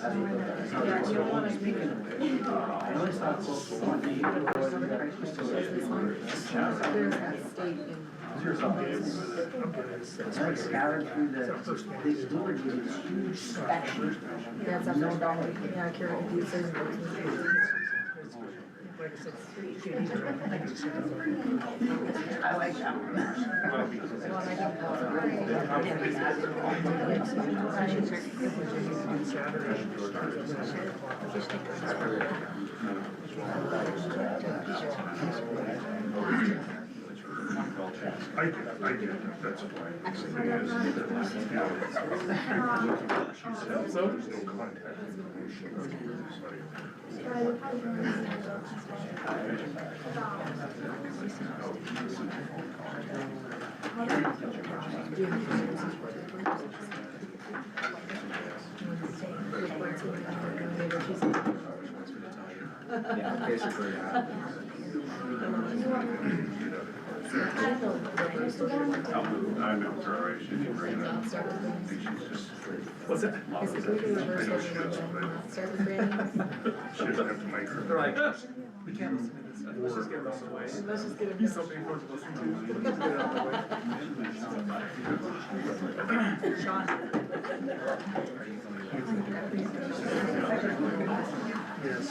Yeah, you don't wanna speak in a way. I know it's not close to one. There's that state in. It's like scattered through the Stewart did this huge section. That's up and down, yeah, Carol, you say. I like that I get it, that's fine. She said there's no contact information. Yeah, basically, I'm in Croatia, she didn't bring it up. I think she's just. What's that? Is the group reversal start with Brandon? She doesn't have to micro. They're like, we can't listen to this stuff, let's just get it out of the way. Let's just get it. He's so many folks to listen to. Let's just get it out of the way. Sean. Yes.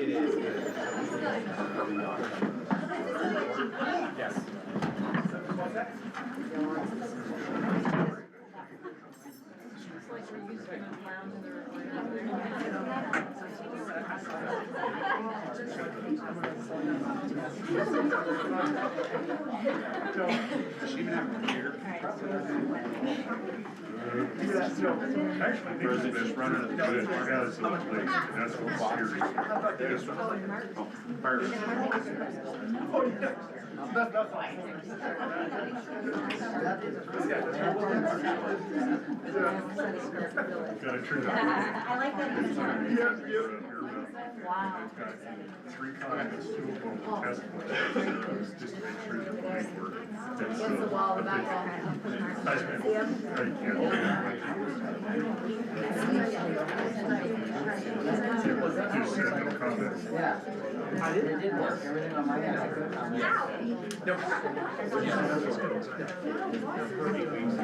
it is. Yes. Does she even have a computer? Actually, they're just running it, but it's got its own place, and that's what's serious. This gotta turn out. I like that. Wow. Three comments, two of them will test one, just to make sure that we work. Against the wall, the back wall. Just said no comments. Yeah. It did work, everything on my end, I couldn't comment.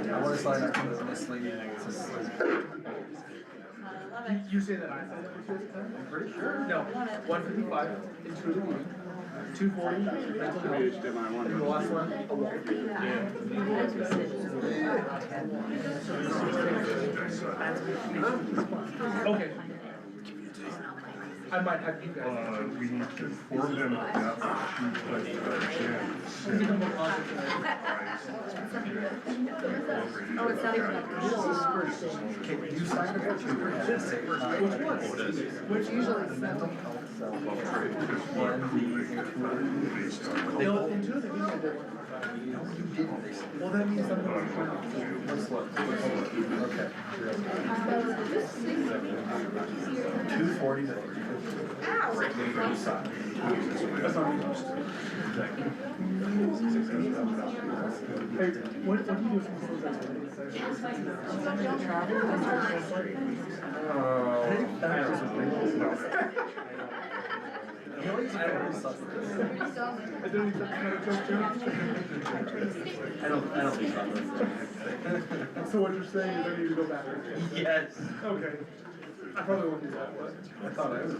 I want to slide that to this lady. You say that I said that before the time? I'm pretty sure. No, 155, into the meeting, 240, mental health, and the last one, a walk. Okay. I might have you guys. We need to inform them of that, but Jan said. Oh, it's not even up. Can you sign the Which usually is mental health, so. No, intuitive, you said that. Well, that means something was going on. Okay. 240 to 350. That's not me. Hey, what do you do if you I don't think so. So what you're saying is I need to go back? Yes. Okay. I probably won't do that, but. I thought I would.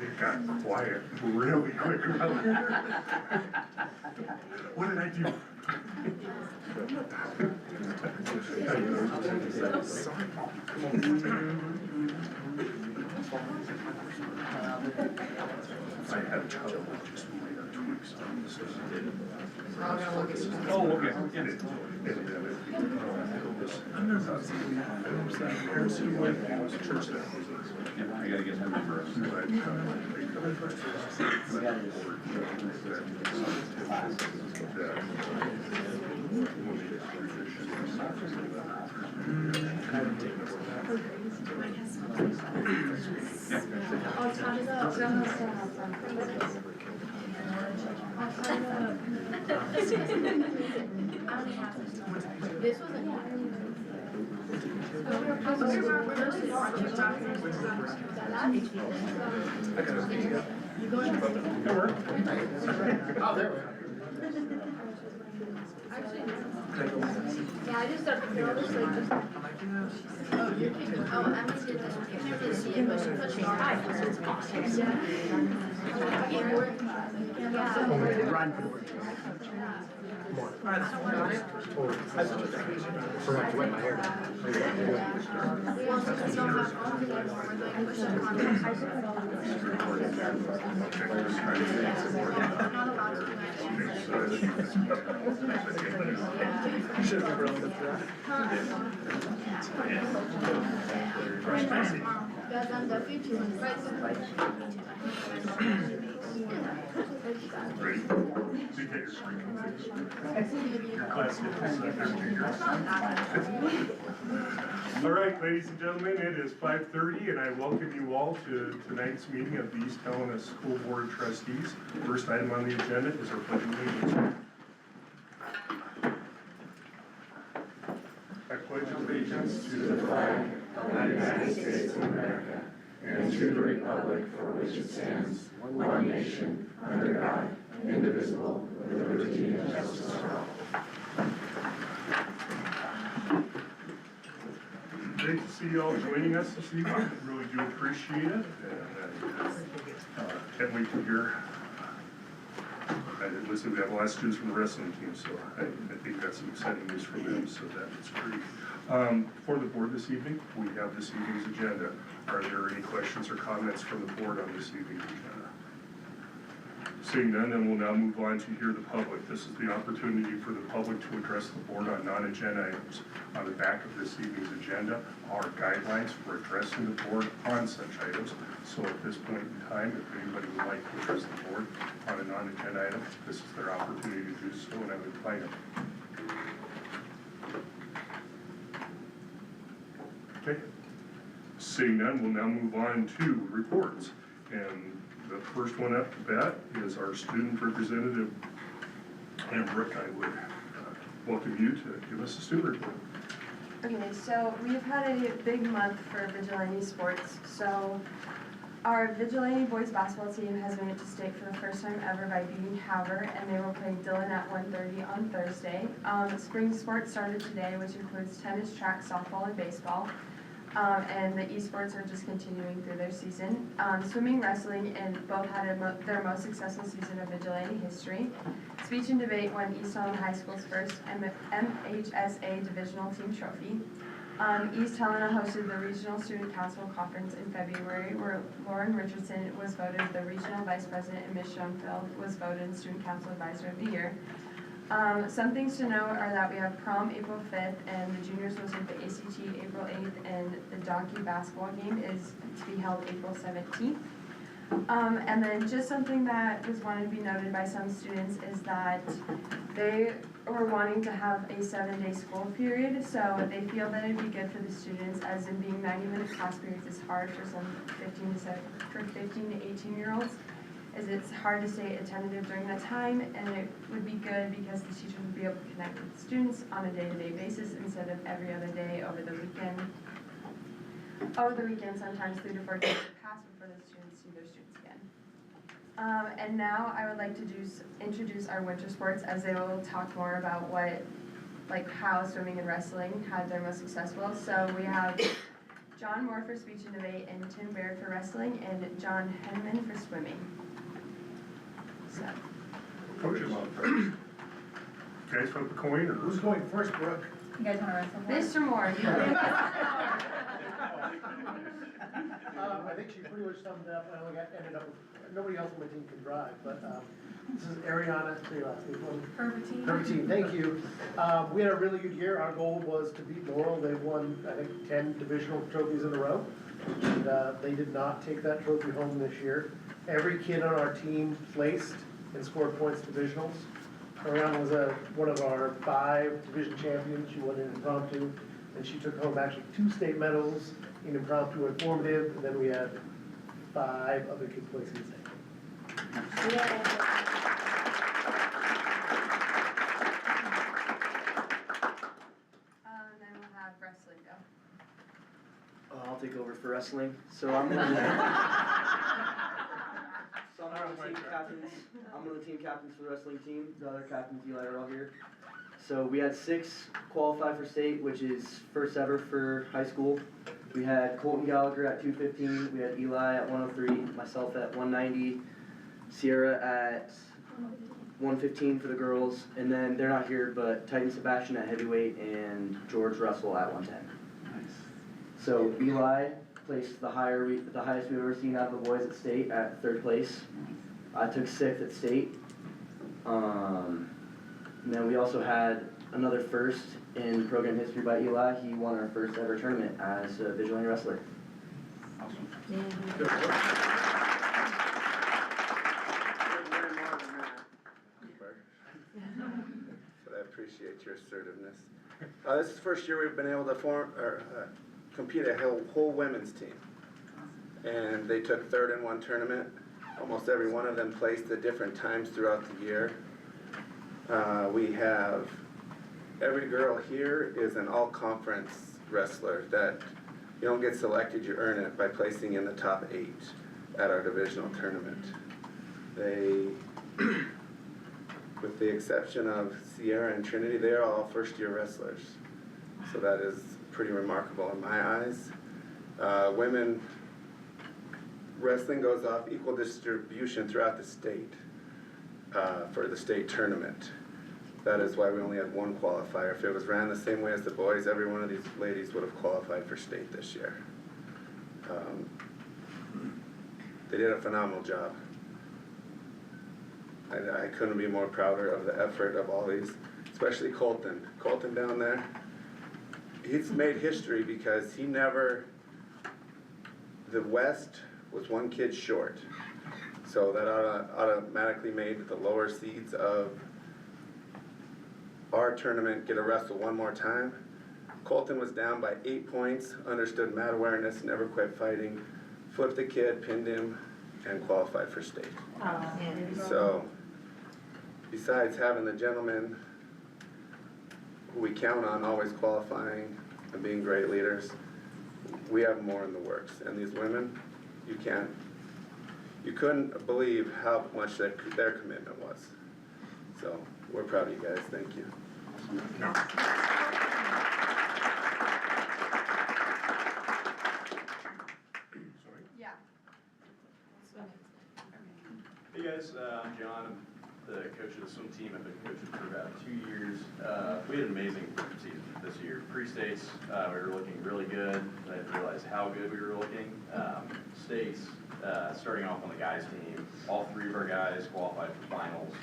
It got quiet really quick around here. What did I do? I had trouble just minor tweaks on Oh, okay, yeah. I gotta get some numbers. Oh, Todd is up. Still has to have some. This wasn't. Oh, there we go. Yeah, I just started to like just. Oh, you're kidding. Oh, Emily did this. You can really see it, but she put me on. So it's awesome. Yeah. Run for the word. Forgot to wet my hair. We also just don't have all the anymore. We're like push-up contests. We're not allowed to do You should have been relevant to that. Guys, I'm the future. Ready? So you take your screen. Your class gets All right, ladies and gentlemen, it is 5:30 and I welcome you all to tonight's meeting of the East Helena School Board of Trustees. First item on the agenda is our pledge of allegiance. I pledge allegiance to the flag of the United States of America and to the republic for which it stands, one nation, under God, indivisible, with liberty and justice for all. Great to see you all joining us this evening. Really do appreciate it. And can't wait to hear. Listen, we have a lot of students from the wrestling team, so I think that's some exciting news for them, so that's great. For the board this evening, we have this evening's agenda. Are there any questions or comments from the board on this evening's agenda? Seeing none, then we'll now move on to hear the public. This is the opportunity for the public to address the board on non-agenda items. On the back of this evening's agenda are guidelines for addressing the board on such items. So at this point in time, if anybody would like to address the board on a non-agenda item, this is their opportunity to do so, and I would invite them. Okay. Seeing none, we'll now move on to reports. And the first one up to bat is our student representative, and Brooke, I would welcome you to give us a student report. Okay, so we've had a big month for Vigilante sports. So our Vigilante boys basketball team has made it to state for the first time ever by beating Havre, and they will play Dillon at 1:30 on Thursday. Spring sports started today, which includes tennis, track, softball, and baseball. And the esports are just continuing through their season. Swimming, wrestling, and both had their most successful season of Vigilante history. Speech and debate won East Helena High School's first MHSA divisional team trophy. East Helena hosted the Regional Student Council Conference in February, where Lauren Richardson was voted the Regional Vice President, and Ms. Schoenfeld was voted Student Council Advisor of the Year. Some things to note are that we have prom April 5th, and the juniors will take the ACT April 8th, and the donkey basketball game is to be held April 17th. And then just something that was wanted to be noted by some students is that they were wanting to have a 7-day school period, so they feel that it'd be good for the students, as in being 90-minute class periods is hard for some 15 to 18-year-olds. Is it's hard to stay attentive during that time, and it would be good because the teachers would be able to connect with the students on a day-to-day basis instead of every other day over the weekend. Over the weekend, sometimes 3 to 4 days would pass before the students see their students again. And now I would like to introduce our winter sports, as they will talk more about how swimming and wrestling had their most successful. So we have John Moore for speech and debate, and Tim Baird for wrestling, and John Henman for swimming. So. Coaches. Guys flip a coin, or? Who's going first, Brooke? You guys wanna wrestle? Mr. Moore. I think she pretty much summed it up. I only ended up with, nobody else on my team can drive, but This is Ariana, say your last name, please. Herbertine. Herbertine, thank you. We had a really good year. Our goal was to beat Laurel. They won, I think, 10 divisional trophies in a row. And they did not take that trophy home this year. Every kid on our team placed and scored points divisionals. Ariana was one of our 5 division champions. She won in impromptu. And she took home actually 2 state medals in impromptu and formative. And then we had 5 other kids placing the same. Then we'll have wrestling go. I'll take over for wrestling. So I'm one of the team captains. I'm one of the team captains for the wrestling team. The other captains, Eli, are all here. So we had 6 qualify for state, which is first ever for high school. We had Colton Gallagher at 215. We had Eli at 103. Myself at 190. Sierra at 115 for the girls, and then they're not here, but Titan Sebastian at heavyweight and George Russell at 110. Nice. So Eli placed the highest we've ever seen out of the boys at state at 3rd place. I took 6th at state. And then we also had another first in program history by Eli. He won our first ever tournament as a vigilante wrestler. Awesome. But I appreciate your assertiveness. This is the first year we've been able to compete a whole women's team. And they took 3rd in one tournament. Almost every one of them placed at different times throughout the year. We have, every girl here is an all-conference wrestler that you don't get selected, you earn it by placing in the top 8 at our divisional tournament. They, with the exception of Sierra and Trinity, they are all first-year wrestlers. So that is pretty remarkable in my eyes. Women wrestling goes off equal distribution throughout the state for the state tournament. That is why we only had 1 qualifier. If it was ran the same way as the boys, every one of these ladies would have qualified for state this year. They did a phenomenal job. I couldn't be more prouder of the effort of all these, especially Colton. Colton down there, he's made history because he never, the West was 1 kid short. So that automatically made the lower seeds of our tournament get a wrestle 1 more time. Colton was down by 8 points, understood mat awareness, never quit fighting, flipped the kid, pinned him, and qualified for state. So, besides having the gentlemen who we count on always qualifying and being great leaders, we have more in the works. And these women, you couldn't believe how much their commitment was. So, we're proud of you guys. Thank you. Sorry. Yeah. Hey guys, I'm John. I'm the coach of the swim team. I've been coaching for about 2 years. We had an amazing season this year. Pre-states, we were looking really good. I didn't realize how good we were looking. States, starting off on the guys team, all 3 of our guys qualified for finals.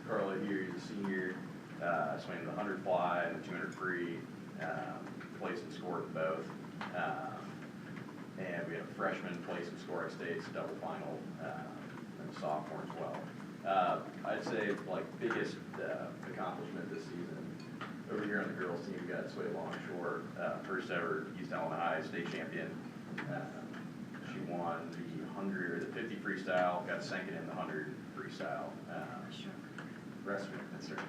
Carla here, he's a senior, swam the 100 fly and the 200 free, placed and scored in both. And we had a freshman place and score at states, double final, and a sophomore as well. I'd say like biggest accomplishment this season, over here on the girls team, we got Sway Longshore, first ever East Alabama High state champion. She won the 100, the 50 freestyle, got second in the 100 freestyle. Breaststroke, that's right.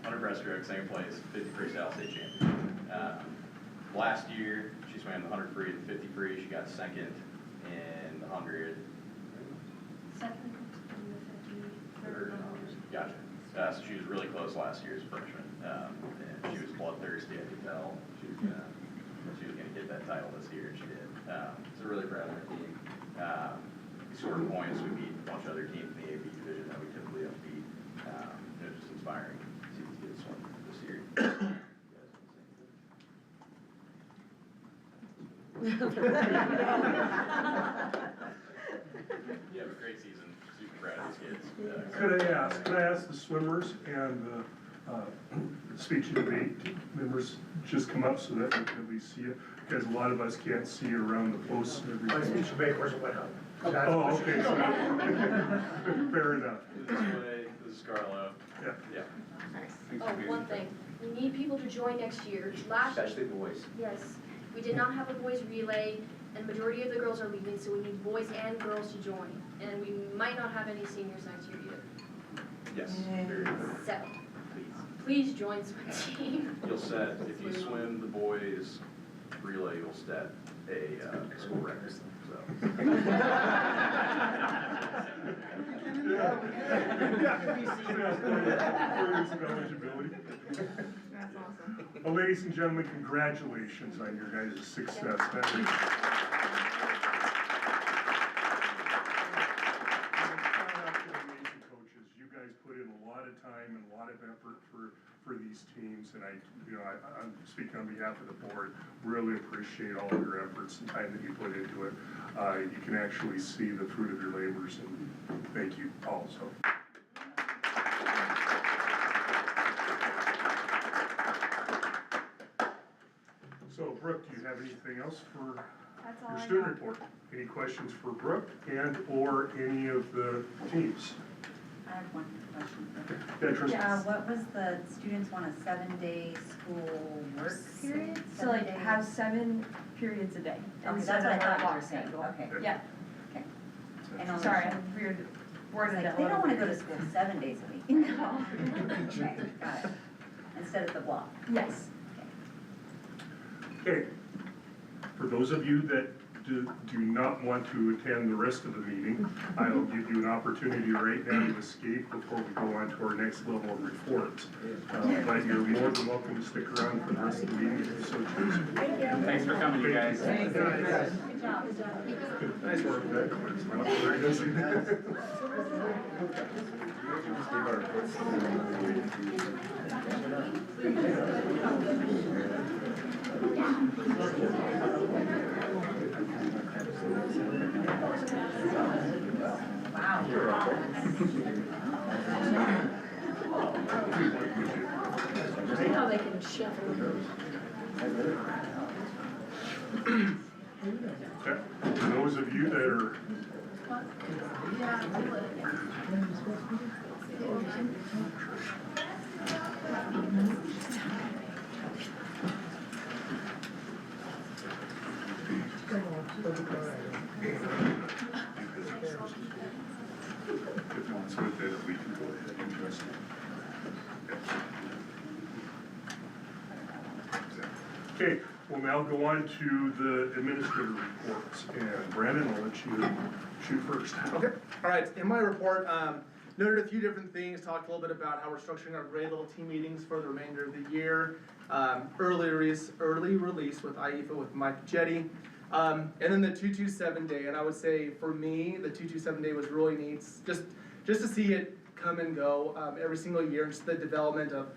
100 breaststroke, second place, 50 freestyle state champion. Last year, she swam the 100 free, the 50 free. She got second in the 100. Second in the 50, third in the 100. Gotcha. So she was really close last year as a freshman. And she was bloodthirsty, I could tell. She was gonna get that title this year, and she did. So really proud of our team. We scored points. We beat a bunch of other teams in the AP division that we typically don't beat. It was just inspiring to see these kids swim this year. Yeah, but great season. Super proud of these kids. Could I ask the swimmers and the speech and debate members just come up so that we can at least see it? Because a lot of us can't see it around the posts and My everything. speech debate wasn't went up. Oh, okay, so, fair enough, This way, this is Carlo. yeah. Yeah. Oh, one thing, we need people to join next year. Especially boys. Yes, we did not have a boys relay, and majority of the girls are leaving, so we need boys and girls to join. And we might not have any seniors next year either. Yes, very good. So, please join swim team. You'll set, if you swim the boys relay, you'll set a school record, so. Eligibility. That's awesome. Well, ladies and gentlemen, congratulations on your guys' success. That is- Shout out to the amazing coaches. You guys put in a lot of time and a lot of effort for these teams, and I'm speaking on behalf of the board, really appreciate all of your efforts and time that you put into it. You can actually see the fruit of your labors, and thank you also. So Brooke, do you have anything else for That's all your I student got. report? Any questions for Brooke and/or any of the teams? I have one question. Yeah, Tristan? What was the, students want a 7-day school work period? So like 7 days? have 7 periods a day. Okay, instead that's what I of our thought you block were saying, schedule. okay. Yeah, And only- sorry, I weird worded Like, it a they little don't wanna go bit. to school 7 days a week. No. Okay, got it. Instead of the block. Yes. Okay, for those of you that do not want to attend the rest of the meeting, I'll give you an opportunity right now to escape before we go on to our next level of reports. But you're more than welcome to stick around for the rest of the meeting if you so choose. Thanks for coming, you guys. Good job. Nice work. Very good. Wow. See how they can shuffle. Okay, for those of you that are if it's with it, we can go ahead and address it. Okay, we'll now go on to the administrative reports, and Brandon, I'll let you shoot first. Okay, all right, in my report, noted a few different things, talked a little bit about how we're structuring our grade level team meetings for the remainder of the year. Early release with IEFA with Mike Jetty. And then the 227 day, and I would say for me, the 227 day was really neat, just to see it come and go every single year, just the development of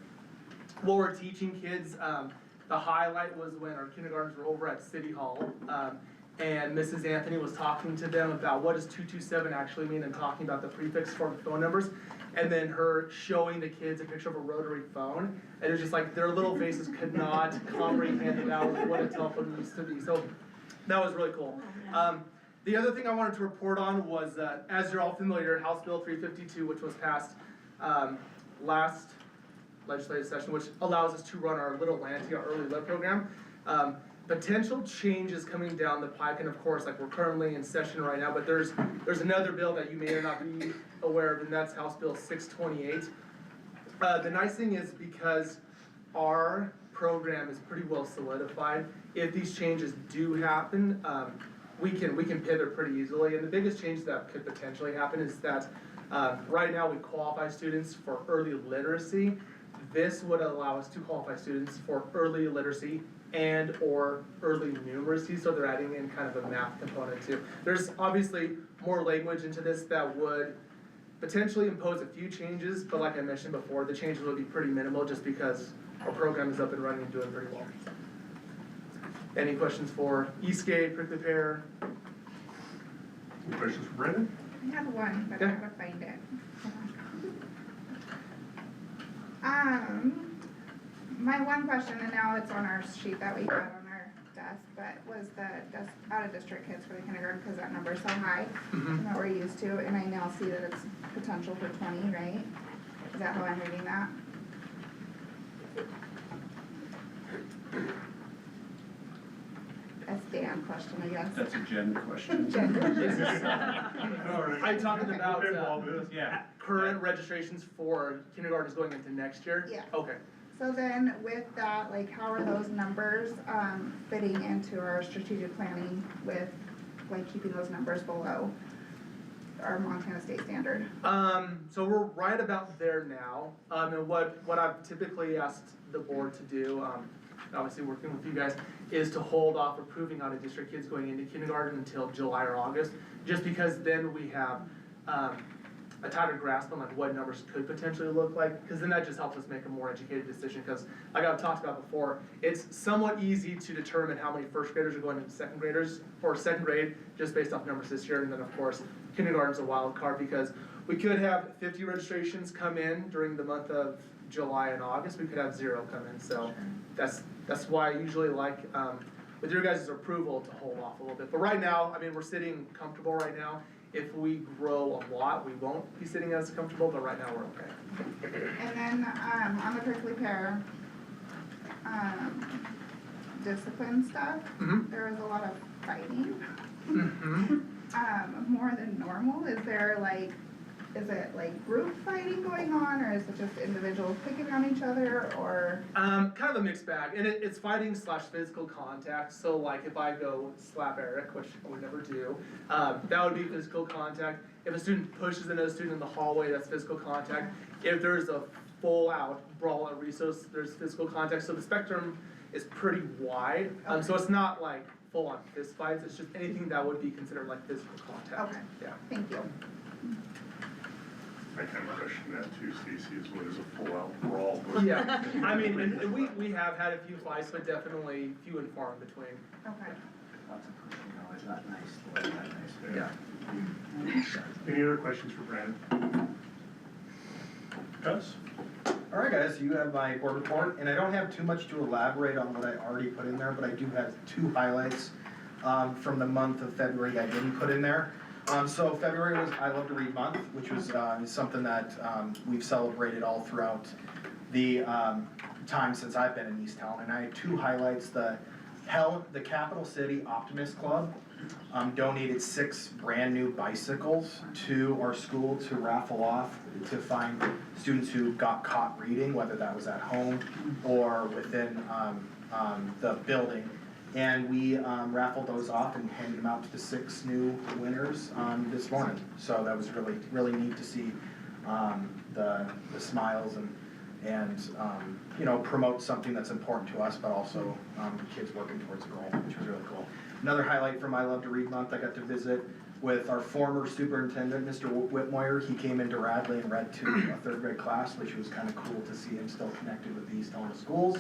what we're teaching kids. The highlight was when our kindergartners were over at City Hall, and Mrs. Anthony was talking to them about what does 227 actually mean and talking about the prefix for the phone numbers, and then her showing the kids a picture of a rotary phone, and it was just like their little faces could not comprehend what a telephone used to be. So that was really cool. The other thing I wanted to report on was that, as you're all familiar, House Bill 352, which was passed last legislative session, which allows us to run our Little Atlantic, our early lit program. Potential changes coming down the pike, and of course, like we're currently in session right now, but there's another bill that you may or not be aware of, and that's House Bill 628. The nice thing is, because our program is pretty well solidified, if these changes do happen, we can pivot pretty easily. And the biggest change that could potentially happen is that right now we qualify students for early literacy. This would allow us to qualify students for early literacy and or early numeracy, so they're adding in kind of a math component too. There's obviously more language into this that would potentially impose a few changes, but like I mentioned before, the changes would be pretty minimal just because our program is up and running and doing pretty well. Any questions for Eastgate, Prickly Pear? Any questions for Brandon? I had one, but I Okay. gotta find it. My one question, and now it's on our sheet that we got on our desk, but was the out-of-district kids for the kindergarten, cause that number's so high, and that we're used to, and I now see that it's potential for 20, right? Is that how I'm reading that? That's Dan question, I guess. That's a Jen question. I talking about, Yeah. current registrations for kindergartens going into next year? Yeah. Okay. So then with that, like, how are those numbers, fitting into our strategic planning with, like, keeping those numbers below our Montana state standard? So we're right about there now, and what I've typically asked the board to do, obviously working with you guys, is to hold off approving out-of-district kids going into kindergarten until July or August, just because then we have, a tighter grasp on like what numbers could potentially look like, because then that just helps us make a more educated decision, because like I've talked about before, it's somewhat easy to determine how many first graders are going into second graders, or second grade, just based off numbers this year, and then of course, kindergarten's a wild card, because we could have 50 registrations come in during the month of July and August, we could have 0 come in, so that's why I usually like, with your guys' approval, to hold off a little bit, but right now, I mean, we're sitting comfortable right now. If we grow a lot, we won't be sitting as comfortable, but right now we're okay. And then, on the prickly pear, discipline stuff, Mhm. there was a lot of fighting, Mm-hmm. more than normal. Is it like group fighting going on, or is it just individuals picking on each other, or? Kind of a mixed bag, and it's fighting / physical contact, so like if I go slap Eric, which I would never do, that would be physical contact. If a student pushes another student in the hallway, that's physical contact. If there's a full out brawl at recess, there's physical contact, so the spectrum is pretty wide. So it's not like full on fist fights, it's just anything that would be considered like physical contact. Okay. Yeah. Thank you. I kind of question that too, Stacy, is what is a full-out brawl? Yeah, I mean, and we have had a few fights, but definitely few and far in between. Okay. Lots of pushing, it's not nice, not nice. Yeah. Any other questions for Brandon? Gus? All right, guys, you have my board report, and I don't have too much to elaborate on what I already put in there, but I do have 2 highlights from the month of February that I didn't put in there. So February was I Love to Read Month, which was something that we've celebrated all throughout the time since I've been in East Town, and I had 2 highlights. The Capital City Optimist Club donated 6 brand new bicycles to our school to raffle off to find students who got caught reading, whether that was at home or within the building. And we raffled those off and handed them out to the 6 new winners this morning. So that was really, really neat to see the smiles and you know, promote something that's important to us, but also kids working towards a goal, which was really cool. Another highlight from I Love to Read Month, I got to visit with our former superintendent, Mr. Whitmoyer. He came into Radley and read to a 3rd grade class, which was kind of cool to see him still connected with the East Helena schools.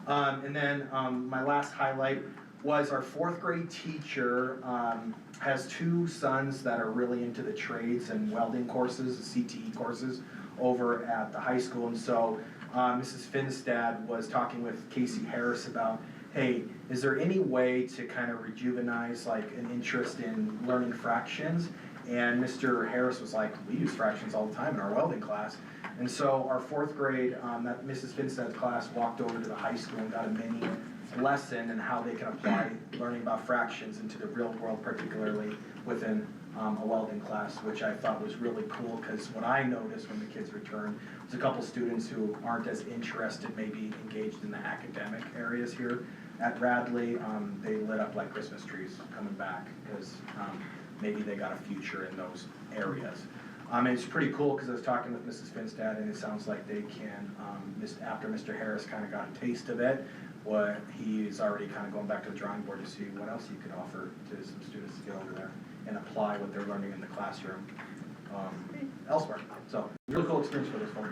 And then my last highlight was our 4th grade teacher has 2 sons that are really into the trades and welding courses, CTE courses, over at the high school. And so Mrs. Finstad was talking with Casey Harris about, hey, is there any way to kind of rejuvenize like an interest in learning fractions? And Mr. Harris was like, we use fractions all the time in our welding class. And so our 4th grade, that Mrs. Finstad's class walked over to the high school and got a mini lesson in how they can apply learning about fractions into the real world, particularly within a welding class, which I thought was really cool, because what I noticed when the kids returned was a couple students who aren't as interested, maybe engaged in the academic areas here at Radley. They lit up like Christmas trees coming back, because maybe they got a future in those areas. And it's pretty cool, because I was talking with Mrs. Finstad, and it sounds like they can, after Mr. Harris kind of got a taste of it, he's already kind of going back to the drawing board to see what else you could offer to some students to get over there and apply what they're learning in the classroom elsewhere. So, really cool experience for this one.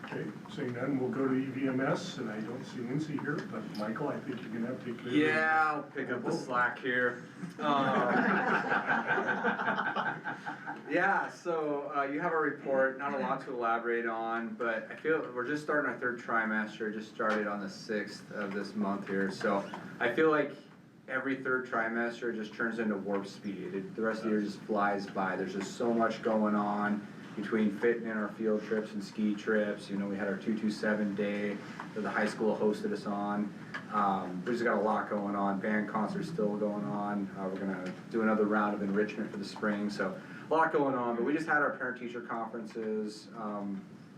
Okay, seeing none, then we'll go to EVMS, and I don't see Lindsay here, but Michael, I think you're gonna have to take care of it. Yeah, I'll pick up the slack here. Yeah, so you have a report, not a lot to elaborate on, but I feel we're just starting our third trimester, just started on the 6th of this month here, so I feel like every third trimester just turns into warp speed. The rest of the year just flies by. There's just so much going on between fitting in our field trips and ski trips. You know, we had our 227 day that the high school hosted us on. We just got a lot going on. Band concerts still going on. We're gonna do another round of enrichment for the spring, so a lot going on. But we just had our parent-teacher conferences,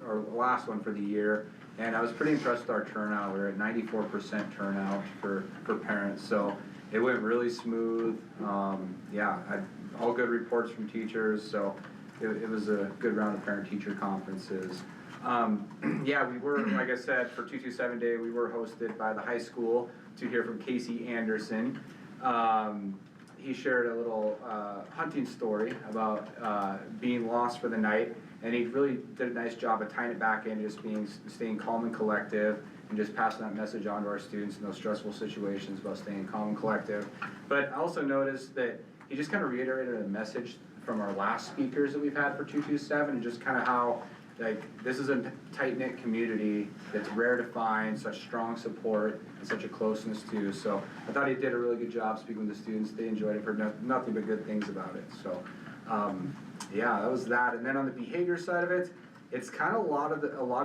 our last one for the year, and I was pretty impressed with our turnout. We were at 94% turnout for parents, so it went really smooth. Yeah, all good reports from teachers, so it was a good round of parent-teacher conferences. Yeah, we were, like I said, for 227 Day, we were hosted by the high school to hear from Casey Anderson. He shared a little hunting story about being lost for the night, and he really did a nice job of tying it back in, just staying calm and collective, and just passing that message on to our students in those stressful situations about staying calm and collective. But I also noticed that he just kind of reiterated a message from our last speakers that we've had for 227, and just kind of how, like, this is a tight-knit community that's rare to find, such strong support and such a closeness to. So I thought he did a really good job speaking with the students. They enjoyed it, heard nothing but good things about it. So yeah, that was that. And then on the behavior side of it, it's kind of a lot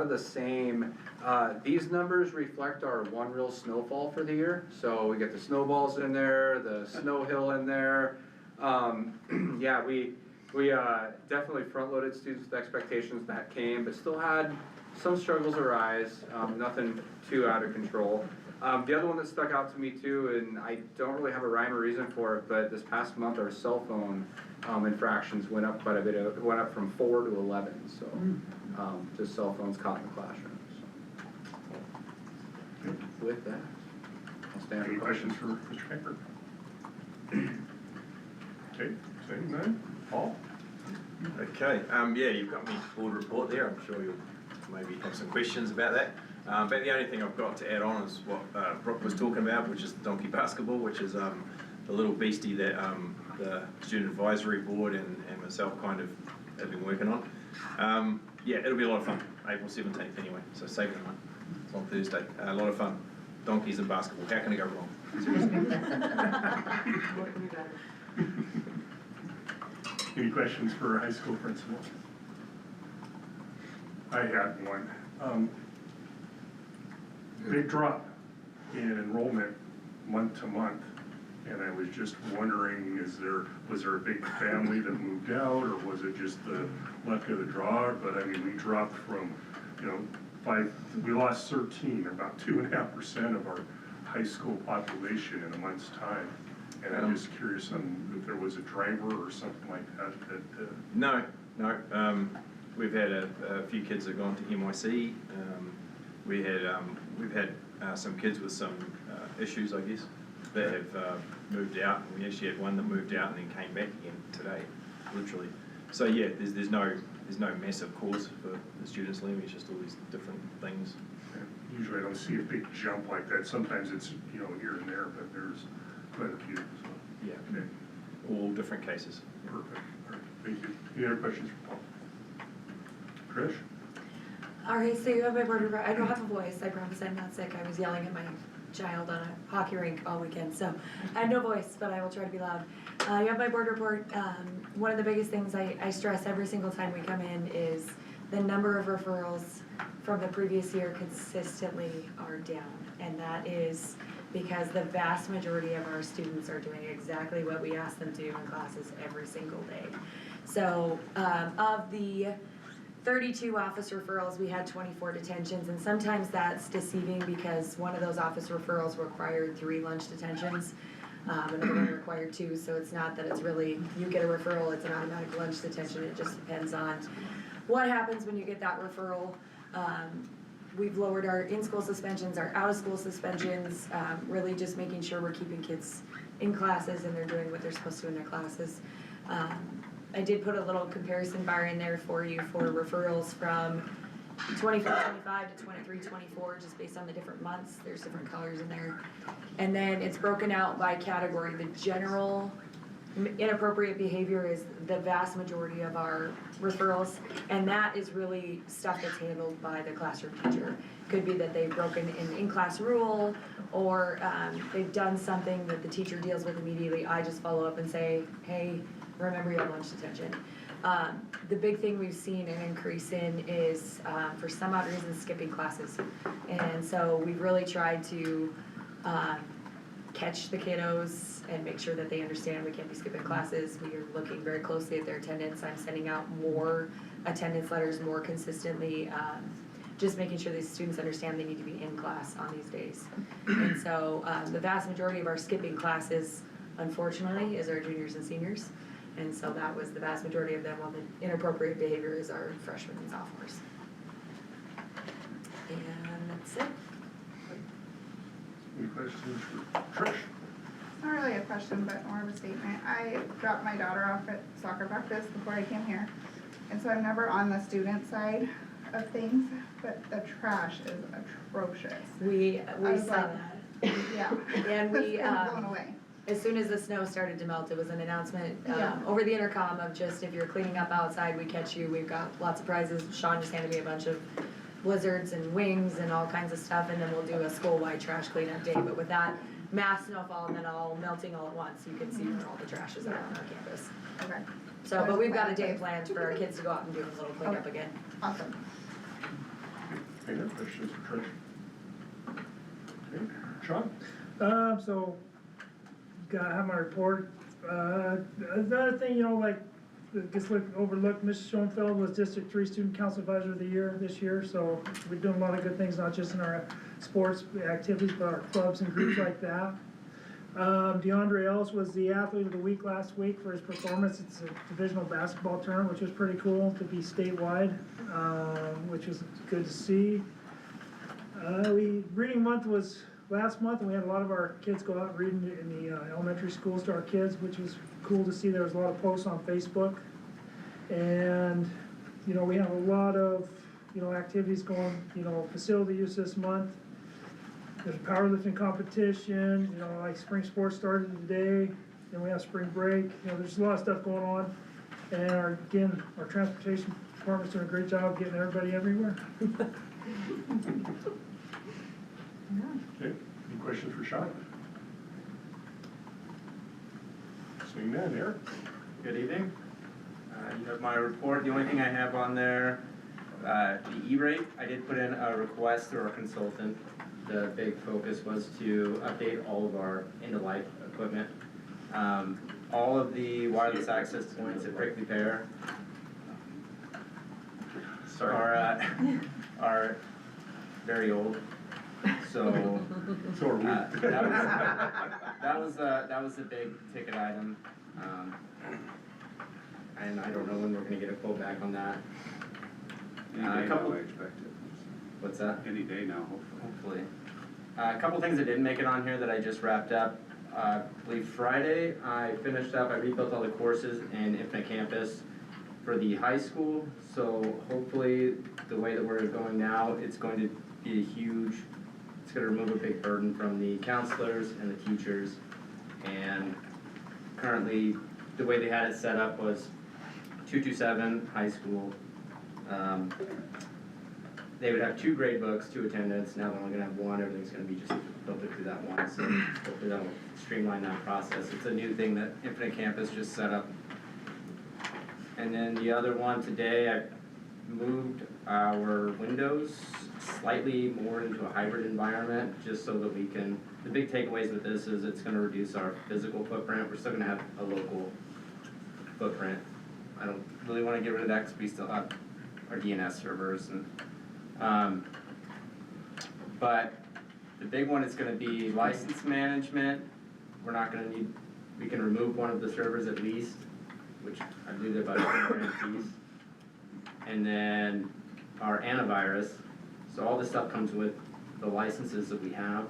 of the same. These numbers reflect our one real snowfall for the year. So we get the snowballs in there, the snow hill in there. Yeah, we definitely front-loaded students with expectations that came, but still had some struggles arise, nothing too out of control. The other one that stuck out to me too, and I don't really have a rhyme or reason for it, but this past month our cell phone infractions went up quite a bit. It went up from 4 to 11, so just cell phones caught in the classroom. So. With that, I'll stand for Any questions for Mr. Hanker? Okay, saying none. Paul? Okay, yeah, you've got me board report there. I'm sure you'll maybe have some questions about that. But the only thing I've got to add on is what Brooke was talking about, which is the donkey basketball, which is the little beastie that the student advisory board and myself kind of have been working on. Yeah, it'll be a lot of fun. April 17th anyway, so save the month. It's on Thursday. A lot of fun. Donkeys and basketball. How can it go wrong? Any questions for our high school principal? I had one. Big drop in enrollment month to month, and I was just wondering, was there a big family that moved out, or was it just the luck of the draw? But I mean, we dropped from, we lost 13, about 2.5% of our high school population in a month's time. And I'm just curious on if there was a driver or something like that. No. We've had a few kids that have gone to MIC. We've had some kids with some issues, I guess, that have moved out. We actually had one that moved out and then came back again today, literally. So yeah, there's no massive cause for the students leaving. It's just all these different things. Yeah, usually I don't see a big jump like that. Sometimes it's here and there, but there's quite a few. So. Yeah. Okay. All different cases. Perfect. All right. Thank you. Any other questions for Paul? Trish? Alright, so you have my board report. I don't have a voice, I promise I'm not sick. I was yelling at my child on a hockey rink all weekend, so I have no voice, but I will try to be loud. You have my board report. One of the biggest things I stress every single time we come in is the number of referrals from the previous year consistently are down. And that is because the vast majority of our students are doing exactly what we ask them to do in classes every single day. So of the 32 office referrals, we had 24 detentions, and sometimes that's deceiving because one of those office referrals required 3 lunch detentions. Another one required 2, so it's not that it's really, you get a referral, it's an automatic lunch detention. It just depends on what happens when you get that referral. We've lowered our in-school suspensions, our out-of-school suspensions, really just making sure we're keeping kids in classes and they're doing what they're supposed to in their classes. I did put a little comparison bar in there for you for referrals from 24-25 to 23-24, just based on the different months, there's different colors in there. And then it's broken out by category. The general inappropriate behavior is the vast majority of our referrals, and that is really stuff that's handled by the classroom teacher. Could be that they've broken an in-class rule, or they've done something that the teacher deals with immediately. I just follow up and say, hey, remember you have lunch detention. The big thing we've seen an increase in is, for some odd reason, skipping classes. And so we've really tried to catch the kiddos and make sure that they understand we can't be skipping classes. We are looking very closely at their attendance. I'm sending out more attendance letters more consistently, just making sure these students understand they need to be in class on these days. And so the vast majority of our skipping classes, unfortunately, is our juniors and seniors. And so that was the vast majority of them, while the inappropriate behavior is our freshmen and sophomores. And that's it. Any questions for Trish? It's not really a question, but more of a statement. I dropped my daughter off at soccer practice before I came here. And so I'm never on the student side of things, but the trash is atrocious. We was saw like, that. Yeah. And we, It's kind of blown away. as soon as the snow started to melt, it was an announcement Yeah. over the intercom of just, if you're cleaning up outside, we catch you. We've got lots of prizes. Sean just handed me a bunch of blizzards and wings and all kinds of stuff, and then we'll do a school-wide trash cleanup day. But with that mass snowfall and then all melting all at once, you can see where all the trash is at on our campus. Okay. So, but we've got a day planned for our kids to go out and do a little cleanup Okay. again. Awesome. Any other questions for Trish? Okay, Sean? So, gotta have my report. Another thing, you know, like, gets overlooked, Mrs. Schoenfeld was District 3 Student Council Advisor of the Year this year, so we're doing a lot of good things, not just in our sports activities, but our clubs and groups like that. DeAndre Ellis was the Athlete of the Week last week for his performance. It's a divisional basketball tournament, which was pretty cool to be statewide, which was good to see. Reading month was last month, and we had a lot of our kids go out and read in the elementary schools to our kids, which was cool to see. There was a lot of posts on Facebook. And, you know, we have a lot of, you know, activities going, you know, facility use this month. There's a powerlifting competition, you know, like spring sports started today, then we have spring break, you know, there's a lot of stuff going on. And our transportation department's doing a great job getting everybody everywhere. Okay, any questions for Sean? Seeing none, Eric? Good evening. You have my report. The only thing I have on there, the E-rate, I did put in a request through our consultant. The big focus was to update all of our end-of-life equipment. All of the wireless access points at Prickly Pear are very old. So are we. that was a big ticket item, and I don't know when we're gonna get a quote back on that. Any day now, I expect it. What's that? Any day now, hopefully. A couple things that didn't make it on here that I just wrapped up. I believe Friday I finished up. I rebuilt all the courses in Infinite Campus for the high school. So hopefully, the way that we're going now, it's going to be it's going to remove a big burden from the counselors and the teachers. And currently, the way they had it set up was 227 high school. They would have 2 grade books, 2 attendance. Now they're only going to have 1. Everything's going to be just filtered through that one. So hopefully that will streamline that process. It's a new thing that Infinite Campus just set up. And then the other one today, I moved our windows slightly more into a hybrid environment, just so that we can, the big takeaways with this is it's gonna reduce our physical footprint. We're still gonna have a local footprint. I don't really wanna get rid of that because we still have our DNS servers and, but the big one is gonna be license management. We're not gonna need, we can remove one of the servers at least, which I believe they're about $100 piece. And then our antivirus, so all this stuff comes with the licenses that we have.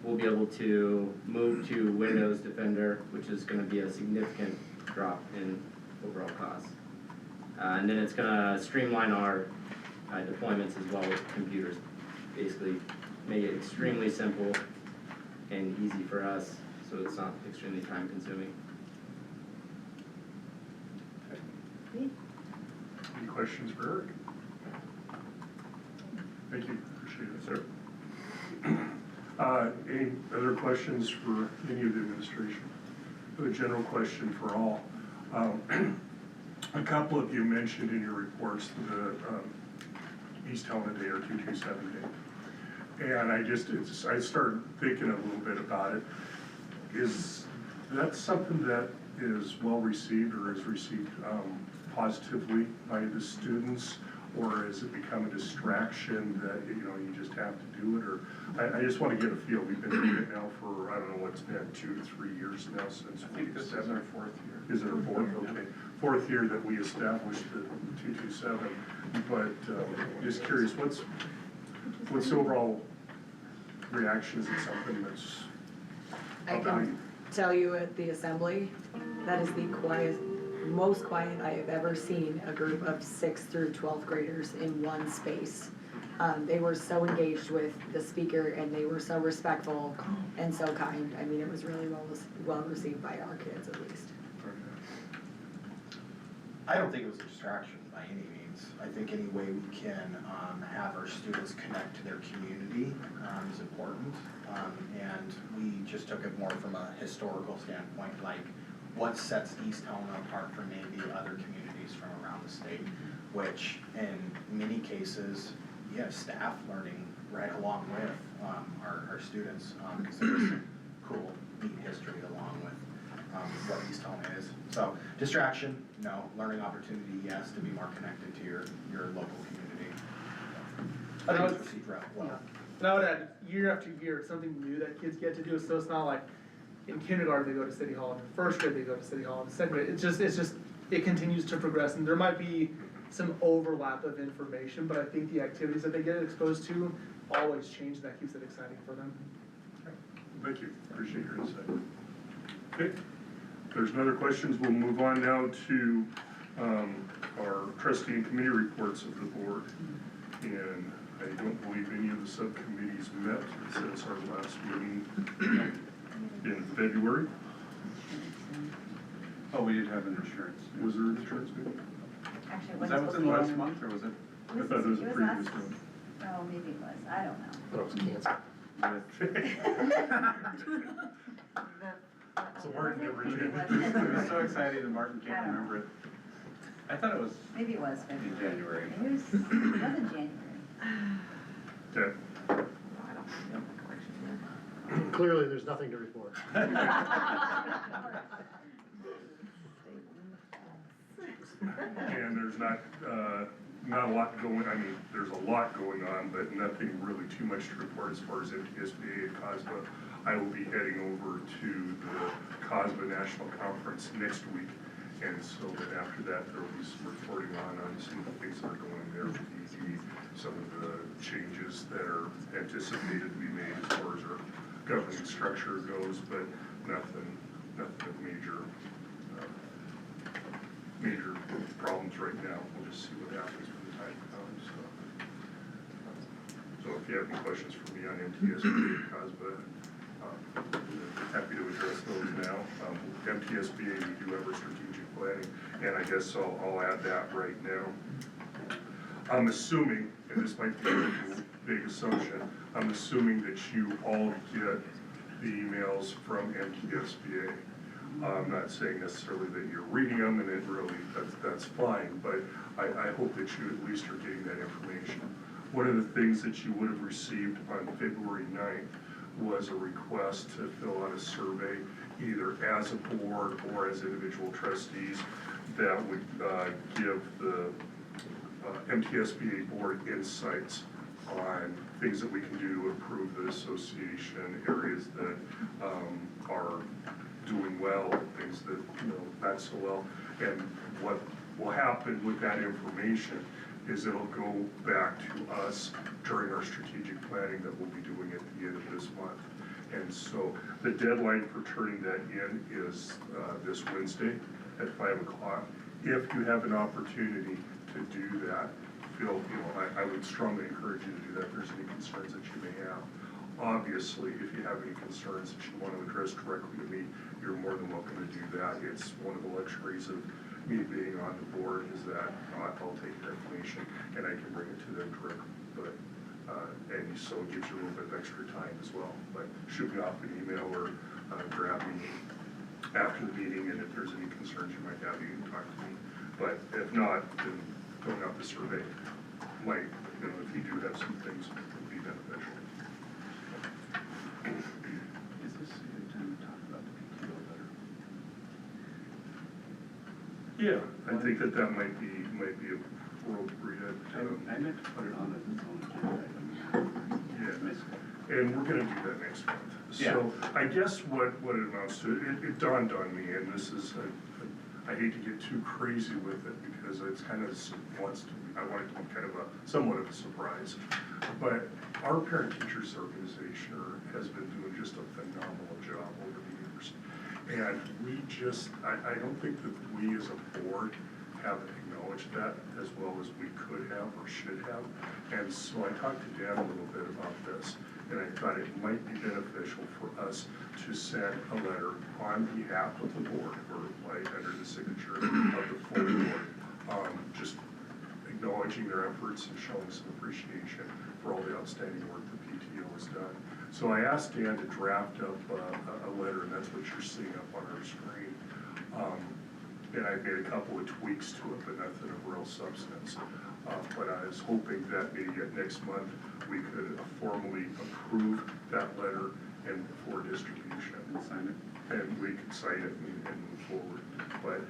We'll be able to move to Windows Defender, which is gonna be a significant drop in overall cost. And then it's gonna streamline our deployments as well with computers. Basically, make it extremely simple and easy for us, so it's not extremely time consuming. Any questions for Eric? Thank you, appreciate it, sir. Any other questions for any of the administration? A general question for all. A couple of you mentioned in your reports the East Helena Day or 227 Day. And I started thinking a little bit about it. Is that something that is well received or is received positively by the students? Or has it become a distraction that, you just have to do it? Or, I just want to get a feel. We've been doing it now for, I don't know, what's been 2 to 3 years now since. I think this is our 4th year. Is it our 4th? Okay. 4th year that we established the 227. But just curious, what's the overall reaction? Is it something that's I can tell you at the assembly, that is the most quiet I have ever seen a group of 6th through 12th graders in one space. They were so engaged with the speaker and they were so respectful and so kind. I mean, it was really well received by our kids at least. I don't think it was a distraction by any means. I think any way we can have our students connect to their community is important. And we just took it more from a historical standpoint, like what sets East Helena apart from maybe other communities from around the state, which in many cases, you have staff learning right along with our students, because there's some cool, neat history along with what East Helena is. So distraction, no. Learning opportunity, yes, to be more connected to your local community. I think it's received well. And I would add, year after year, it's something new that kids get to do, so it's not like in kindergarten they go to City Hall, in first grade they go to City Hall, in second grade, it continues to progress, and there might be some overlap of information, but I think the activities that they get exposed to always change, and that keeps it exciting for them. Thank you, appreciate your insight. Okay, if there's no other questions, we'll move on now to our trustee and committee reports of the board. And I don't believe any of the subcommittees met since our last meeting in February. Oh, we did have an insurance. Was there an insurance meeting? Actually, Was that within the last month, or was it? I thought it was a previous one. Oh, maybe it was, I don't know. Thought it was canceled. So Martin never did. I was so excited and Martin can't remember it. I thought it was. Maybe it was in February. January. Maybe it wasn't January. Okay. Clearly, there's nothing to report. And there's not a lot going, I mean, there's a lot going on, but nothing really too much to report as far as MTSBA and COSBA. I will be heading over to the COSBA National Conference next week. And so then after that, there will be some reporting on some of the things that are going there with ED, some of the changes that are anticipated to be made as far as our governing structure goes, but nothing of major problems right now. We'll just see what happens when the time comes. So if you have any questions for me on MTSBA and COSBA, happy to address those now. MTSBA, we do have our strategic planning, and I guess I'll add that right now. I'm assuming, and this might be a big assumption, I'm assuming that you all get the emails from MTSBA. I'm not saying necessarily that you're reading them, and it really, that's fine, but I hope that you at least are getting that information. One of the things that you would have received on February 9th was a request to fill out a survey, either as a board or as individual trustees, that would give the MTSBA board insights on things that we can do to improve the association, areas that are doing well, things that not so well. And what will happen with that information is it'll go back to us during our strategic planning that we'll be doing at the end of this month. And so the deadline for turning that in is this Wednesday at 5 o'clock. If you have an opportunity to do that, feel, you know, I would strongly encourage you to do that if there's any concerns that you may have. Obviously, if you have any concerns that you want to address directly to me, you're more than welcome to do that. It's one of the luxuries of me being on the board is that I'll take your information and I can bring it to them directly. But, and so it gives you a little bit of extra time as well. But shoot me off an email or grab me after the meeting, and if there's any concerns you might have, you can talk to me. But if not, then filling out the survey might, you know, if you do have some things, would be beneficial. Is this a good time to talk about the PTO letter? Yeah, I think that might be appropriate. I meant to put it on as its own agenda item. Yeah, and we're gonna do that next month. Yeah. So I guess what it amounts to, it dawned on me, and this is, I hate to get too crazy with it because it's kind of, I want it to be kind of somewhat of a surprise. But our parent teachers organization has been doing just a phenomenal job over the years. And we just, I don't think that we as a board have acknowledged that as well as we could have or should have. And so I talked to Dan a little bit about this, and I thought it might be beneficial for us to send a letter on behalf of the board, or like under the signature of the full board, just acknowledging their efforts and showing some appreciation for all the outstanding work the PTO has done. So I asked Dan to draft up a letter, and that's what you're seeing up on our screen. And I made a couple of tweaks to it, but nothing of real substance. But I was hoping that maybe at next month, we could formally approve that letter and for distribution. And sign it. And we could sign it and move forward. But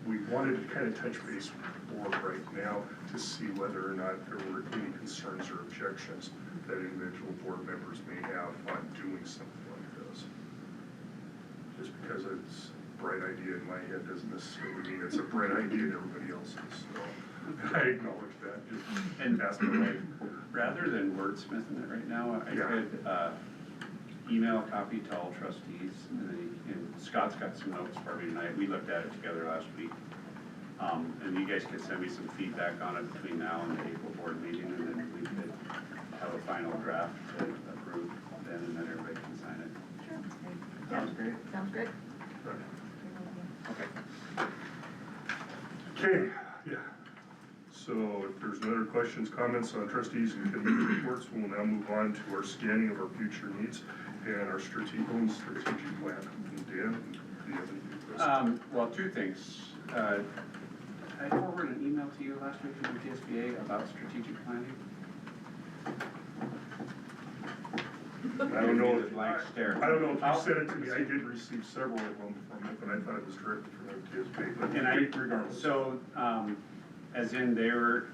we wanted to kind of touch base with the board right now to see whether or not there were any concerns or objections that individual board members may have on doing something like this. Just because it's a bright idea in my head doesn't necessarily mean it's a bright idea in everybody else's. So I acknowledge that. And ask my wife. rather than wordsmithing it right now, I could email a copy to all trustees, and Scott's got some notes for me tonight. We looked at it together last week. And you guys could send me some feedback on it between now and the April board meeting, and then we could have a final draft to approve then, and then everybody can sign it. Sure. Sounds great. Sounds good. Okay. Okay, yeah. So if there's no other questions, comments on trustees and committee reports, we'll now move on to our scanning of our future needs and our strategic plan. And Dan, do you have anything? Well, two things. I forwarded an email to you last week from the TSBA about strategic planning. I don't know if Blank stare. I don't know if you sent it to me. I did receive several of them from it, but I thought it was directly from MTSB. But regardless. So, as in there,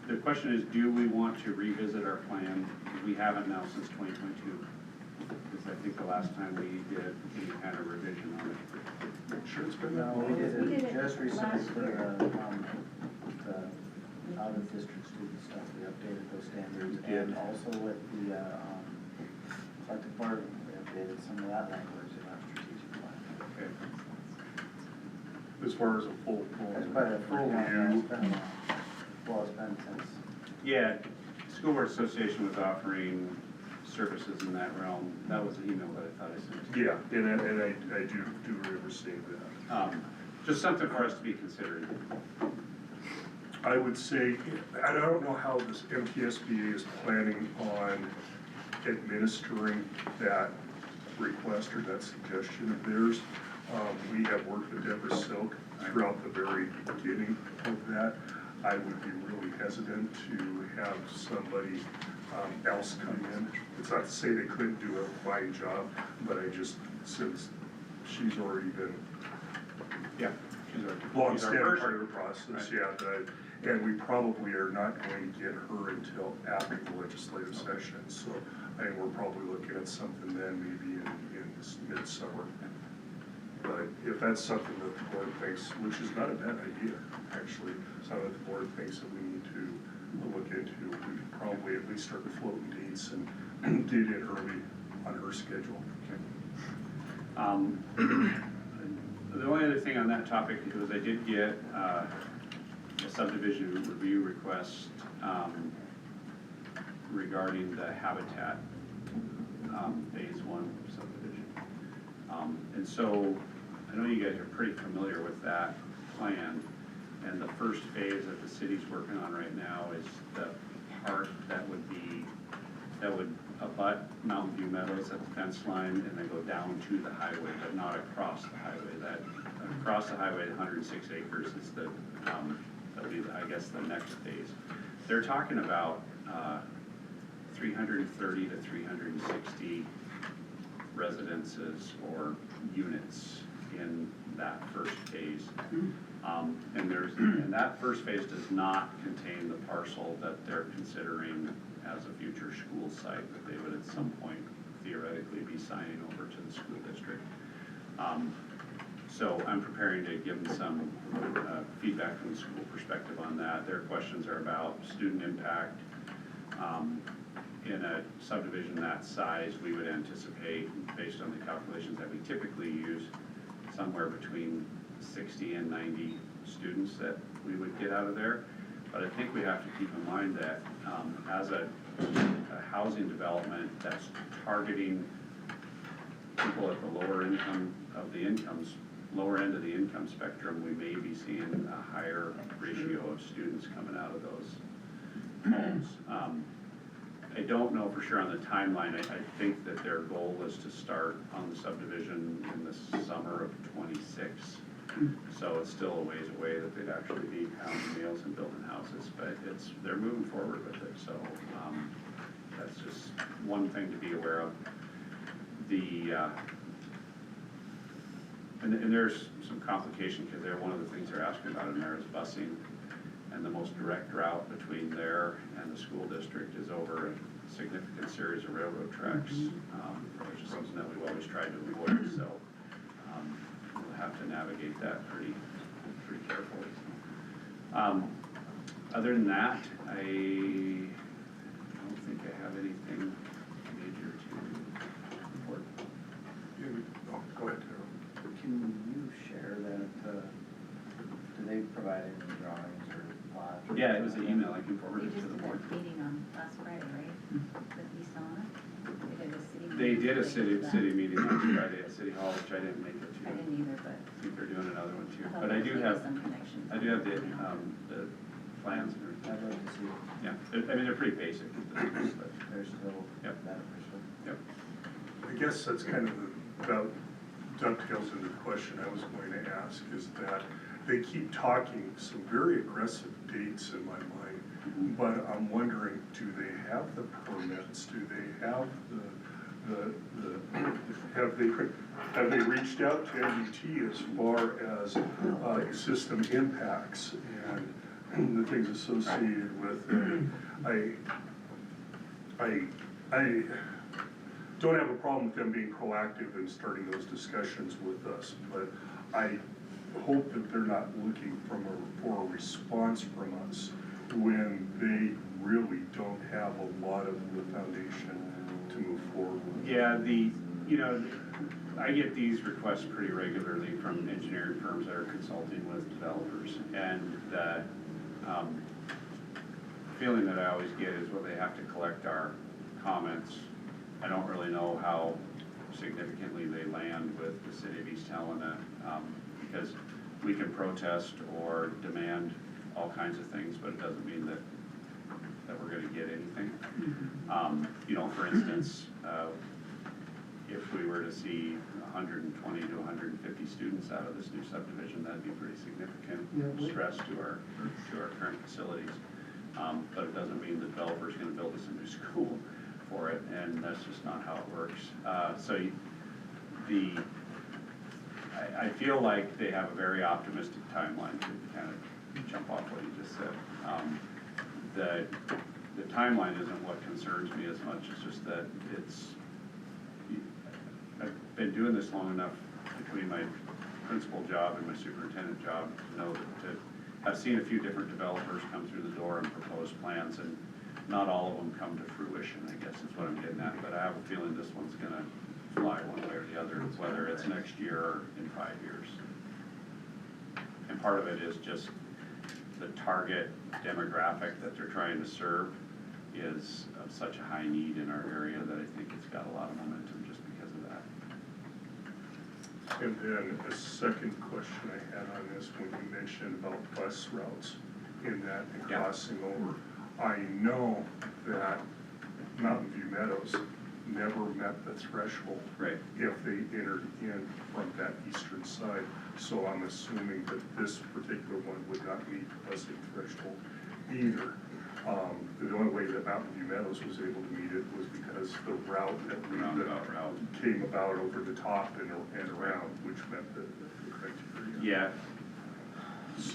the question is, do we want to revisit our plan? We haven't now since 2022. Because I think the last time we did any kind of revision on it. Sure, it's been that that long. long. We did it just recently for the out-of-district student stuff, we updated those standards, We did. and also with the, collective bargaining, we updated some of that language in our strategic plan. Okay. As far as a full. That's quite a full one, review. it's been a while. Well, it's been since. Yeah, School Board Association was offering services in that realm. That was the email that I thought I sent to you. Yeah, and I do remember seeing that. Just something for us to be considering. I would say, I don't know how this MTSBA is planning on administering that request or that suggestion of theirs. We have worked with Deborah Silk throughout the very beginning of that. I would be really hesitant to have somebody else come in. It's not to say they couldn't do a fine job, but I just, since she's already been long-standing part of the process, and we probably are not going to get her until after the legislative session. So I think we're probably looking at something then maybe in midsummer. But if that's something that the board thinks, which is not a bad idea, actually, something that the board thinks that we need to look into, we could probably at least start floating dates and get in early on her schedule. The only other thing on that topic was I did get a subdivision review request, regarding the Habitat, phase one subdivision. And so, I know you guys are pretty familiar with that plan, and the first phase that the city's working on right now is the part that would abut Mountain View Meadows at the fence line, and then go down to the highway, but not across the highway. That, across the highway, 106 acres is the, that'll be, I guess, the next phase. They're talking about, 330 to 360 residences or units in that first phase. And that first phase does not contain the parcel that they're considering as a future school site that they would at some point theoretically be signing over to the school district. So I'm preparing to give them some feedback from the school perspective on that. Their questions are about student impact. In a subdivision that size, we would anticipate, based on the calculations that we typically use, somewhere between 60 and 90 students that we would get out of there. But I think we have to keep in mind that as a housing development that's targeting people at the lower income of the lower end of the income spectrum, we may be seeing a higher ratio of students coming out of those homes. I don't know for sure on the timeline. I think that their goal is to start on the subdivision in the summer of '26. So it's still a ways away that they'd actually be pounding nails and building houses, but they're moving forward with it, so, that's just one thing to be aware of. And there's some complication, because one of the things they're asking about in there is busing, and the most direct route between there and the school district is over a significant series of railroad tracks, which is something that we've always tried to avoid, so, we'll have to navigate that pretty carefully. Other than that, I don't think I have anything major to report. Go ahead, Can you share that, do they provide any drawings or plots? Yeah, it was an email, I can forward it to the board. We just had a meeting on last Friday, right? With ESON. They did a city meeting. They did a related to city that. meeting last Friday at City Hall, which I didn't make it to. I didn't either, but. I think they're doing another one too, I thought but I there do was have, some connections. I do have the plans and everything. I'd like to see. Yeah, I mean, they're pretty basic, but, They're still Yep. beneficial. yep. I guess that's kind of about dovetails into the question I was going to ask, is that they keep talking some very aggressive dates in my mind, but I'm wondering, do they have the permits? Do they have have they reached out to MDT as far as system impacts and the things associated with it? I don't have a problem with them being proactive and starting those discussions with us, but I hope that they're not looking for a response from us when they really don't have a lot of the foundation to move forward with. Yeah, I get these requests pretty regularly from engineering firms that are consulting with developers, and the feeling that I always get is, well, they have to collect our comments. I don't really know how significantly they land with the city of East Helena, because we can protest or demand all kinds of things, but it doesn't mean that we're gonna get anything. For instance, if we were to see 120 to 150 students out of this new subdivision, that'd be pretty significant stress to our current facilities. But it doesn't mean the developer's gonna build us a new school for it, and that's just not how it works. I feel like they have a very optimistic timeline, to kind of jump off what you just said. The timeline isn't what concerns me as much, it's just that I've been doing this long enough between my principal job and my superintendent job to know that I've seen a few different developers come through the door and propose plans, and not all of them come to fruition, I guess is what I'm getting at, but I have a feeling this one's gonna fly one way or the other, whether it's next year or in 5 years. And part of it is just the target demographic that they're trying to serve is of such a high need in our area that I think it's got a lot of momentum just because of that. And then a second question I had on this, when you mentioned about bus routes in that and crossing over, I know that Mountain View Meadows never met the threshold. Right. If they entered in from that eastern side, so I'm assuming that this particular one would not meet the busing threshold either. The only way that Mountain View Meadows was able to meet it was because the route that came about over the top and around, which met the criteria. Yeah.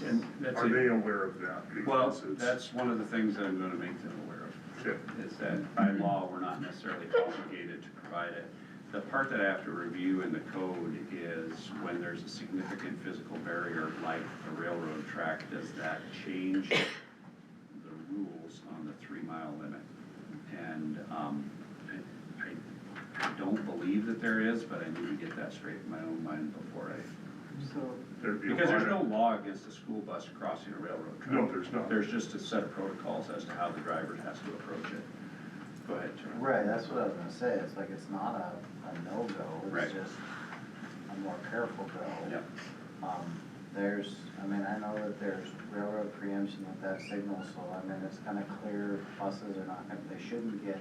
And that's Are they aware of that? Well, Because it's- that's one of the things that I'm gonna make them aware of. Okay. Is that by law, we're not necessarily obligated to provide it. The part that I have to review in the code is when there's a significant physical barrier like a railroad track, does that change the rules on the 3-mile limit? And I don't believe that there is, but I need to get that straight in my own mind before I. Because there's no law against a school bus crossing a railroad track. No, there's not. There's just a set of protocols as to how the driver has to approach it. Go ahead, Charlie. Right, that's what I was gonna say, it's like, it's not a no-go, Right. it's just a more careful go. Yep. There's, I mean, I know that there's railroad preemption with that signal, so I mean, it's kinda clear buses are not gonna, they shouldn't get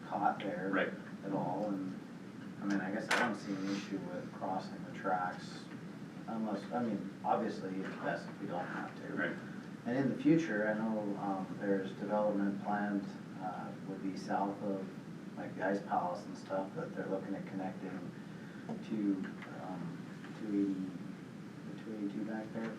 caught there. Right. At all, and, I mean, I guess I don't see an issue with crossing the tracks unless, I mean, obviously, it's best if we don't have to. Right. And in the future, I know, there's development planned, would be south of, like, the Ice Palace and stuff, that they're looking at connecting to, 282 back there.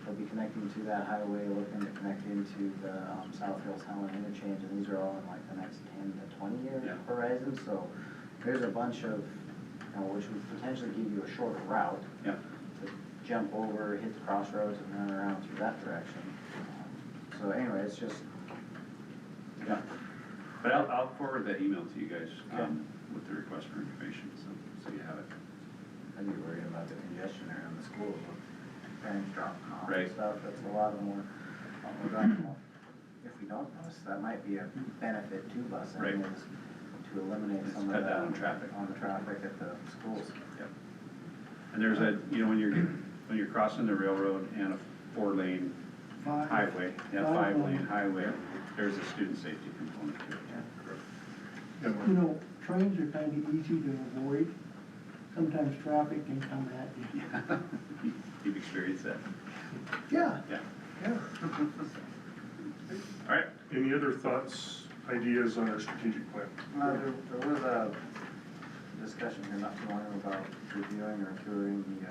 They'll be connecting to that highway, looking to connect into the, South Hills Helen interchange, and these are all in like the next 10 to 20 year horizon, so there's a bunch of, which would potentially give you a shorter route. Yep. To jump over, hit the crossroads, and run around through that direction. So anyway, it's just, Yeah. But I'll forward that email to you guys, Okay. with the request for information, so you have it. I'd be worried about the congestion around the schools with parents dropping off Right. and stuff, that's a lot more dropping off. If we don't notice, that might be a benefit to busing, Right. is to eliminate Just some of cut that down on traffic. on the traffic at the schools. Yep. And there's when you're crossing the railroad and a 4-lane highway, five-lane highway, there's a student safety component to it. You know, trains are kind of easy to avoid. Sometimes traffic can come at you. You've experienced that? Yeah. Yeah. Yeah. All right, any other thoughts, ideas on our strategic plan? There was a discussion here not too long ago about reviewing or touring the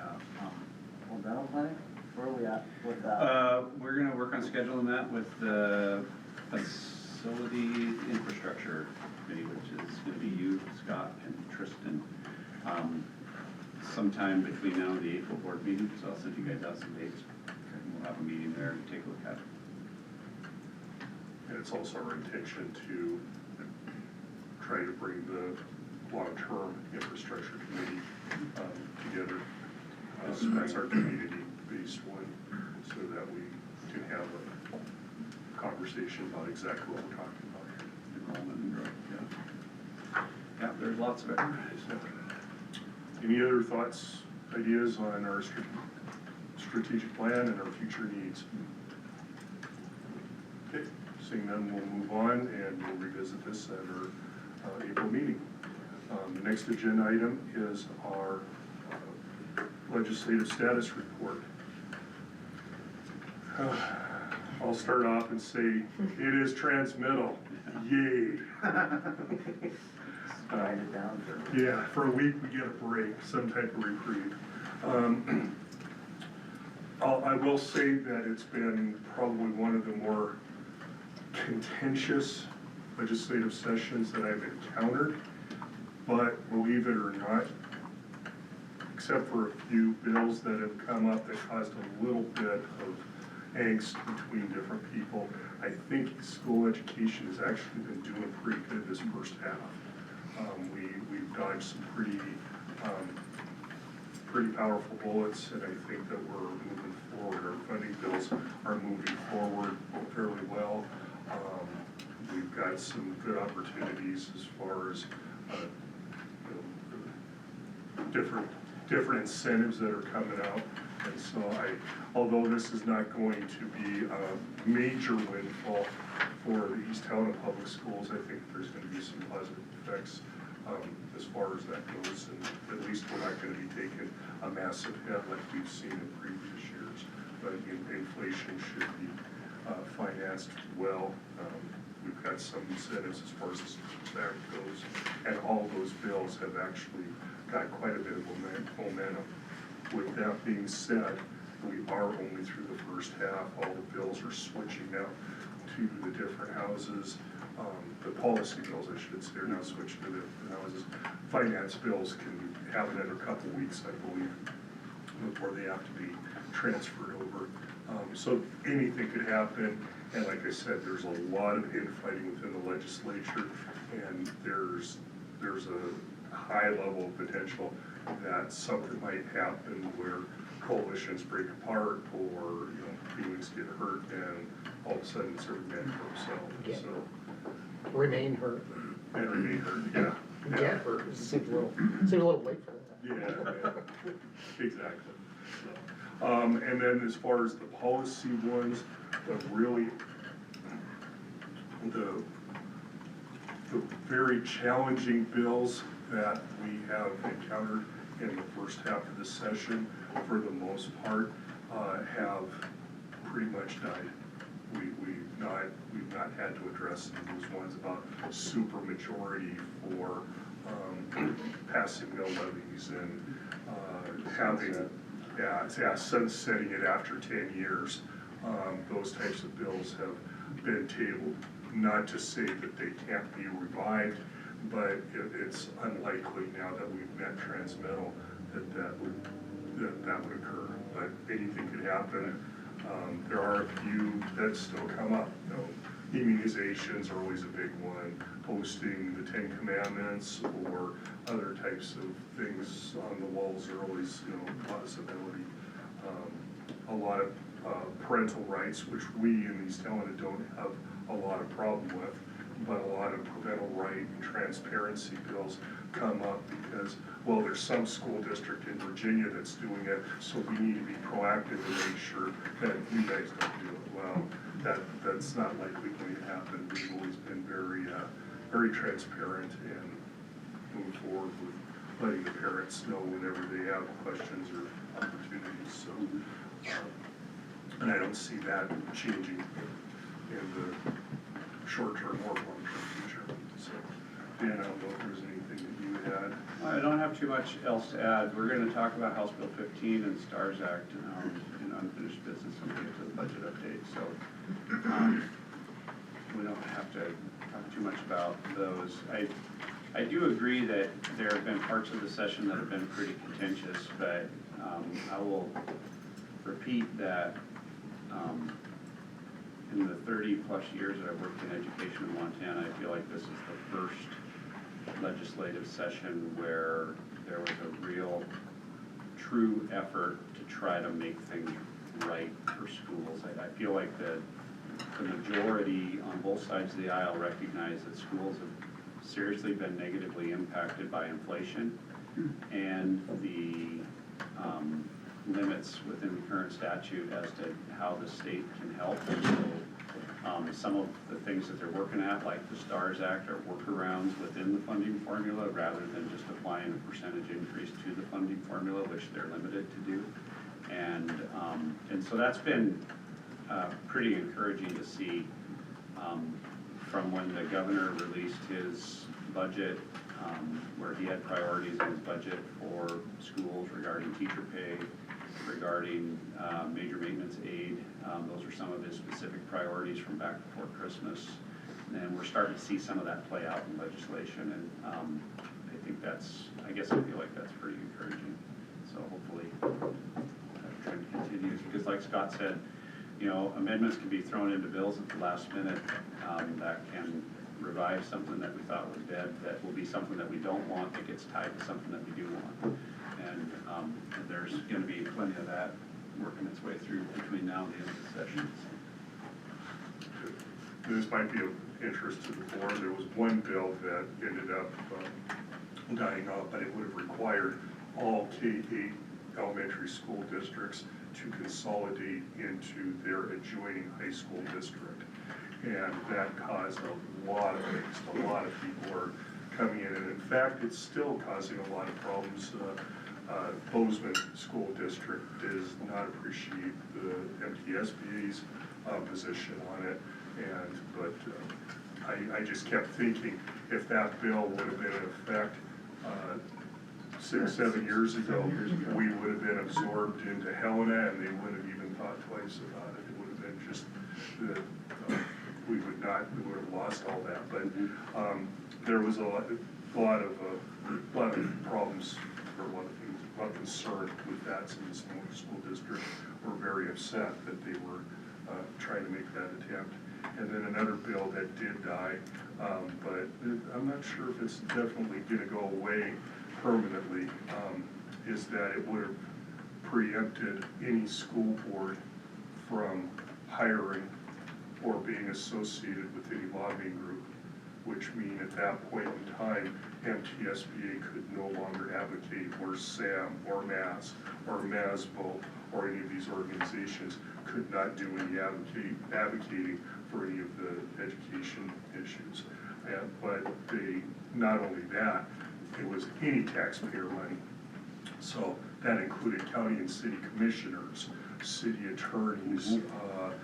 old dental clinic. Where are we at with that? We're gonna work on scheduling that with the facility infrastructure committee, which is gonna be you, Scott, and Tristan. Sometime between now and the April board meeting, so I'll send you guys out some dates. And we'll have a meeting there and take a look at it. And it's also our intention to try to bring the long-term infrastructure committee together. That's our community-based one, so that we can have a conversation about exactly what we're talking about here. Enrollment and growth, yeah. Yeah, there's lots of it. Any other thoughts, ideas on our strategic plan and our future needs? Okay, seeing none, we'll move on and we'll revisit this at our April meeting. The next agenda item is our legislative status report. I'll start off and say, it is transmittal, yay. Write it down for. Yeah, for a week we get a break, some type of reprieve. I will say that it's been probably one of the more contentious legislative sessions that I've encountered, but believe it or not, except for a few bills that have come up that caused a little bit of angst between different people, I think school education has actually been doing pretty good this first half. We've dodged some pretty powerful bullets, and I think that we're moving forward. Our funding bills are moving forward fairly well. We've got some good opportunities as far as different incentives that are coming out. And so although this is not going to be a major windfall for the East Helena Public Schools, I think there's gonna be some positive effects as far as that goes. And at least we're not gonna be taking a massive hit like we've seen in previous years. But inflation should be financed well. We've got some incentives as far as the SAC goes, and all those bills have actually got quite a bit of momentum. With that being said, we are only through the first half. All the bills are switching now to the different houses. The policy bills, I should say, are now switching to the different houses. Finance bills can have another couple weeks, I believe, before they have to be transferred over. So anything could happen, and like I said, there's a lot of infighting within the legislature, and there's a high level of potential that something might happen where coalitions break apart, or feelings get hurt, and all of a sudden it's every man for himself. So Remain hurt. and remain hurt, yeah. Get hurt, it seems a little late for that. Yeah, exactly. So, and then as far as the policy ones, the very challenging bills that we have encountered in the first half of the session, for the most part, have pretty much died. We've not had to address those ones about supermajority for passing mill levies and having, sunsetting it after 10 years. Those types of bills have been tabled. Not to say that they can't be revived, but it's unlikely now that we've met transmittal that would occur. But anything could happen. There are a few that still come up. Immunizations are always a big one. Posting the 10 Commandments or other types of things on the walls are always, a possibility. A lot of parental rights, which we in East Helena don't have a lot of problem with, but a lot of parental right and transparency bills come up because, well, there's some school district in Virginia that's doing it, so we need to be proactive and make sure that you guys don't do it. Well, that's not likely going to happen. We've always been very transparent and move forward with letting the parents know whenever they have questions or opportunities. So, and I don't see that changing in the short-term or long-term future. So, Dan, I don't know if there's anything that you had. I don't have too much else to add. We're gonna talk about House Bill 15 and STARS Act in unfinished business when we get to the budget update, so we don't have to talk too much about those. I do agree that there have been parts of the session that have been pretty contentious, but I will repeat that in the 30-plus years that I've worked in education in Montana, I feel like this is the first legislative session where there was a real, true effort to try to make things right for schools. I feel like the majority on both sides of the aisle recognize that schools have seriously been negatively impacted by inflation and the limits within the current statute as to how the state can help. And so some of the things that they're working at, like the STARS Act, are workarounds within the funding formula rather than just applying a percentage increase to the funding formula, which they're limited to do. And so that's been pretty encouraging to see from when the governor released his budget, where he had priorities in his budget for schools regarding teacher pay, regarding major maintenance aid. Those are some of his specific priorities from back before Christmas. And we're starting to see some of that play out in legislation, and I think I feel like that's pretty encouraging. So hopefully that trend continues, because like Scott said, amendments can be thrown into bills at the last minute that can revive something that we thought was dead, that will be something that we don't want, that gets tied to something that we do want. And there's going to be plenty of that working its way through between now and the end of the session. This might be of interest to the board. There was one bill that ended up dying out, but it would have required all K-8 elementary school districts to consolidate into their adjoining high school district. And that caused a lot of angst. A lot of people are coming in, and in fact, it's still causing a lot of problems. Bozeman School District does not appreciate the MTSBA's position on it, but I just kept thinking, if that bill would have been in effect 6, 7 years ago, we would have been absorbed into Helena, and they wouldn't have even thought twice about it. It would have been just that we would have lost all that. But there was a lot of problems, or a lot of concern with that. Some of the smaller school districts were very upset that they were trying to make that attempt. And then another bill that did die, but I'm not sure if it's definitely going to go away permanently, is that it would have preempted any school board from hiring or being associated with any lobbying group, which mean at that point in time, MTSBA could no longer advocate, or SAM, or MAS, or MASBO, or any of these organizations could not do any advocating for any of the education issues. But not only that, it was any taxpayer money. So that included county and city commissioners, city attorneys,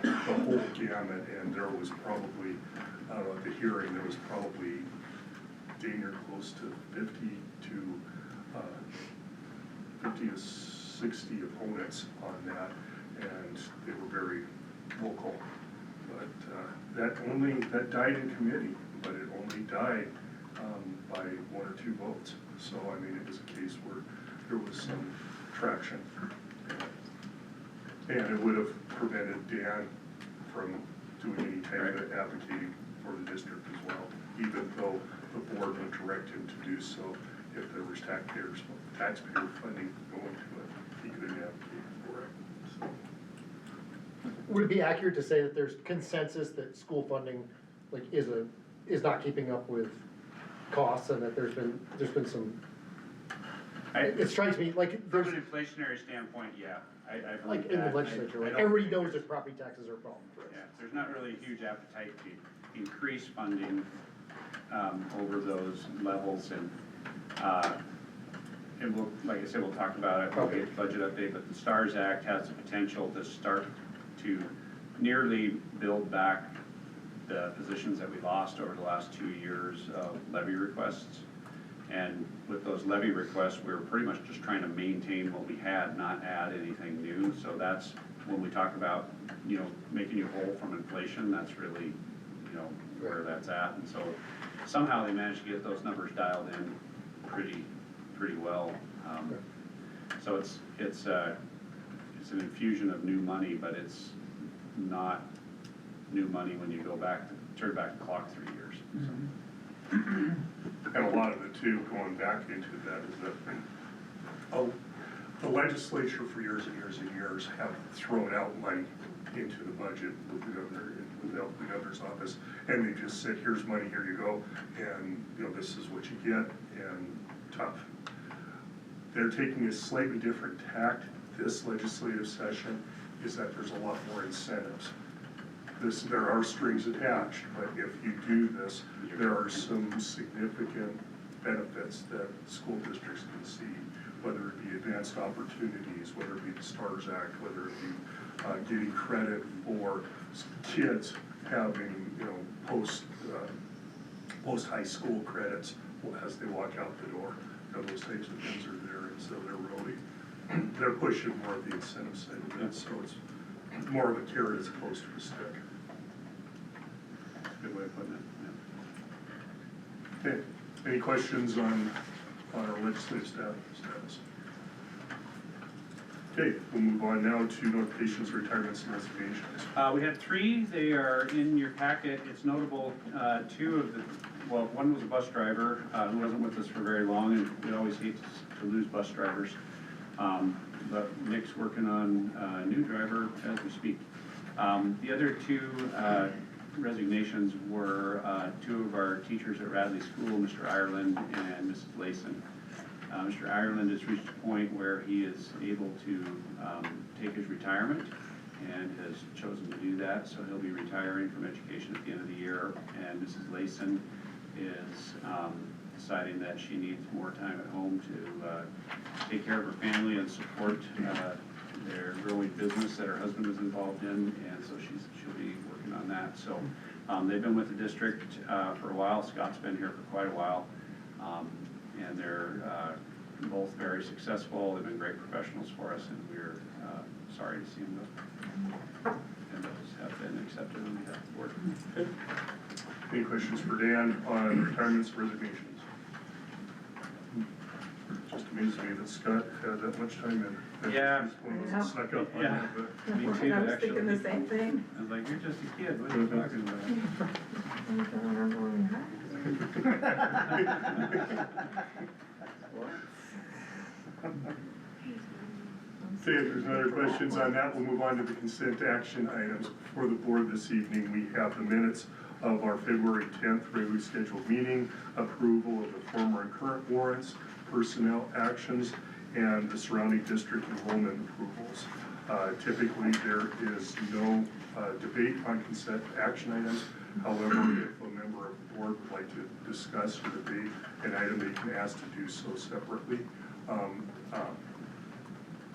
the whole gamut, and there was probably, at the hearing, there was probably near close to 50 to 60 opponents on that, and they were very vocal. But that died in committee, but it only died by 1 or 2 votes. So I mean, it was a case where there was some traction, and it would have prevented Dan from doing any type of advocating for the district as well, even though the board would direct him to do so. If there was taxpayer funding going to it, he could advocate for it. So. Would it be accurate to say that there's consensus that school funding, like, is not keeping up with costs, and that there's been some, it strikes me like there's, From an inflationary standpoint, yeah, I believe like in the that. legislature, I like don't everybody think knows that property taxes are a problem for us. Yeah, there's not really a huge appetite to increase funding over those levels, and we'll, like I said, we'll talk about it when we get the budget update, but the STARS Act has the potential to start to nearly build back the positions that we lost over the last 2 years of levy requests. And with those levy requests, we were pretty much just trying to maintain what we had, not add anything new. So that's when we talk about, making you whole from inflation, that's really, where that's at. And so somehow they managed to get those numbers dialed in pretty well. So it's an infusion of new money, but it's not new money when you turn back the clock 3 years. And a lot of it too, going back into that, is that the legislature for years and years and years have thrown out money into the budget with the governor's office, and they just said, here's money, here you go, and this is what you get, and tough. They're taking a slightly different tact this legislative session, is that there's a lot more incentives. There are strings attached, but if you do this, there are some significant benefits that school districts can see, whether it be advanced opportunities, whether it be the STARS Act, whether it be getting credit for kids having, post high school credits as they walk out the door. Those types of things are there, and so they're pushing more of the incentive side of it, so it's more of a carrot as opposed to a stick. Good way of putting it, yeah. Okay, any questions on our legislative status? Okay, we'll move on now to notifications, retirements, and resignations. We had 3, they are in your packet. It's notable, 2 of the, one was a bus driver who wasn't with us for very long, and we always hate to lose bus drivers. but Nick's working on a new driver as we speak. The other two resignations were two of our teachers at Radley School, Mr. Ireland and Mrs. Layson. Mr. Ireland has reached a point where he is able to take his retirement and has chosen to do that, so he'll be retiring from education at the end of the year. And Mrs. Layson is deciding that she needs more time at home to take care of her family and support their growing business that her husband is involved in, and so she'll be working on that. So they've been with the district for a while. Scott's been here for quite a while, and they're both very successful. They've been great professionals for us, and we're sorry to see them go. And those have been accepted on behalf of the board. Okay. Any questions for Dan on retirements, resignations? Just amazes me that Scott had that much time in. Yeah. Snuck up on Yeah. that, but. Me too, I was actually. thinking the same thing. I was like, you're just a kid, what are you talking about? Okay, if there's no other questions on that, we'll move on to the consent action items before the board this evening. We have the minutes of our February 10th regularly scheduled meeting, approval of the former and current warrants, personnel actions, and the surrounding district enrollment approvals. Typically, there is no debate on consent action items. However, if a member of the board would like to discuss or debate an item, they can ask to do so separately.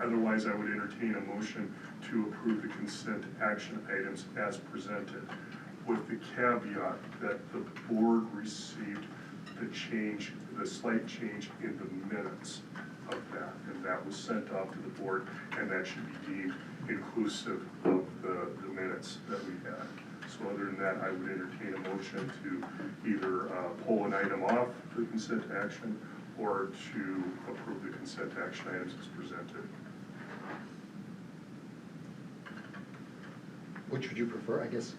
Otherwise, I would entertain a motion to approve the consent action items as presented, with the caveat that the board received the slight change in the minutes of that, and that was sent off to the board, and that should be deemed inclusive of the minutes that we had. So other than that, I would entertain a motion to either pull an item off the consent action or to approve the consent action items as presented. Which would you prefer, I guess?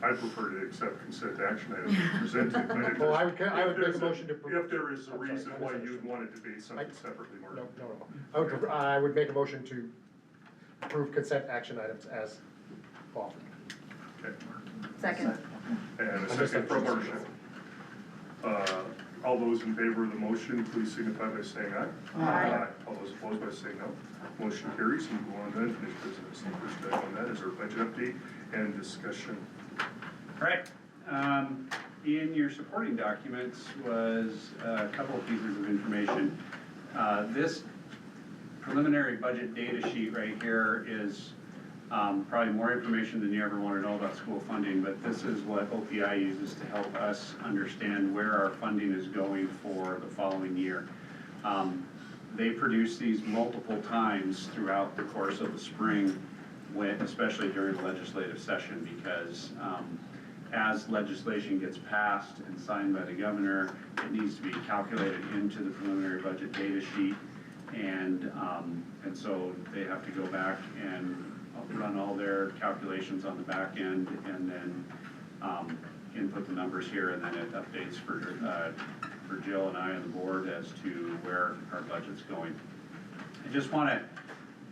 I prefer to accept consent action items as presented, but if Well, I there's- would make a motion to approve. if there is a I'm sorry, reason I why misunderstood. you'd want to debate something separately, Mark. No. I would make a motion to approve consent action items as offered. Okay. Second. And a second from Marcia. All those in favor of the motion, please signify by saying aye. Aye. All those opposed by saying no. Motion carries, and we'll go on to unfinished business. The first item on that is our budget update and discussion. Right, in your supporting documents was a couple of pieces of information. This preliminary budget data sheet right here is probably more information than you ever want to know about school funding, but this is what OPI uses to help us understand where our funding is going for the following year. They produce these multiple times throughout the course of the spring, especially during the legislative session, because as legislation gets passed and signed by the governor, it needs to be calculated into the preliminary budget data sheet, and so they have to go back and run all their calculations on the back end, and then input the numbers here, and then it updates for Jill and I and the board as to where our budget's going. I just want to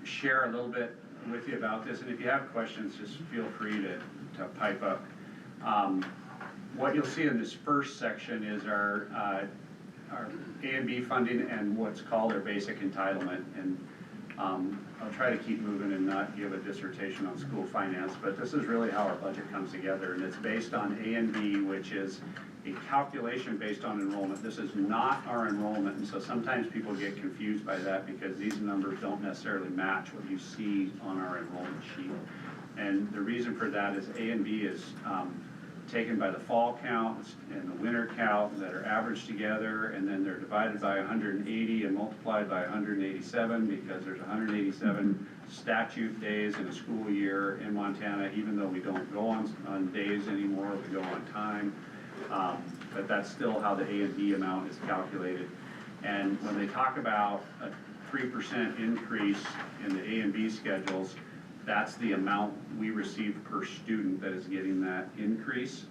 share a little bit with you about this, and if you have questions, just feel free to pipe up. What you'll see in this first section is our A and B funding and what's called our basic entitlement, and I'll try to keep moving and not give a dissertation on school finance, but this is really how our budget comes together, and it's based on A and B, which is a calculation based on enrollment. This is not our enrollment, and so sometimes people get confused by that because these numbers don't necessarily match what you see on our enrollment sheet. And the reason for that is A and B is taken by the fall count and the winter count that are averaged together, and then they're divided by 180 and multiplied by 187, because there's 187 statute days in a school year in Montana, even though we don't go on days anymore, we go on time. But that's still how the A and B amount is calculated. And when they talk about a 3% increase in the A and B schedules, that's the amount we receive per student that is getting that increase.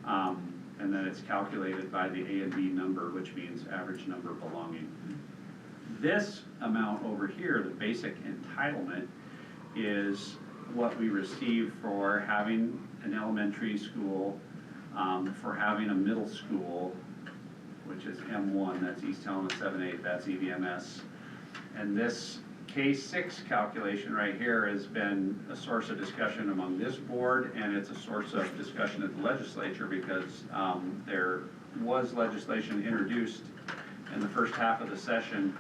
And then it's calculated by the A and B number, which means average number belonging. This amount over here, the basic entitlement, is what we receive for having an elementary school, for having a middle school, which is M1, that's East Helena 7-8, that's EVMS. And this K6 calculation right here has been a source of discussion among this board, and it's a source of discussion at the legislature because there was legislation introduced in the first half of the session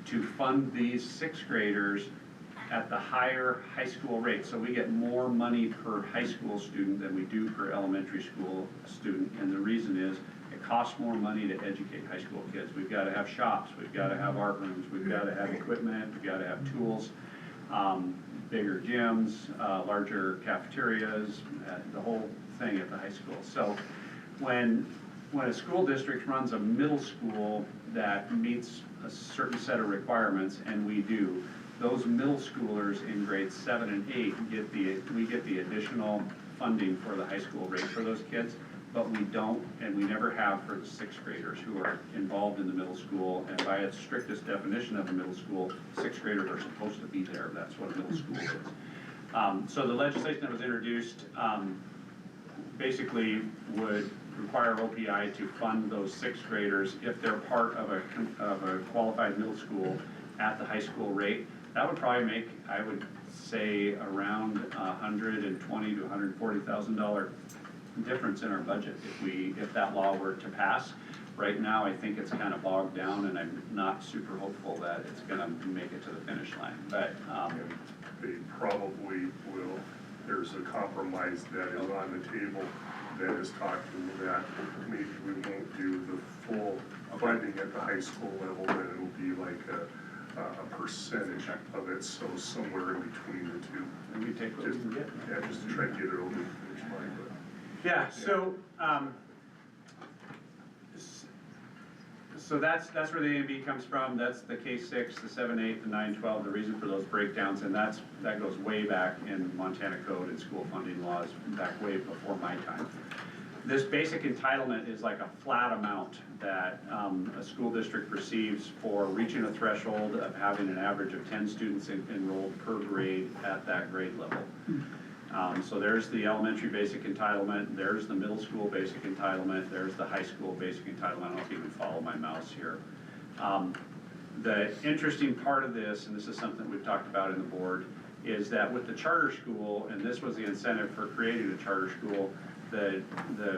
to fund these sixth graders at the higher high school rate. So we get more money per high school student than we do per elementary school student, and the reason is it costs more money to educate high school kids. We've got to have shops, we've got to have art rooms, we've got to have equipment, we've got to have tools, bigger gyms, larger cafeterias, the whole thing at the high school. So when a school district runs a middle school that meets a certain set of requirements, and we do, those middle schoolers in grades 7 and 8 we get the additional funding for the high school rate for those kids, but we don't, and we never have for the sixth graders who are involved in the middle school, and by its strictest definition of a middle school, sixth graders are supposed to be there, that's what a middle school is. So the legislation that was introduced basically would require OPI to fund those sixth graders if they're part of a qualified middle school at the high school rate. That would probably make, I would say, around $120,000 to $140,000 difference in our budget if that law were to pass. Right now, I think it's kind of bogged down, and I'm not super hopeful that it's going to make it to the finish line. But they probably will. There's a compromise that is on the table that is talking that maybe we won't do the full funding at the high school level, but it'll be like a percentage of it, so somewhere in between the two. And we take what we can get. Yeah, just to try to get it over the finish line. Yeah, so that's where the A and B comes from. That's the K6, the 7-8, the 9-12, the reason for those breakdowns, and that goes way back in Montana code and school funding laws, back way before my time. This basic entitlement is like a flat amount that a school district receives for reaching a threshold of having an average of 10 students enrolled per grade at that grade level. So there's the elementary basic entitlement, there's the middle school basic entitlement, there's the high school basic entitlement. I don't know if you can follow my mouse here. The interesting part of this, and this is something we've talked about in the board, is that with the charter school, and this was the incentive for creating a charter school, the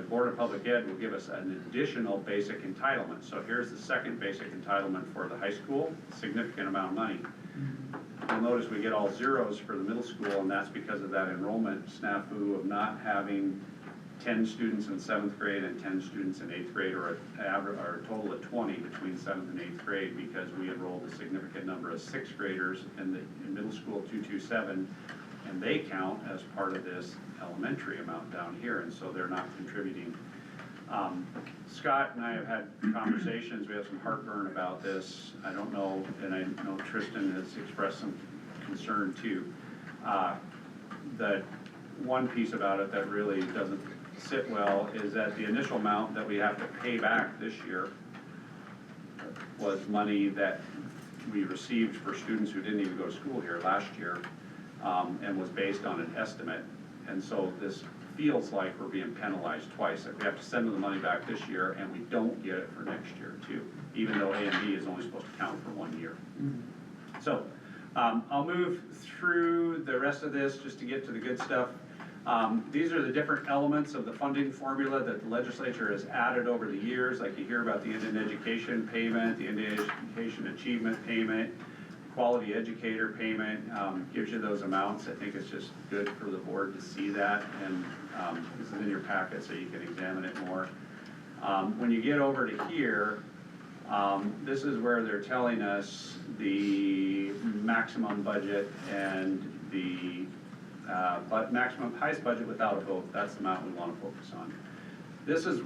Board of Public Ed will give us an additional basic entitlement. So here's the second basic entitlement for the high school, significant amount of money. You'll notice we get all zeros for the middle school, and that's because of that enrollment snafu of not having 10 students in 7th grade and 10 students in 8th grade, or a total of 20 between 7th and 8th grade, because we enrolled a significant number of 6th graders in middle school 227, and they count as part of this elementary amount down here, and so they're not contributing. Scott and I have had conversations, we have some heartburn about this. I don't know, and I know Tristan has expressed some concern too. The one piece about it that really doesn't sit well is that the initial amount that we have to pay back this year was money that we received for students who didn't even go to school here last year, and was based on an estimate. And so this feels like we're being penalized twice. Like we have to send them the money back this year, and we don't get it for next year too, even though A and B is only supposed to count for 1 year. So I'll move through the rest of this just to get to the good stuff. These are the different elements of the funding formula that the legislature has added over the years. Like you hear about the Indian Education Payment, the Indian Education Achievement Payment, Quality Educator Payment, gives you those amounts. I think it's just good for the board to see that, and this is in your packet so you can examine it more. When you get over to here, this is where they're telling us the maximum budget and the maximum highest budget without a vote. That's the amount we want to focus on. This is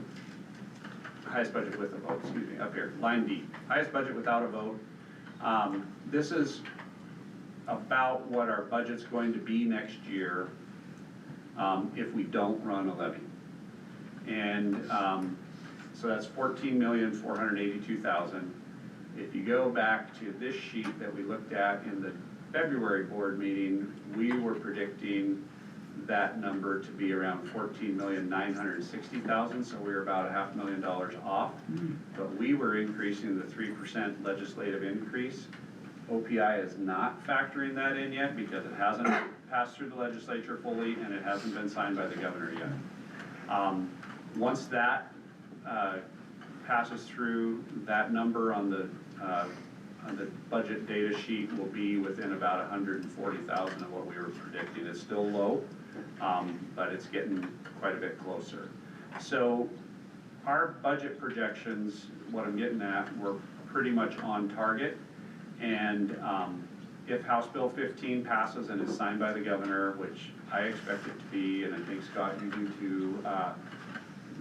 highest budget with a vote, excuse me, up here, line D. Highest budget without a vote. This is about what our budget's going to be next year if we don't run a levy. And so that's $14,482,000. If you go back to this sheet that we looked at in the February board meeting, we were predicting that number to be around $14,960,000, so we were about $500,000 off. But we were increasing the 3% legislative increase. OPI is not factoring that in yet because it hasn't passed through the legislature fully and it hasn't been signed by the governor yet. Once that passes through, that number on the budget data sheet will be within about 140,000 of what we were predicting. It's still low, but it's getting quite a bit closer. So our budget projections, what I'm getting at, we're pretty much on target. And if House Bill 15 passes and is signed by the governor, which I expect it to be, and I think Scott, you do too,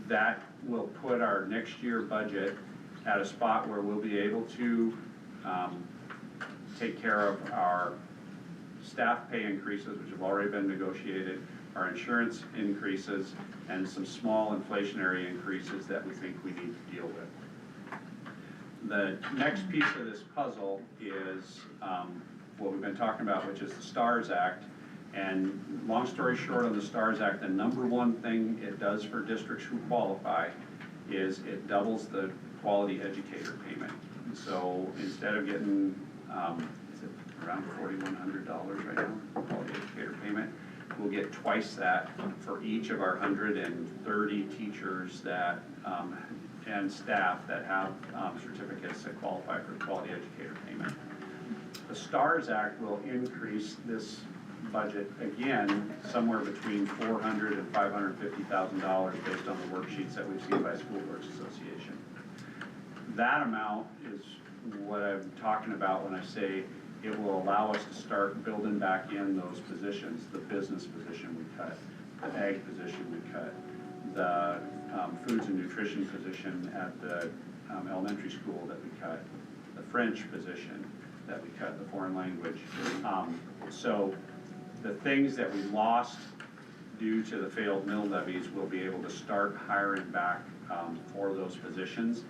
that will put our next year budget at a spot where we'll be able to take care of our staff pay increases, which have already been negotiated, our insurance increases, and some small inflationary increases that we think we need to deal with. The next piece of this puzzle is what we've been talking about, which is the STARS Act. And long story short, on the STARS Act, the number one thing it does for districts who qualify is it doubles the quality educator payment. So instead of getting, is it around $4,100 right now, quality educator payment, we'll get twice that for each of our 130 teachers that and staff that have certificates that qualify for quality educator payment. The STARS Act will increase this budget again somewhere between $400,000 and $550,000 based on the worksheets that we've seen by School Boards Association. That amount is what I'm talking about when I say it will allow us to start building back in those positions, the business position we cut, the ag position we cut, the foods and nutrition position at the elementary school that we cut, the French position that we cut, the foreign language. So the things that we lost due to the failed mill levies, we'll be able to start hiring back for those positions.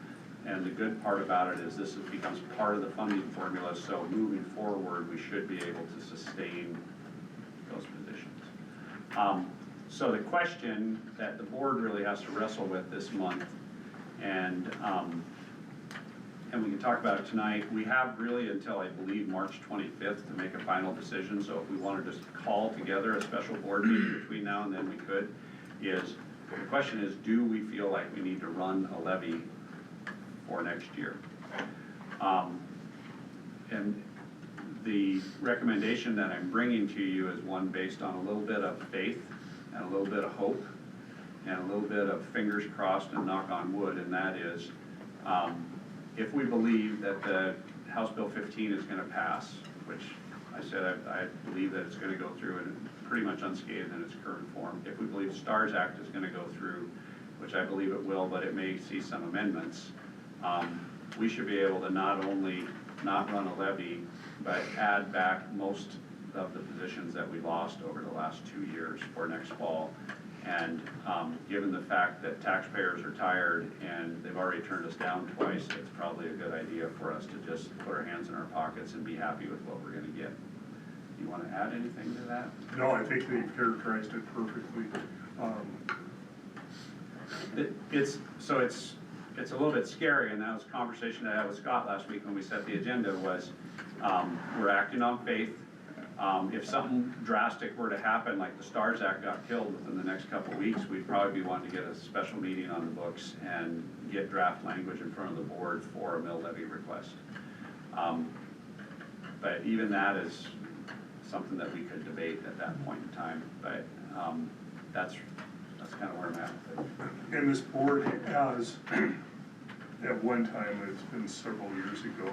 And the good part about it is this becomes part of the funding formula, so moving forward, we should be able to sustain those positions. So the question that the board really has to wrestle with this month, and we can talk about it tonight, we have really until I believe March 25th to make a final decision, so if we want to just call together a special board meeting between now and then we could, is, the question is, do we feel like we need to run a levy for next year? And the recommendation that I'm bringing to you is one based on a little bit of faith and a little bit of hope and a little bit of fingers crossed and knock on wood, and that is if we believe that the House Bill 15 is going to pass, which I said I believe that it's going to go through and pretty much unscathed in its current form. If we believe the STARS Act is going to go through, which I believe it will, but it may see some amendments, we should be able to not only not run a levy, but add back most of the positions that we lost over the last 2 years for next fall. And given the fact that taxpayers are tired and they've already turned us down twice, it's probably a good idea for us to just put our hands in our pockets and be happy with what we're gonna get. You wanna add anything to that? No, I think they've characterized it perfectly. It's a little bit scary, and that was a conversation I had with Scott last week when we set the agenda, was we're acting on faith. If something drastic were to happen, like the STARS Act got killed within the next couple of weeks, we'd probably be wanting to get a special meeting on the books and get draft language in front of the board for a mill levy request. But even that is something that we could debate at that point in time, but that's kind of where I'm at. And this board has, at one time, it's been several years ago,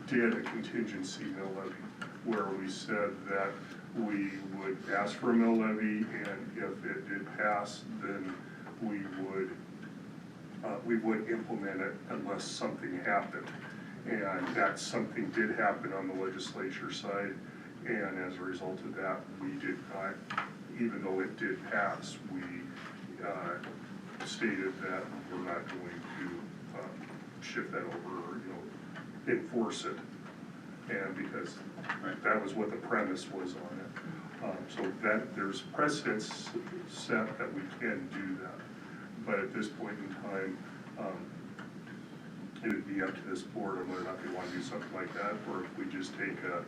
did a contingency mill levy, where we said that we would ask for a mill levy, and if it did pass, then we would implement it unless something happened. And that something did happen on the legislature side, and as a result of that, we did not, even though it did pass, we stated that we're not going to shift that over, enforce it. And because that was what the premise was on it. So that, there's precedents set that we can do that. But at this point in time, it would be up to this board on whether or not they want to do something like that, or if we just take a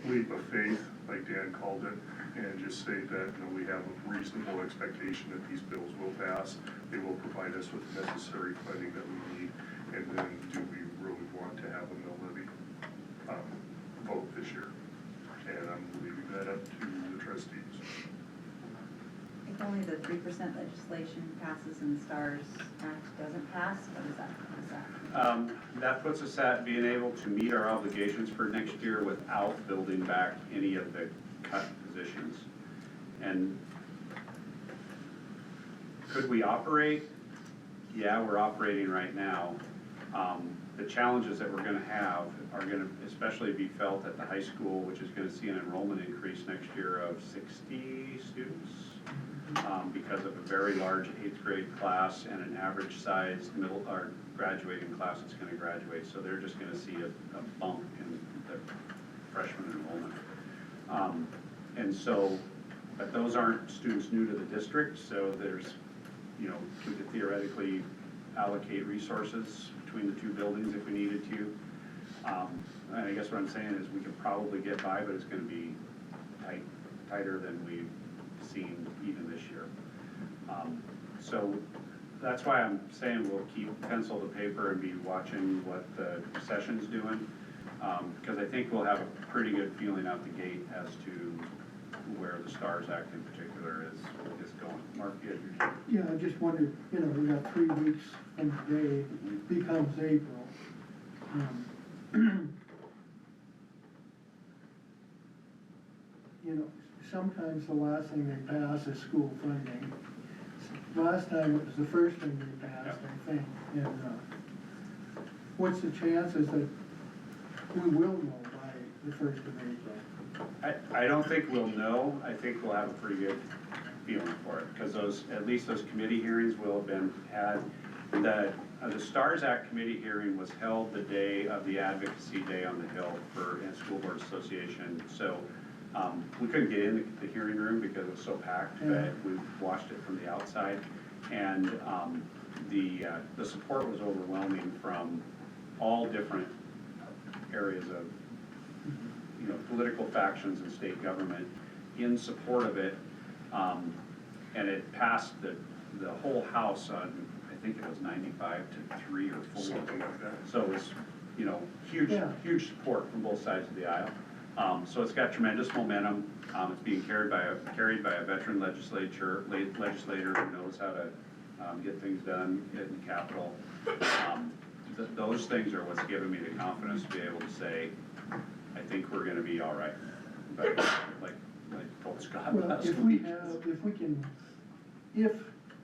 leap of faith, like Dan called it, and just say that, you know, we have a reasonable expectation that these bills will pass, they will provide us with the necessary funding that we need, and then do we really want to have a mill levy vote this year? And I'm leaving that up to the trustees. If only the 3% legislation passes and the STARS Act doesn't pass, what is that? That puts us at being able to meet our obligations for next year without building back any of the cut positions. And could we operate? Yeah, we're operating right now. The challenges that we're gonna have are gonna especially be felt at the high school, which is gonna see an enrollment increase next year of 60 students. Because of a very large 8th grade class and an average sized middle or graduating class that's gonna graduate. So they're just gonna see a bump in the freshman enrollment. And so, but those aren't students new to the district, so there's, you know, we could theoretically allocate resources between the two buildings if we needed to. And I guess what I'm saying is we could probably get by, but it's gonna be tighter than we've seen even this year. So that's why I'm saying we'll keep pencil to paper and be watching what the session's doing. Because I think we'll have a pretty good feeling out the gate as to where the STARS Act in particular is going. Mark, you had your... Yeah, I just wondered, you know, we got 3 weeks from today, becomes April. You know, sometimes the last thing they pass is school funding. Last time it was the first thing they passed, I think, and, what's the chances that we will know by the 1st of April? I don't think we'll know. I think we'll have a pretty good feeling for it, because at least those committee hearings will have been had. The STARS Act committee hearing was held the day of the Advocacy Day on the Hill for School Board Association. So we couldn't get in the hearing room because it was so packed, but we watched it from the outside. And the support was overwhelming from all different areas of, you know, political factions and state government in support of it. And it passed the whole House on, I think it was 95 to 3 or 4. Something like that. So it was, you know, huge support from both sides of the aisle. So it's got tremendous momentum. It's being carried by a veteran legislator who knows how to get things done in the Capitol. Those things are what's given me the confidence to be able to say, I think we're gonna be all right. But like told Scott Well, last if week. if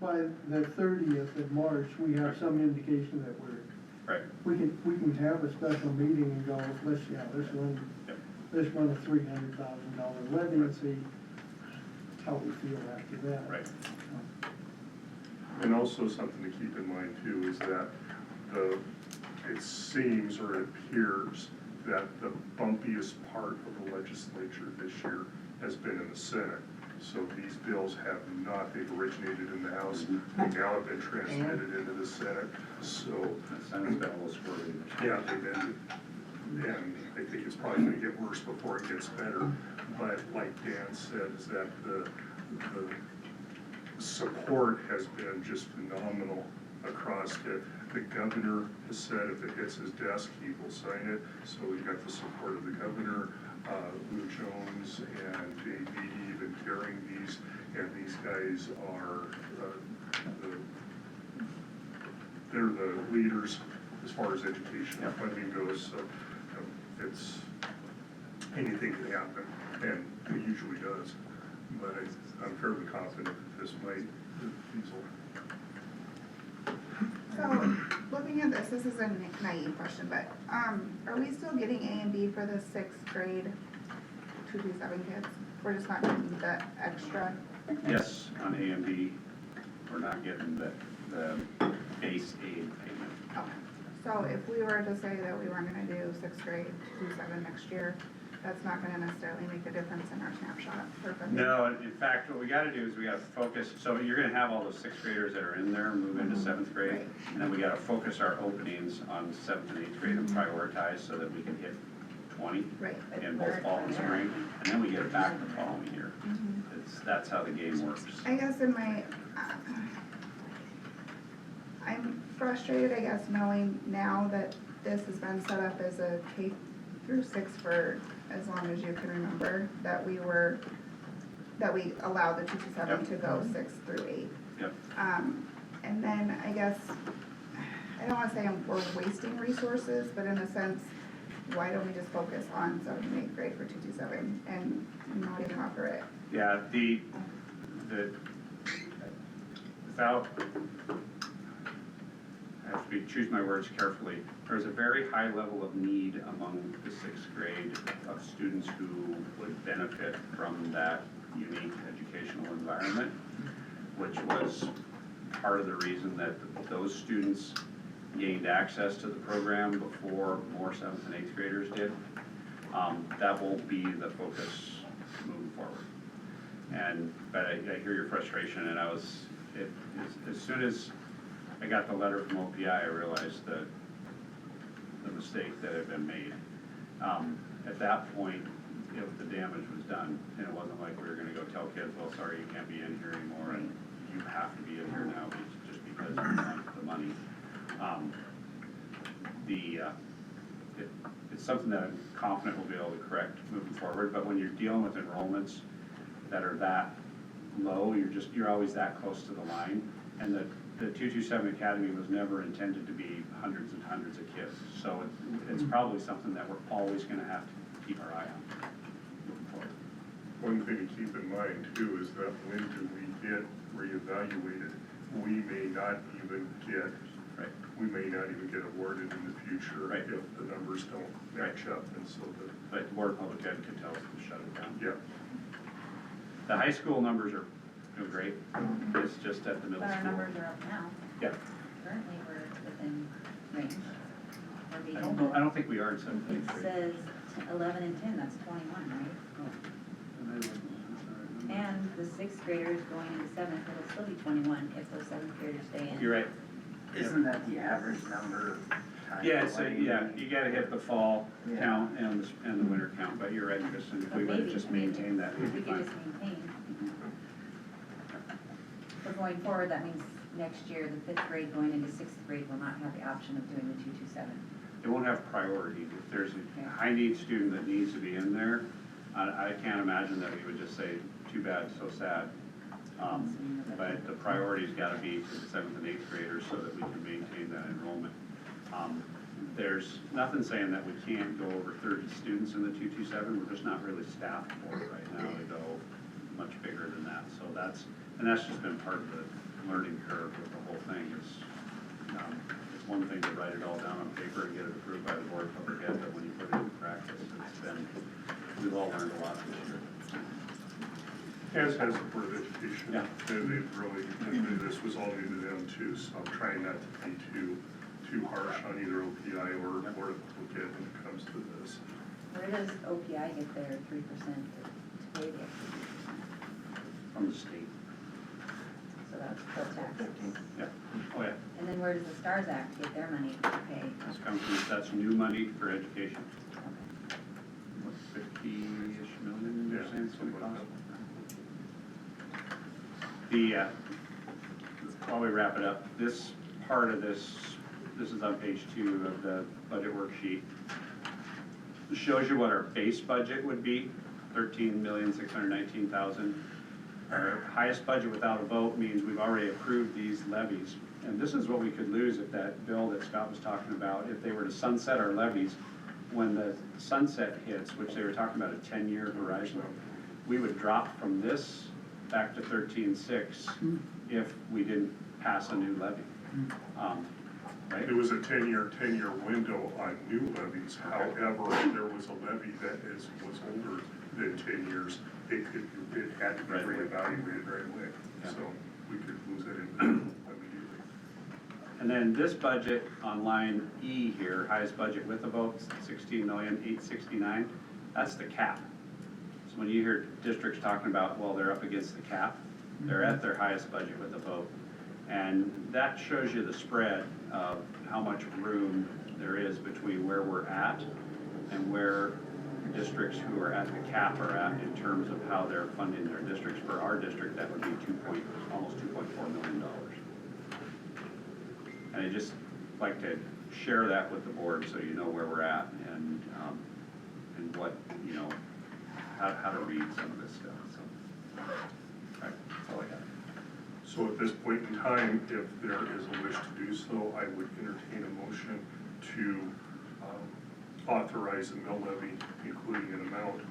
by the 30th of March, we have some indication that we can have a special meeting and go, let's run a $300,000 levy and see how we feel after that. Right. And also something to keep in mind too is that it seems or it appears that the bumpiest part of the legislature this year has been in the Senate. So these bills have not, they've originated in the House, they now have been transmitted into the Senate, so. The Senate's been a little squirrely. Yeah, they've been, and I think it's probably gonna get worse before it gets better. But like Dan said, is that the support has been just phenomenal across it. The governor has said if it hits his desk, he will sign it. So we got the support of the governor, Lou Jones and Dave Beatty even carrying these, and these guys are they're the leaders as far as education and funding goes. So it's anything can happen, and it usually does. But I'm fairly confident that these will. So, looking at this is a naive question, but, are we still getting A and B for the 6th grade 227 kids? We're just not getting the extra? Yes, on A and B, we're not getting the base aid payment. Okay, so if we were to say that we weren't gonna do sixth grade, 2-7 next year, that's not gonna necessarily make a difference in our snapshot for funding? No, in fact, what we gotta do is we gotta focus, so you're gonna have all those sixth graders that are in there move into seventh grade. Right. And then we gotta focus our openings on seventh and eighth grade and prioritize so that we can hit 20 Right. in both fall and spring. And then we get it back the following year. That's how the game works. I guess in my, I'm frustrated, I guess, knowing now that this has been set up as a K through 6 for as long as you can remember, that we allowed the 2-7 to go 6 through 8. Yep. And then I guess, I don't wanna say we're wasting resources, but in a sense, why don't we just focus on 7th and 8th grade for 2-7 and not even offer it? Yeah, without, I have to choose my words carefully. There's a very high level of need among the sixth grade of students who would benefit from that unique educational environment, which was part of the reason that those students gained access to the program before more seventh and eighth graders did. That won't be the focus moving forward. But I hear your frustration, and as soon as I got the letter from OPI, I realized that the mistake that had been made. At that point, the damage was done, and it wasn't like we were gonna go tell kids, well, sorry, you can't be in here anymore, and you have to be in here now just because you want the money. It's something that I'm confident we'll be able to correct moving forward, but when you're dealing with enrollments that are that low, you're always that close to the line, and the 227 Academy was never intended to be hundreds and hundreds of kids, so it's probably something that we're always gonna have to keep our eye on moving forward. One thing to keep in mind too is that when do we get reevaluated? We may not even get, we may not even get awarded in the future if the numbers don't match up, and so Like the Board of Public Ed could tell us to shut it down. Yeah. The high school numbers are doing great, it's just at the middle But school. our numbers are up now. Yeah. Currently, we're within range. We're I beating. don't think we are in seventh and It eighth grade. says 11 and 10, that's 21, right? And the sixth graders going into seventh, it'll still be 21 if those seventh graders stay in. You're right. Isn't that the average number? Yeah, so, you gotta hit the fall count and the winter count, but you're right, Kristen, if we would've just maintained that, we'd be We could fine. just maintain. But going forward, that means next year, the fifth grade going into sixth grade will not have the option of doing the 2-2-7. It won't have priority. If there's a high need student that needs to be in there, I can't imagine that we would just say, too bad, so sad. But the priority's gotta be to the seventh and eighth graders so that we can maintain that enrollment. There's nothing saying that we can't go over 30 students in the 227, we're just not really staffed for it right now to go much bigger than that. So that's just been part of the learning curve with the whole thing. It's one thing to write it all down on paper and get it approved by the Board of Public Ed, but when you put it into practice, we've all learned a lot this year. As has the Board of Education. Yeah. They've really, this was all new to them too, so I'm trying not to be too harsh on either OPI or Board of Public Ed when it comes to this. Where does OPI get their 3% to pay the extra 3%? From the state. So that's full taxes. Yeah. Oh, yeah. And then where does the STARS Act get their money to pay? That's new money for education. What, 50-ish million, you're saying, it's gonna cost? While we wrap it up, this part of this is on page 2 of the budget worksheet. It shows you what our base budget would be, $13,619,000. Our highest budget without a vote means we've already approved these levies. And this is what we could lose if that bill that Scott was talking about, if they were to sunset our levies, when the sunset hits, which they were talking about a 10-year horizon, we would drop from this back to 13.6 if we didn't pass a new levy. Right? It was a 10-year window on new levies. However, there was a levy that was older than 10 years. It had to be reevaluated right away. So we could lose it immediately. And then this budget on line E here, highest budget with a vote, 16,869,000, that's the cap. So when you hear districts talking about, well, they're up against the cap, they're at their highest budget with a vote. And that shows you the spread of how much room there is between where we're at and where districts who are at the cap are at in terms of how they're funding their districts. For our district, that would be almost $2.4 million. And I just like to share that with the board so you know where we're at and what, you know, how to read some of this stuff, so. All right, that's all I got. So at this point in time, if there is a wish to do so, I would entertain a motion to authorize a mill levy, including an amount.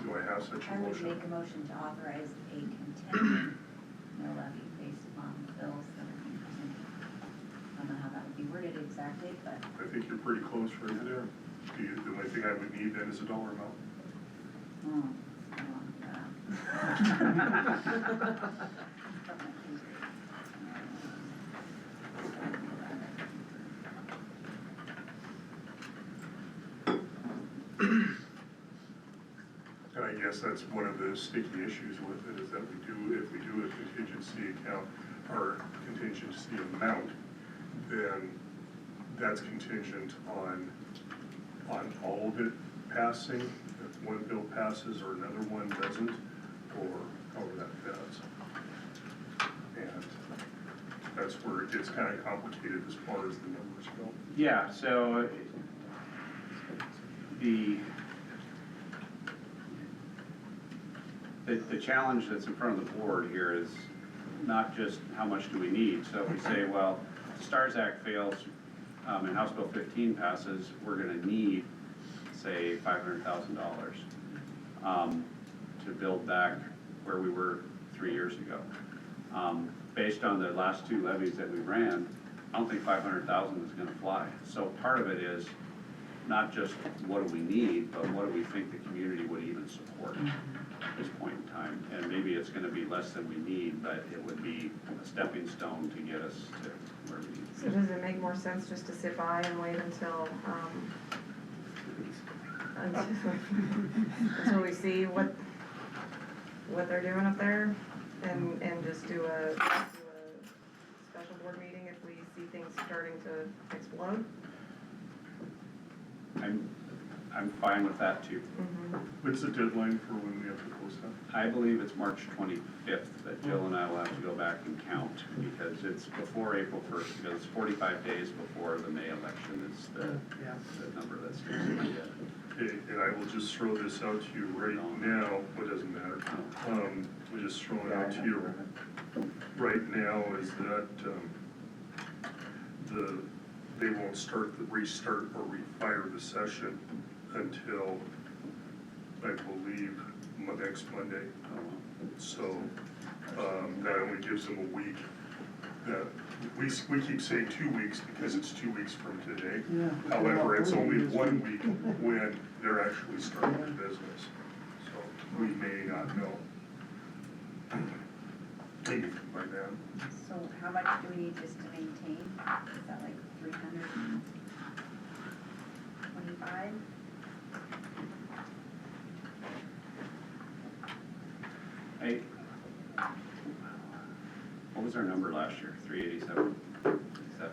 Do I have such a I would motion? make a motion to authorize a contingent mill levy based upon the bills that are being presented. I don't know how that would be worded exactly, but. I think you're pretty close right there. The only thing I would need then is a dollar amount. Oh, I want that. And I guess that's one of the sticky issues with it, is that if we do a contingency account, or contingency amount, then that's contingent on all of it passing, if one bill passes or another one doesn't, or however that does. And that's where it gets kind of complicated as far as the numbers go. Yeah, so the challenge that's in front of the board here is not just how much do we need. So if we say, well, if the STARS Act fails and House Bill 15 passes, we're gonna need, say, $500,000 to build back where we were 3 years ago. Based on the last two levies that we ran, I don't think 500,000 is gonna fly. So part of it is not just what do we need, but what do we think the community would even support at this point in time. And maybe it's gonna be less than we need, but it would be a stepping stone to get us to where we need to So be. does it make more sense just to sit by and wait until until we see what they're doing up there and just do a special board meeting if we see things starting to explode? I'm fine with that too. What's the deadline for when we have to post that? I believe it's March 25th that Jill and I will have to go back and count because it's before April 1st, because it's 45 days before the May election is the number that's sticks in my head. Okay, and I will just throw this out to you right now, it doesn't matter. We're just throwing it out to you right now is that they won't restart or refire the session until, I believe, next Monday. So that only gives them a week. We keep saying 2 weeks because it's 2 weeks from today. Yeah. However, it's only 1 week when they're actually starting their business. So we may not know anything by then. So how much do we need just to maintain? Is that like 325? What was our number last year? 387?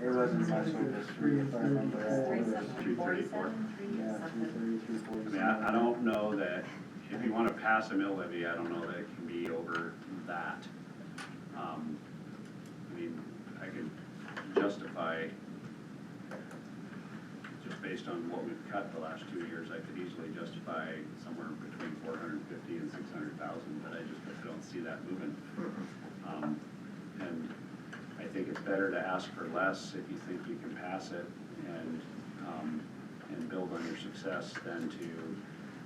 It wasn't much over 3, if I remember right. 334. Yeah, 330, 340. I mean, I don't know that, if you wanna pass a mill levy, I don't know that it can be over that. I mean, I could justify, just based on what we've cut the last 2 years, I could easily justify somewhere between 450 and 600,000, but I just don't see that moving. And I think it's better to ask for less if you think you can pass it and build on your success than to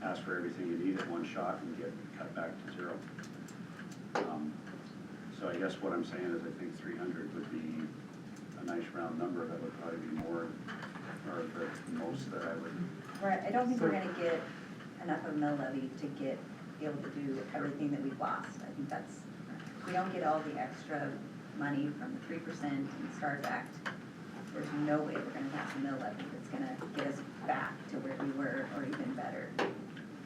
ask for everything you need at one shot and get cut back to zero. So I guess what I'm saying is I think 300 would be a nice round number. That would probably be more, or the most that I would. Right, I don't think we're gonna get enough of a mill levy to be able to do everything that we've lost. I think we don't get all the extra money from the 3% and Stars Act, there's no way we're gonna pass a mill levy that's gonna get us back to where we were or even better.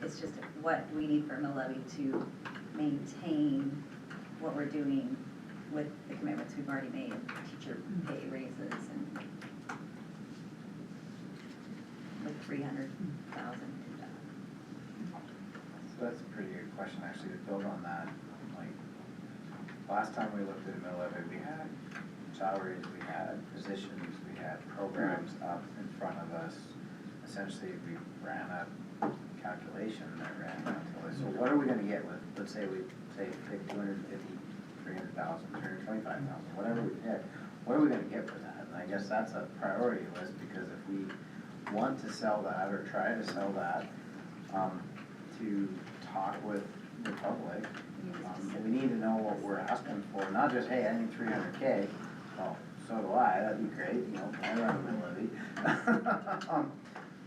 It's just what we need for a mill levy to maintain what we're doing with the commitments we've already made, teacher pay raises and with 300,000. So that's a pretty good question, actually, to build on that. Like, last time we looked at a mill levy, we had salaries, we had positions, we had programs up in front of us. Essentially, we ran a calculation that ran down to, so what are we gonna get with, let's say we pick 250, 300,000, 325,000, whatever we pick, what are we gonna get for that? And I guess that's a priority list, because if we want to sell that or try to sell that, to talk with the public, we need to know what we're asking for, not just, hey, I need 300K, well, so do I, that'd be great, you know, I run a mill levy.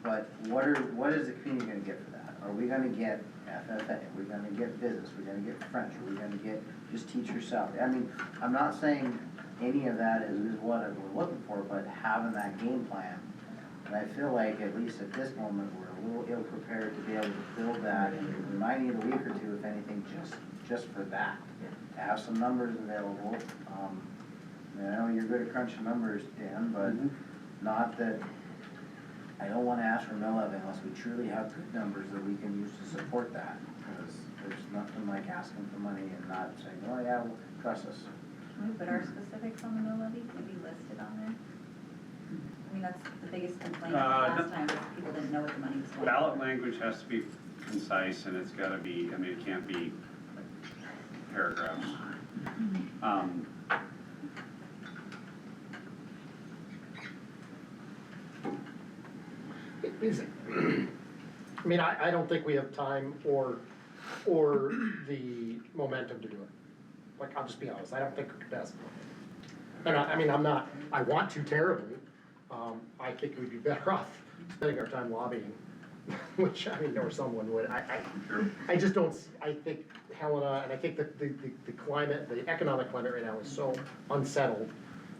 But what is the community gonna get for that? Are we gonna get FFA, are we gonna get business, are we gonna get French, are we gonna get just teacher salary? I mean, I'm not saying any of that is what we're looking for, but having that game plan. And I feel like, at least at this moment, we're a little ill-prepared to be able to build that, and we might need a week or two, if anything, just for that. To have some numbers available. I know you're good at crunching numbers, Dan, but not that, I don't wanna ask for mill levy unless we truly have good numbers that we can use to support that. Because there's nothing like asking for money and not saying, oh yeah, well, trust us. Can we put our specifics on the mill levy, can we list it on there? I mean, that's the biggest complaint last time, was people didn't know what the money was going. Ballot language has to be concise, and it's gotta be, I mean, it can't be paragraphs. I mean, I don't think we have time or the momentum to do it. Like, I'll just be honest, I don't think we're best. And I want to terribly. I think we'd be better off spending our time lobbying, which, I mean, or someone would. I just don't, I think Helena, and I think that the climate, the economic climate right now is so unsettled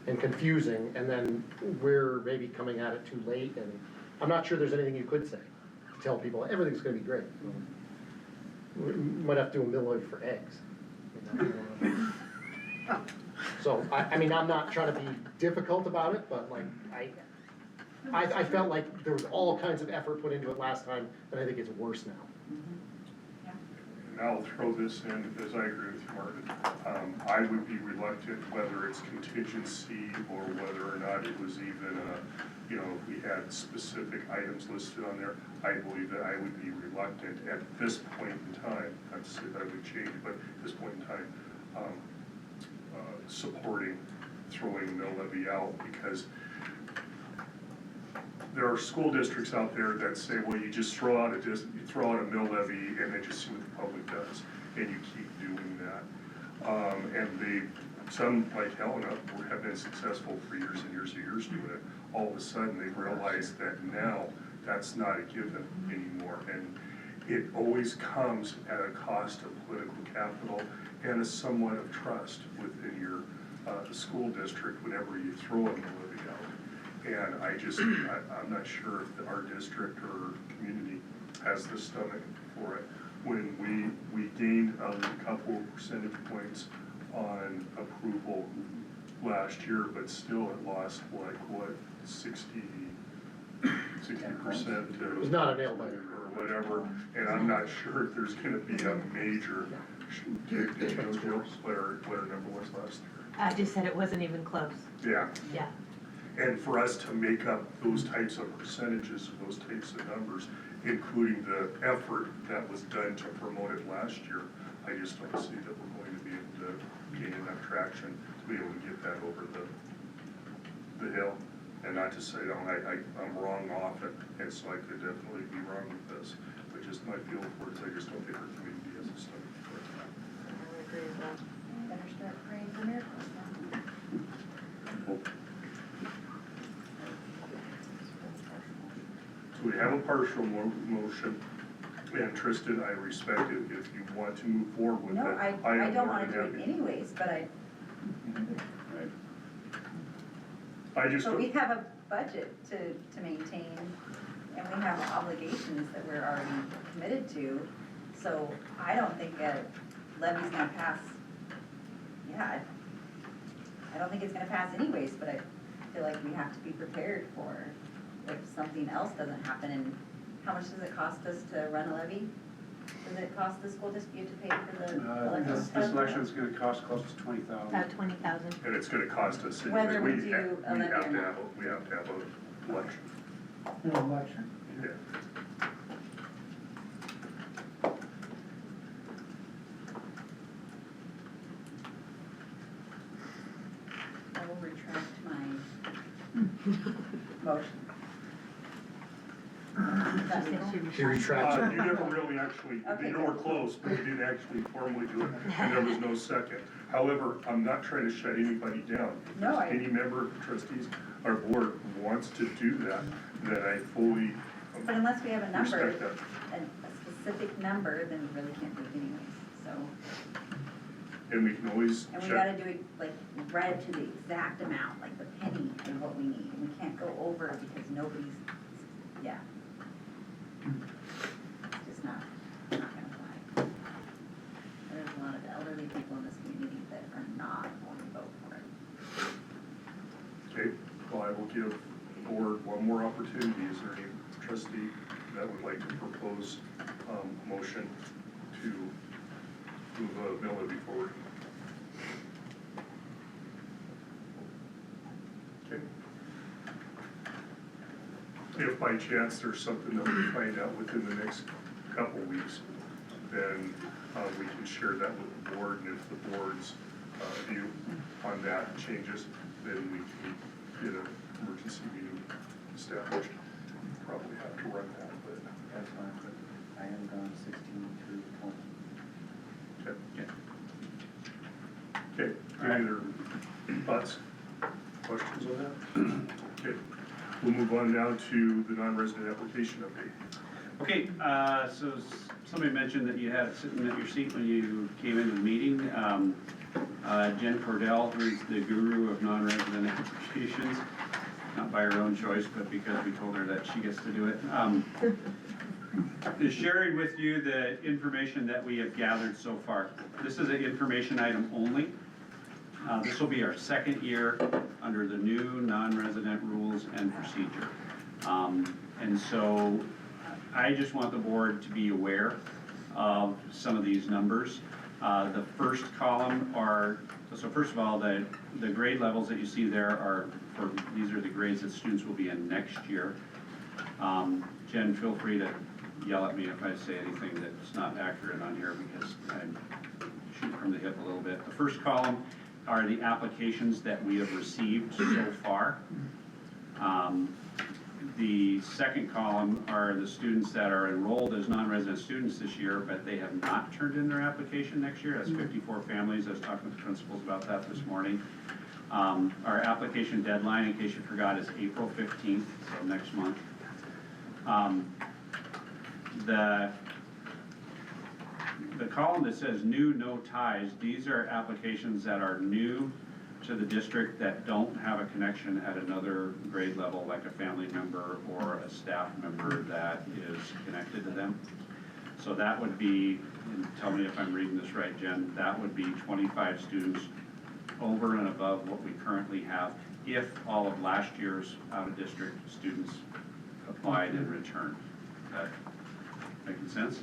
and confusing, and then we're maybe coming at it too late, and I'm not sure there's anything you could say to tell people everything's gonna be great. We might have to do a mill levy for eggs. So, I mean, I'm not trying to be difficult about it, but like, I felt like there was all kinds of effort put into it last time, and I think it's worse now. And I'll throw this in, because I agree with you, Martin. I would be reluctant, whether it's contingency or whether or not it was even, if we had specific items listed on there, I believe that I would be reluctant at this point in time, not to say that I would change it, but at this point in time, supporting throwing mill levy out, because there are school districts out there that say, well, you just throw out a mill levy and then just see what the public does, and you keep doing that. And some, like Helena, have been successful for years and years and years doing it. All of a sudden, they realize that now that's not a given anymore, and it always comes at a cost of political capital and a somewhat of trust within your school district whenever you throw a mill levy out. And I'm not sure if our district or community has the stomach for it. When we gained a couple percentage points on approval last year, but still it lost like, what, 60% to. It was not a nail biter. Or whatever, and I'm not sure if there's gonna be a major, did you know, Jill, what our number was last year? I just said it wasn't even close. Yeah. Yeah. And for us to make up those types of percentages, those types of numbers, including the effort that was done to promote it last year, I just don't see that we're going to be able to gain enough traction to be able to get that over the hill. And not to say, I'm wrong often, and so I could definitely be wrong with this, but just my feel for it is I just don't think our community has a stomach for it. I would agree with that. Better start praying for miracles now. So we have a partial motion, and Tristan, I respect it if you want to move forward with it. No, I don't wanna do it anyways, but Right. I just, But we have a budget to maintain, and we have obligations that we're already committed to, so I don't think a levy's gonna pass. Yeah, I don't think it's gonna pass anyways, but I feel like we have to be prepared for if something else doesn't happen. And how much does it cost us to run a levy? Does it cost the school dispute to pay for the electrical? This election is gonna cost close to $20,000. About 20,000. and it's gonna cost us, Whether we do a levy or not. we have to have a election. an election. Yeah. I will retract my motion. She retracted. You never really actually, Okay, you were good. close, but you didn't actually formally do it, and there was no second. However, I'm not trying to shut anybody down. If No, there's any member of trustees or board wants to do that, then I fully But unless we have a number, respect that. a specific number, then we really can't do it anyways, so. And we can always And we check. gotta do it, like, right to the exact amount, like the penny and what we need, and we can't go over because nobody's, yeah. It's just not gonna fly. There's a lot of elderly people in this community that are not going to vote for it. Okay, well, I will give the board one more opportunity. Is there any trustee that would like to propose a motion to move a mill levy forward? Okay. If by chance there's something that we find out within the next couple weeks, then we can share that with the board, and if the board's view on that changes, then we can get an emergency meeting established. Probably have to run that, but. That's fine, but I am gone 16 through 20. Okay. Okay, any other thoughts, questions on that? Okay, we'll move on now to the non-resident application update. Okay, so somebody mentioned that you had it sitting at your seat when you came into the meeting. Jen Cordell, who's the guru of non-resident applications, not by her own choice, but because we told her that she gets to do it, is sharing with you the information that we have gathered so far. This is an information item only. This will be our second year under the new non-resident rules and procedure. And so I just want the board to be aware of some of these numbers. The first column are, so first of all, the grade levels that you see there are, these are the grades that students will be in next year. Jen, feel free to yell at me if I say anything that's not accurate on here, because I'm shooting from the hip a little bit. The first column are the applications that we have received so far. The second column are the students that are enrolled as non-resident students this year, but they have not turned in their application next year. That's 54 families. I was talking with the principals about that this morning. Our application deadline, in case you forgot, is April 15th, so next month. The column that says new, no ties, these are applications that are new to the district that don't have a connection at another grade level, like a family member or a staff member that is connected to them. So that would be, and tell me if I'm reading this right, Jen, that would be 25 students over and above what we currently have if all of last year's out-of-district students applied and returned. That making sense?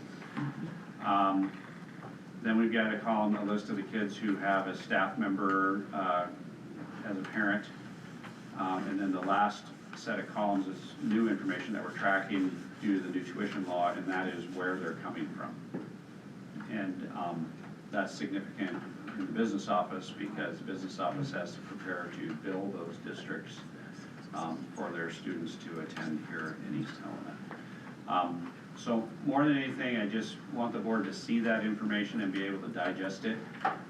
Then we've got a column, a list of the kids who have a staff member as a parent. And then the last set of columns is new information that we're tracking due to the new tuition law, and that is where they're coming from. And that's significant in the business office, because the business office has to prepare to bill those districts for their students to attend here in East Helena. So more than anything, I just want the board to see that information and be able to digest it.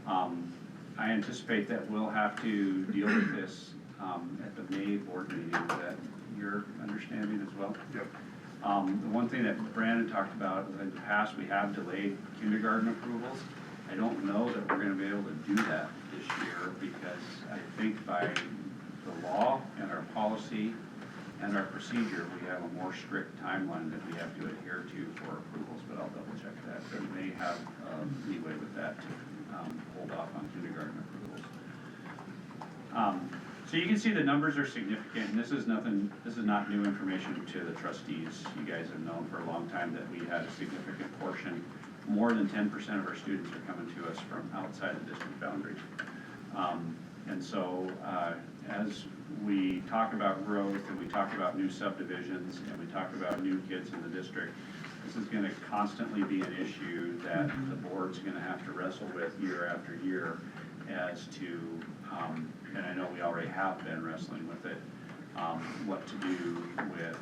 I anticipate that we'll have to deal with this at the May board meeting. Is that your understanding as well? Yep. The one thing that Brandon talked about in the past, we have delayed kindergarten approvals. I don't know that we're gonna be able to do that this year because I think by the law and our policy and our procedure, we have a more strict timeline that we have to adhere to for approvals, but I'll double check that. We may have leeway with that to hold off on kindergarten approvals. So you can see the numbers are significant, and this is not new information to the trustees. You guys have known for a long time that we had a significant portion, more than 10% of our students are coming to us from outside the district boundaries. And so as we talk about growth and we talk about new subdivisions and we talk about new kids in the district, this is gonna constantly be an issue that the board's gonna have to wrestle with year after year as to, and I know we already have been wrestling with it, what to do with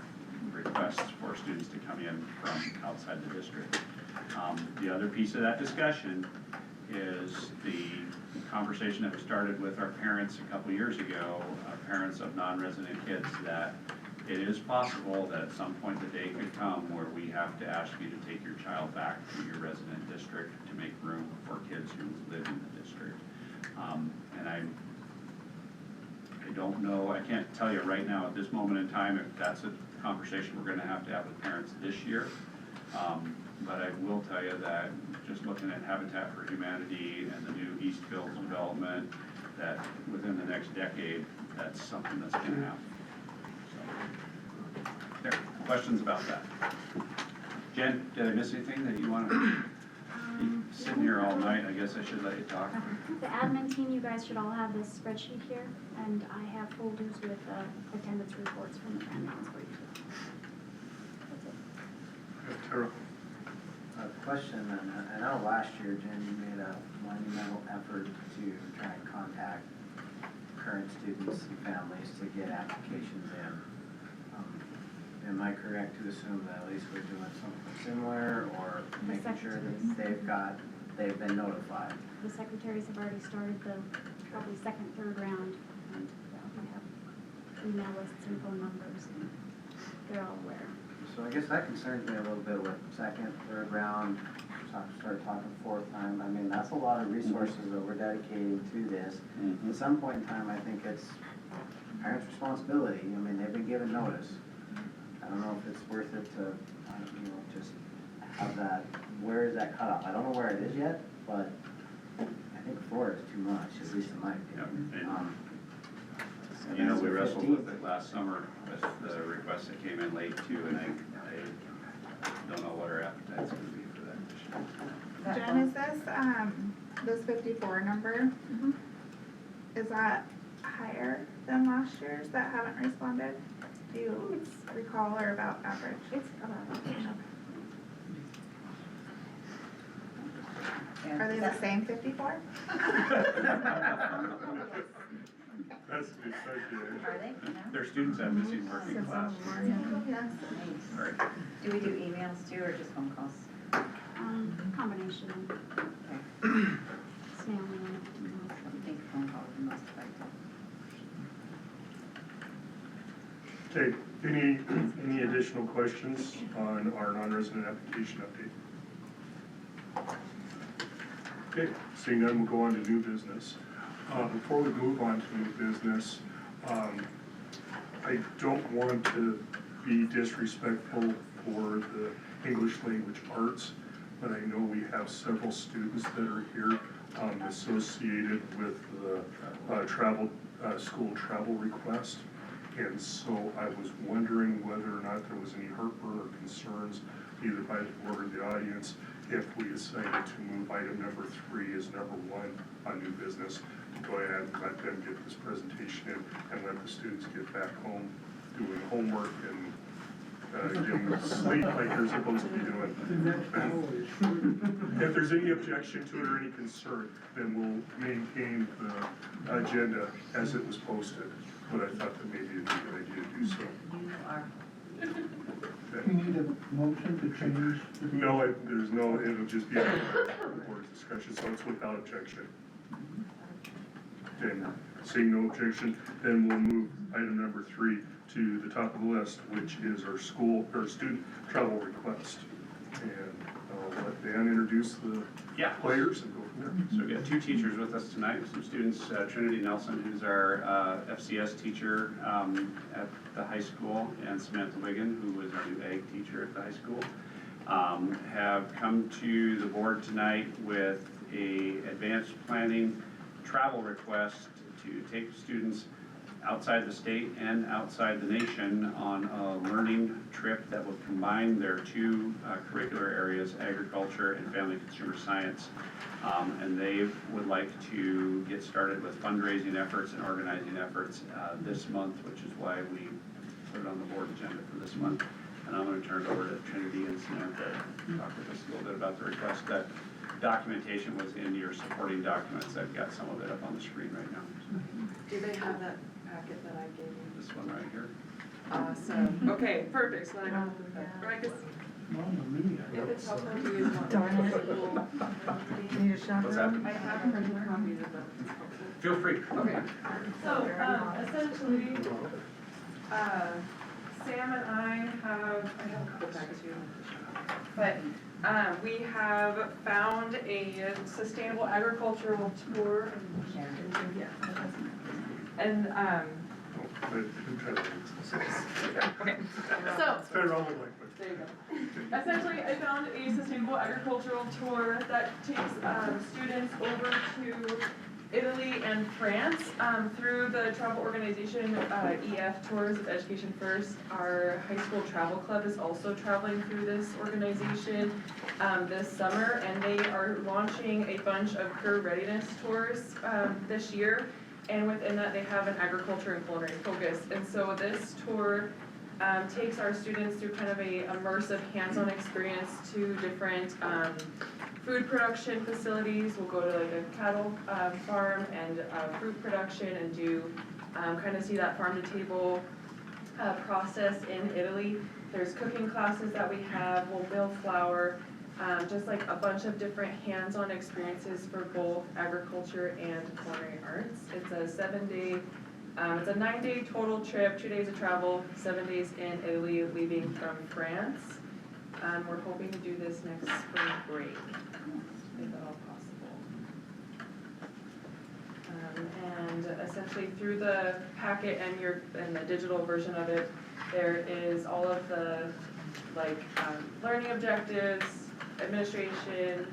requests for students to come in from outside the district. The other piece of that discussion is the conversation that we started with our parents a couple years ago, parents of non-resident kids, that it is possible that at some point the day could come where we have to ask you to take your child back to your resident district to make room for kids who live in the district. And I don't know, I can't tell you right now at this moment in time if that's a conversation we're gonna have with parents this year. But I will tell you that just looking at Habitat for Humanity and the new Eastfields development, that within the next decade, that's something that's gonna happen. So, there, questions about that? Jen, did I miss anything that you want to, sitting here all night, I guess I should let you talk. The admin team, you guys should all have this spreadsheet here, and I have folders with attendance reports from the families for you. That's it. Tara? A question, and I know last year, Jen, you made a monumental effort to try and contact current students and families to get applications in. Am I correct to assume that at least we're doing something similar, or making sure that they've been notified? The secretaries have already started the probably second, third round, and we have email lists and phone numbers, and they're all aware. So I guess that concerns me a little bit with second, third round, start talking fourth time. I mean, that's a lot of resources that we're dedicating to this. At some point in time, I think it's parents' responsibility. I mean, they've been given notice. I don't know if it's worth it to, just have that, where is that cutoff? I don't know where it is yet, but I think 4 is too much, at least in my opinion. You know, we wrestled with it last summer with the requests that came in late too, and I don't know what our appetite's gonna be for that this year. Jen, is this 54 number, is that higher than last year's that haven't responded? Do you recall, or about average? It's about average. Are they the same 54? That's the exciting. Are they? No? Their students have missing working class. Yes. Right. Do we do emails too, or just phone calls? Combination. Okay. Snail mail. I think phone calls are the most effective. Okay, any additional questions on our non-resident application update? Okay, seeing none, we'll go on to new business. Before we move on to new business, I don't want to be disrespectful for the English language arts, but I know we have several students that are here associated with the school travel request. And so I was wondering whether or not there was any heartburn or concerns, either by the board or the audience, if we decided to move item number 3 as number 1 on new business, to go ahead and let them get this presentation in and let the students get back home doing homework and getting sleep like they're supposed to be doing. If there's any objection to it or any concern, then we'll maintain the agenda as it was posted. But I thought that maybe it'd be a good idea to do so. You are. You need a motion to change? No, there's no, it'll just be a board discussion, so it's without objection. Okay, seeing no objection, then we'll move item number 3 to the top of the list, which is our student travel request. And I'll let Dan introduce the players and go from there. So we got two teachers with us tonight, some students, Trinity Nelson, who's our FCS teacher at the high school, and Samantha Wigan, who was our new ag teacher at the high school, have come to the board tonight with a advanced planning travel request to take students outside the state and outside the nation on a learning trip that will combine their two curricular areas, agriculture and family consumer science. And they would like to get started with fundraising efforts and organizing efforts this month, which is why we put it on the board agenda for this month. And I'm gonna turn it over to Trinity and Samantha to talk with us a little bit about the request. That documentation was in your supporting documents. I've got some of it up on the screen right now. Do they have that packet that I gave you? This one right here. Awesome. Okay, perfect, so then I don't have to put that, right, 'cause if it's helpful to use one. Darn it. Need a shot? What's that? I have printed copies of them. Feel free. Okay, so, essentially, Sam and I have a couple packets here, but, we have found a sustainable agricultural tour. And, okay, so. It's better all the way, but. There you go. Essentially, I found a sustainable agricultural tour that takes students over to Italy and France through the travel organization EF Tours of Education First. Our high school travel club is also traveling through this organization this summer, and they are launching a bunch of career readiness tours this year. And within that, they have an agriculture and culinary focus. And so this tour takes our students through kind of a immersive hands-on experience to different food production facilities. We'll go to like a cattle farm and fruit production and do kind of see that farm to table process in Italy. There's cooking classes that we have. We'll mill flour. Just like a bunch of different hands-on experiences for both agriculture and culinary arts. It's a 7-day, it's a 9-day total trip, 2 days of travel, 7 days in Italy, leaving from France. We're hoping to do this next spring break, if at all possible. And essentially through the packet and the digital version of it, there is all of the learning objectives, administration,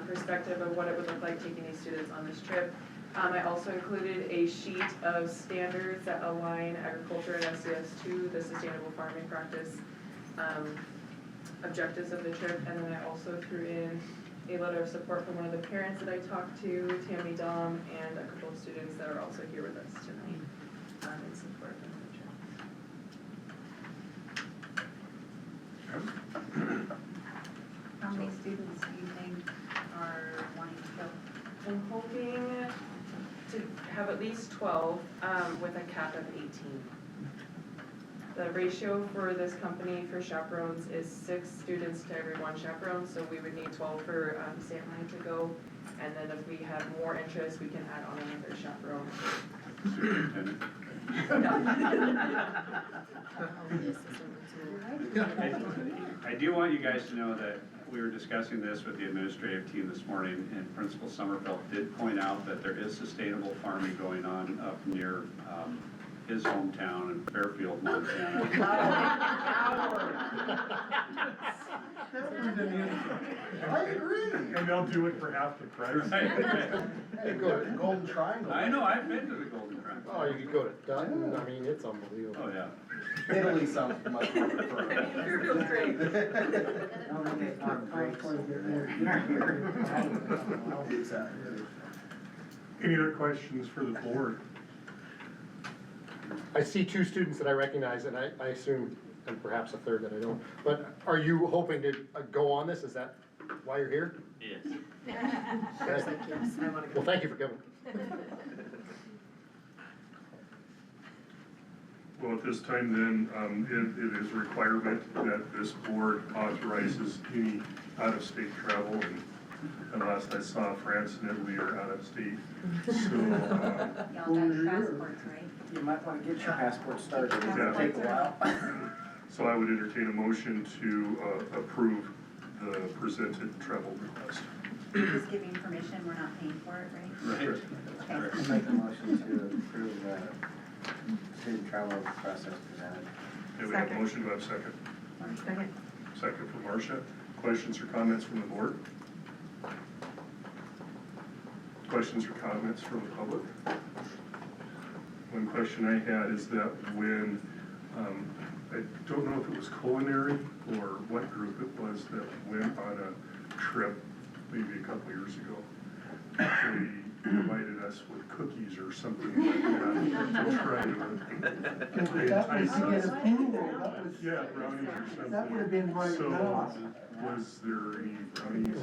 perspective of what it would look like taking these students on this trip. I also included a sheet of standards that align agriculture and SCS to the sustainable farming practice objectives of the trip. And then I also threw in a letter of support from one of the parents that I talked to, Tammy Dom, and a couple of students that are also here with us tonight in support of the trip. How many students do you think are wanting to go? I'm hoping to have at least 12 with a cap of 18. The ratio for this company for chaperones is 6 students to every 1 chaperone, so we would need 12 for Sam and I to go. And then if we have more interest, we can add on another chaperone. Superintendent. I do want you guys to know that we were discussing this with the administrative team this morning, and Principal Sommerfeld did point out that there is sustainable farming going on up near his hometown in Fairfield, Montana. I agree. And they'll do it for half the price. Hey, go to Golden Triangle. I know, I've been to the Golden Triangle. Oh, you could go to Dutton, I mean, it's unbelievable. Oh, yeah. Italy sounds much more preferred. Fairfield's great. Any other questions for the board? I see 2 students that I recognize, and I assume, and perhaps a third that I don't, but are you hoping to go on this? Is that why you're here? Yes. Well, thank you for coming. Well, at this time then, it is a requirement that this board authorizes any out-of-state travel, and last I saw, France and Italy are out of state. So, Y'all got your passports, right? You might wanna get your passport started, it'll Yeah. take a while. so I would entertain a motion to approve the presented travel request. Just giving permission, we're not paying for it, right? Right. Okay. I'll make a motion to approve the student travel process presented. Okay, we have a motion, do I have a second? Second. Second from Marcia. Questions or comments from the board? Questions or comments from the public? One question I had is that when, I don't know if it was culinary or what group it was that went on a trip maybe a couple years ago. They provided us with cookies or something like that to try to. That was to get approval, that was. Yeah, brownies or something. That would have been right So, now. was there any brownies?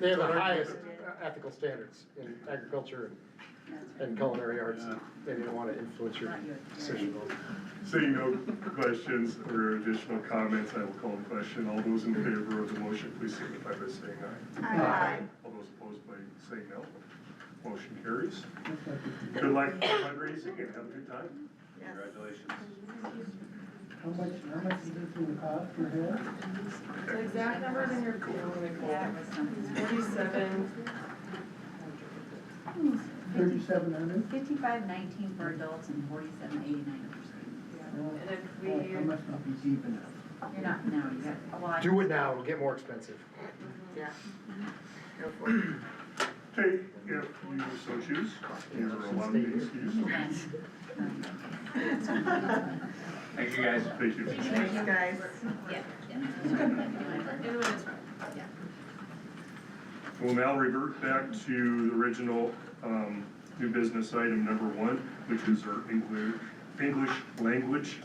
They have the highest ethical standards in agriculture and culinary arts. They didn't want to influence your decision. Seeing no questions or additional comments, I will call the question. All those in favor of the motion, please signify by saying aye. Aye. All those opposed by saying no. Motion carries. Good luck fundraising and have a good time. Congratulations. How much is this going to cost per head? The exact numbers in your Yeah, it was something. 47. 3,700? 55.19 for adults and 47.89 for students. And if we, That must not be deep enough. You're not, no, you got, well, I. Do it now, it'll get more expensive. Yeah. Go for it. Okay, if you so choose, you are allowed to excuse. Thank you, guys. Thank you. Thanks, guys. Yeah, yeah. We'll now revert back to the original new business item number 1, which is our English language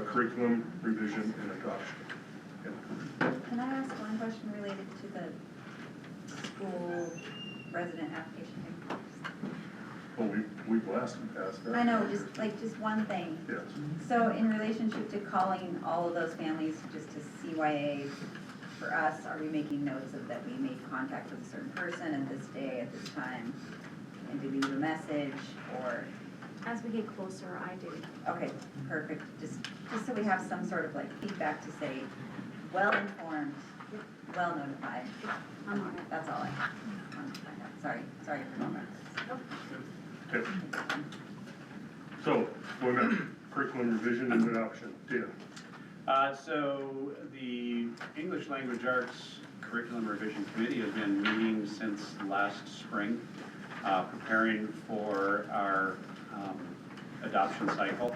curriculum revision and adoption. Can I ask one question related to the school resident application? Oh, we blasted past that. I know, just one thing. Yes. So in relationship to calling all of those families just to CYA, for us, are we making notes of that we made contact with a certain person at this day, at this time? And do we leave a message, or, As we get closer, I do. okay, perfect, just so we have some sort of like feedback to say, well-informed, well-notified. I'm on it. That's all I have. Sorry for the moment. Okay. So, going back, curriculum revision and adoption. Dan. So the English Language Arts Curriculum Revision Committee has been meeting since last spring, preparing for our adoption cycle.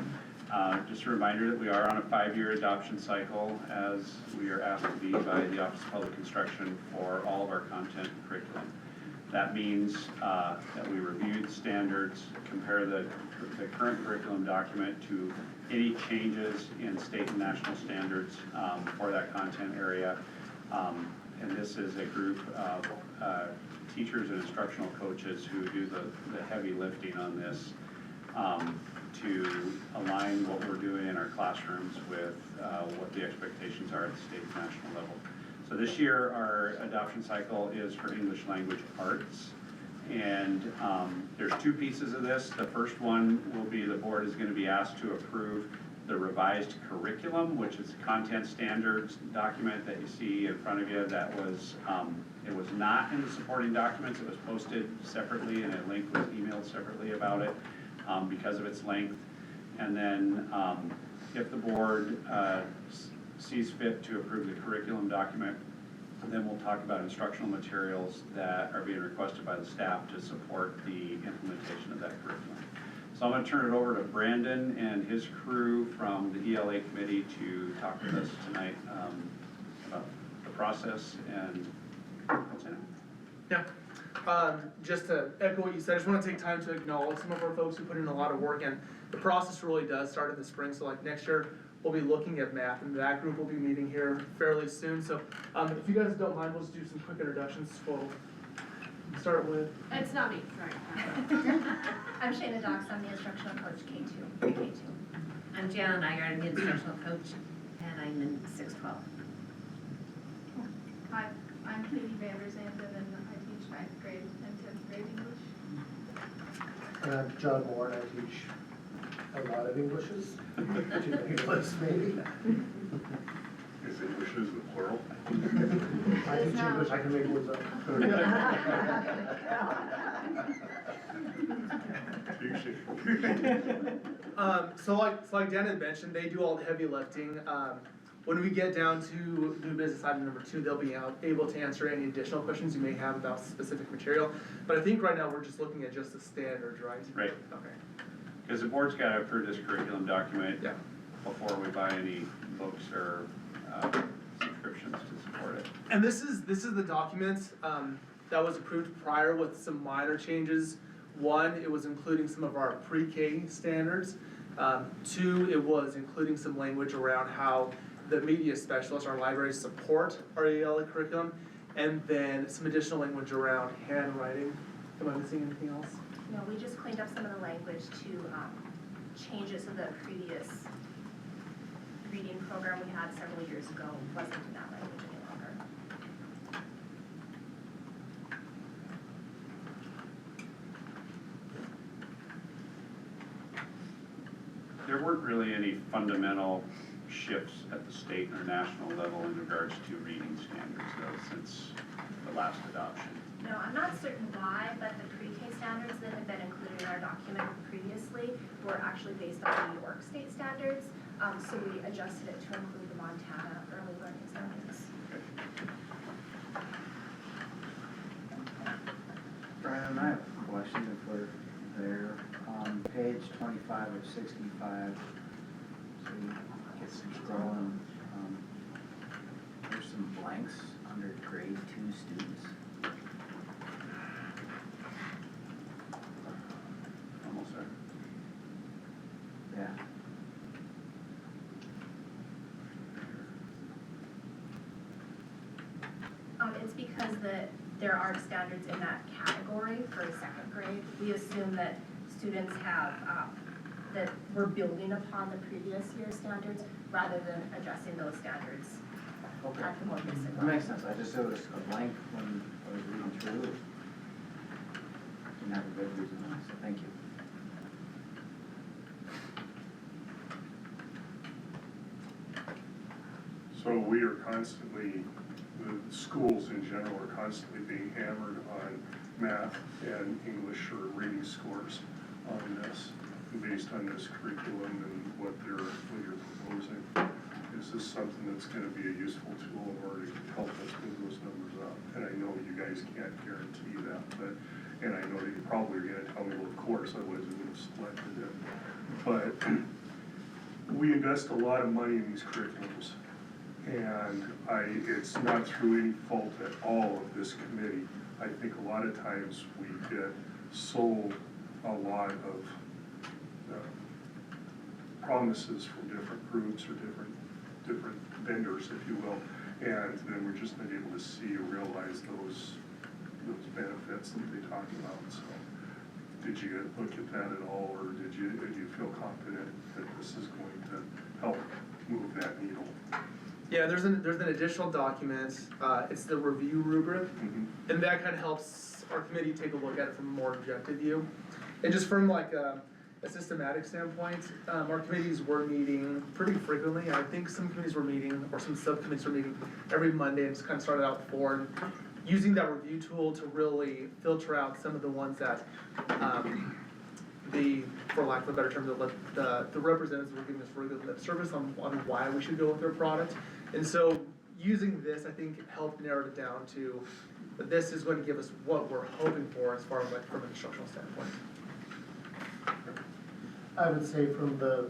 Just a reminder that we are on a 5-year adoption cycle, as we are asked to be by the Office of Public Instruction for all of our content and curriculum. That means that we review the standards, compare the current curriculum document to any changes in state and national standards for that content area. And this is a group of teachers and instructional coaches who do the heavy lifting on this to align what we're doing in our classrooms with what the expectations are at the state and national level. So this year, our adoption cycle is for English language arts. And there's 2 pieces of this. The first one will be the board is going to be asked to approve the revised curriculum, which is a content standards document that you see in front of you. That was, it was not in the supporting documents. It was posted separately, and a link was emailed separately about it because of its length. And then if the board sees fit to approve the curriculum document, then we'll talk about instructional materials that are being requested by the staff to support the implementation of that curriculum. So I'm going to turn it over to Brandon and his crew from the ELA committee to talk with us tonight about the process and what's in it. Yeah. Just to echo what you said, I just want to take time to acknowledge some of our folks who put in a lot of work, and the process really does start in the spring. So like next year, we'll be looking at math, and that group will be meeting here fairly soon. So if you guys don't mind, we'll just do some quick introductions. We'll start with. It's not me, sorry. I'm Shayna Dox, I'm the instructional coach K2, K2. I'm Jana Nygaard, I'm the instructional coach, and I'm in 612. Hi, I'm Katie Vanderzanden, and I teach 9th grade and 10th grade English. And I'm John Moore, and I teach a lot of Englishes, too many lists maybe. Is English is the plural? I teach English, I can make words up. So like Dan had mentioned, they do all the heavy lifting. When we get down to new business item number 2, they'll be able to answer any additional questions you may have about specific material. But I think right now we're just looking at just the standards, right? Right. Okay. Because the board's got to approve this curriculum document Yeah. before we buy any books or subscriptions to support it. And this is the document that was approved prior with some minor changes. 1, it was including some of our pre-K standards. 2, it was including some language around how the media specialists, our libraries, support our ELA curriculum, and then some additional language around handwriting. Am I missing anything else? No, we just cleaned up some of the language to change it so the previous reading program we had several years ago wasn't in that language any longer. There weren't really any fundamental shifts at the state or national level in regards to reading standards though, since the last adoption. No, I'm not certain why, but the pre-K standards that have been included in our document previously were actually based on New York state standards. So we adjusted it to include the Montana early learning standards. Brian, I have a question if we're there. Page 25 of 65, so you get some scrolling, there's some blanks under grade 2 students. Almost there. Yeah. It's because there are standards in that category for second grade. We assume that students have, that we're building upon the previous year's standards rather than addressing those standards Okay. at the more basic That level. makes sense, I just noticed a blank when I was reading through it. Didn't have a good reason, so thank you. So we are constantly, the schools in general are constantly being hammered on math and English or reading scores on this, based on this curriculum and what you're proposing. Is this something that's gonna be a useful tool in order to help us move those numbers up? And I know you guys can't guarantee that, and I know that you probably are gonna tell me, well, of course, otherwise we would have selected it. But we invest a lot of money in these curriculums. And it's not through any fault at all of this committee. I think a lot of times we get sold a lot of promises from different groups or different vendors, if you will, and then we're just not able to see or realize those benefits that they talk about. So, did you look at that at all, or did you feel confident that this is going to help move that needle? Yeah, there's an additional document, it's the review rubric, and that kind of helps our committee take a look at it from a more objective view. And just from like a systematic standpoint, our committees were meeting pretty frequently. I think some committees were meeting, or some subcommittees were meeting every Monday, and just kind of started out before, and using that review tool to really filter out some of the ones that, for lack of a better term, the representatives were giving us really good lip service on why we should go with their product. And so using this, I think, helped narrow it down to that this is going to give us what we're hoping for as far as like from an instructional standpoint. I would say from the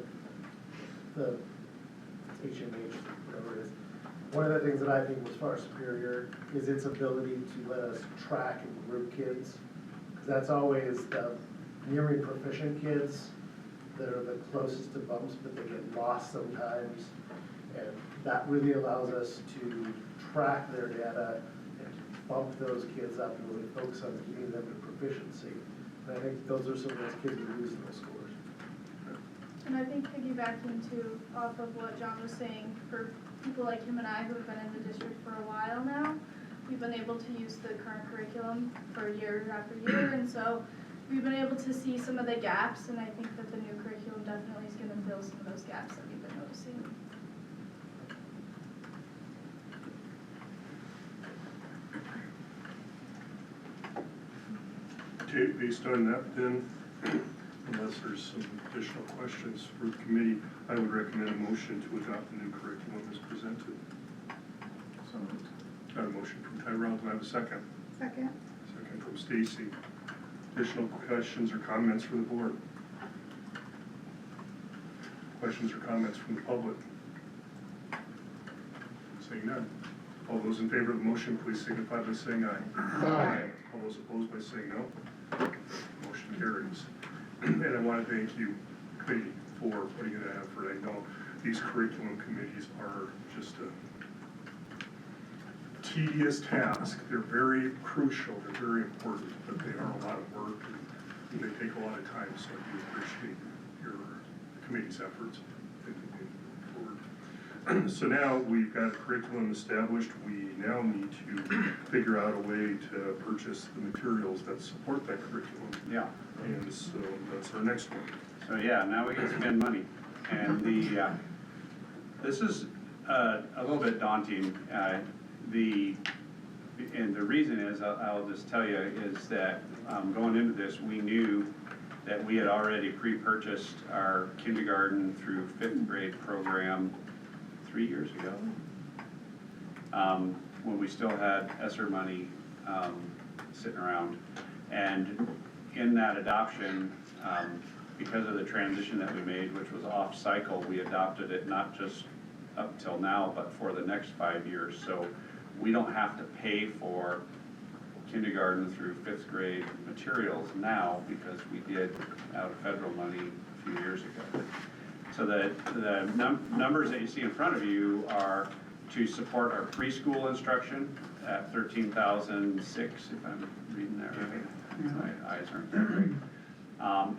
HMH, whatever it is, one of the things that I think was far superior is its ability to let us track and group kids. Because that's always the nearing proficient kids that are the closest to bumps, but they get lost sometimes. And that really allows us to track their data and to bump those kids up and really focus on getting them to proficiency. And I think those are some of those kids who lose those scores. And I think piggybacking off of what John was saying, for people like him and I who have been in the district for a while now, we've been able to use the current curriculum for year after year, and so we've been able to see some of the gaps, and I think that the new curriculum definitely is gonna fill some of those gaps that we've been noticing. Okay, based on that then, unless there's some additional questions for the committee, I would recommend a motion to adopt the new curriculum as presented. So moved. Got a motion from Tyrell, do I have a second? Second. Second from Stacy. Additional questions or comments from the board? Questions or comments from the public? Saying none. All those in favor of the motion, please signify by saying aye. Aye. All those opposed by saying no. Motion carries. And I want to thank you, committee, for putting in that effort. I know these curriculum committees are just a tedious task. They're very crucial, they're very important, but they are a lot of work and they take a lot of time, so I do appreciate your committee's efforts in moving forward. So now we've got a curriculum established, we now need to figure out a way to purchase the materials that support that curriculum. Yeah. And so that's our next one. So yeah, now we can spend money. And this is a little bit daunting. And the reason is, I'll just tell you, is that going into this, we knew that we had already pre-purchased our kindergarten through 5th grade program 3 years ago, when we still had ESSER money sitting around. And in that adoption, because of the transition that we made, which was off cycle, we adopted it not just up till now, but for the next 5 years. So we don't have to pay for kindergarten through 5th grade materials now because we did out of federal money a few years ago. So the numbers that you see in front of you are to support our preschool instruction at $13,006, if I'm reading that right. My eyes aren't that great.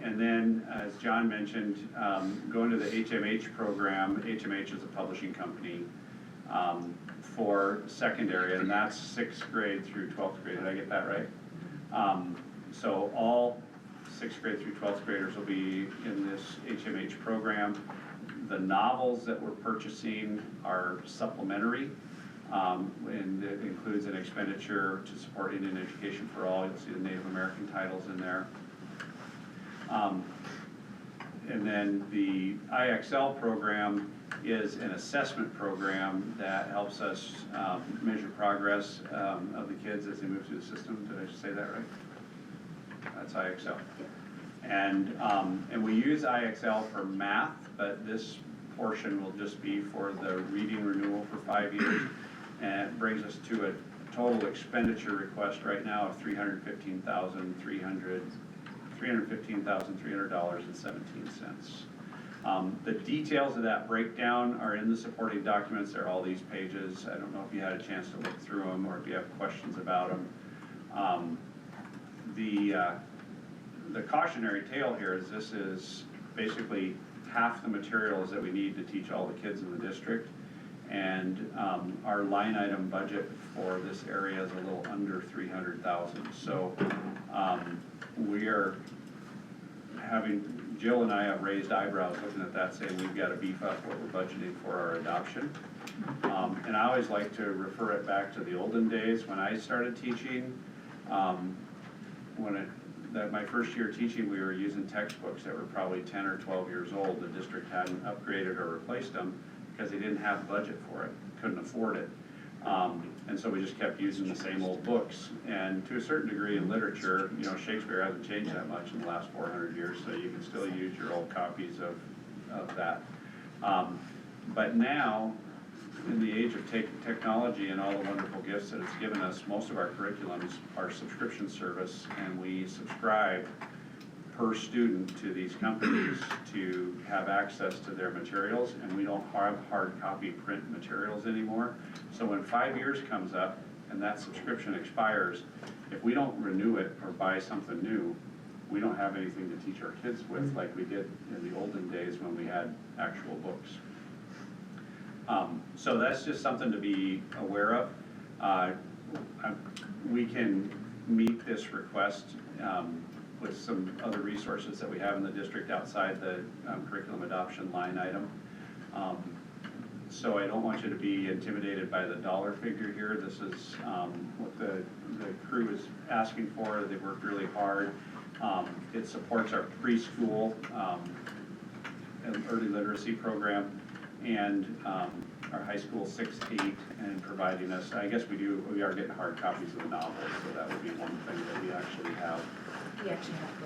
And then, as John mentioned, going to the HMH program. HMH is a publishing company for secondary, and that's 6th grade through 12th grade. Did I get that right? So all 6th grade through 12th graders will be in this HMH program. The novels that we're purchasing are supplementary, and it includes an expenditure to support Indian Education for All. You'll see the Native American titles in there. And then the IXL program is an assessment program that helps us measure progress of the kids as they move through the system. Did I just say that right? That's IXL. And we use IXL for math, but this portion will just be for the reading renewal for 5 years. And it brings us to a total expenditure request right now of $315,300. $315,300.17. The details of that breakdown are in the supporting documents. They're all these pages. I don't know if you had a chance to look through them or if you have questions about them. The cautionary tale here is this is basically half the materials that we need to teach all the kids in the district. And our line item budget for this area is a little under $300,000. So we are having, Jill and I have raised eyebrows looking at that, saying we've got to beef up what we're budgeting for our adoption. And I always like to refer it back to the olden days when I started teaching. My first year teaching, we were using textbooks that were probably 10 or 12 years old. The district hadn't upgraded or replaced them because they didn't have budget for it, couldn't afford it. And so we just kept using the same old books. And to a certain degree in literature, you know, Shakespeare hasn't changed that much in the last 400 years, so you can still use your old copies of that. But now, in the age of technology and all the wonderful gifts that it's given us, most of our curriculums are subscription service, and we subscribe per student to these companies to have access to their materials, and we don't have hard copy print materials anymore. So when 5 years comes up and that subscription expires, if we don't renew it or buy something new, we don't have anything to teach our kids with like we did in the olden days when we had actual books. So that's just something to be aware of. We can meet this request with some other resources that we have in the district outside the curriculum adoption line item. So I don't want you to be intimidated by the dollar figure here. This is what the crew is asking for. They've worked really hard. It supports our preschool and early literacy program and our high school 6-8 and providing us, I guess we are getting hard copies of the novels, so that would be one thing that we actually have. We actually have to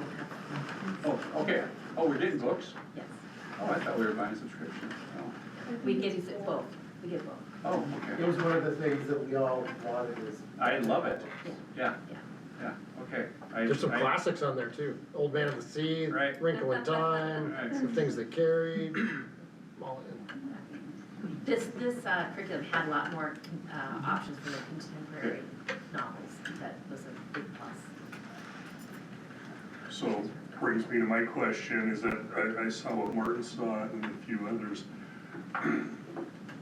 go have. Oh, okay. Oh, we're getting books? Yes. Oh, I thought we were buying subscriptions. Oh. We get both, we get both. Oh, okay. It was one of the things that we all wanted is. I love it. Yeah. Yeah, okay. There's some classics on there too. Old Man of the Sea, Right. Wrinkle in Time, Right. The Things That Carried. all in. This curriculum had a lot more options for the contemporary novels. That was a big plus. So brings me to my question, is that I saw what Martin saw and a few others.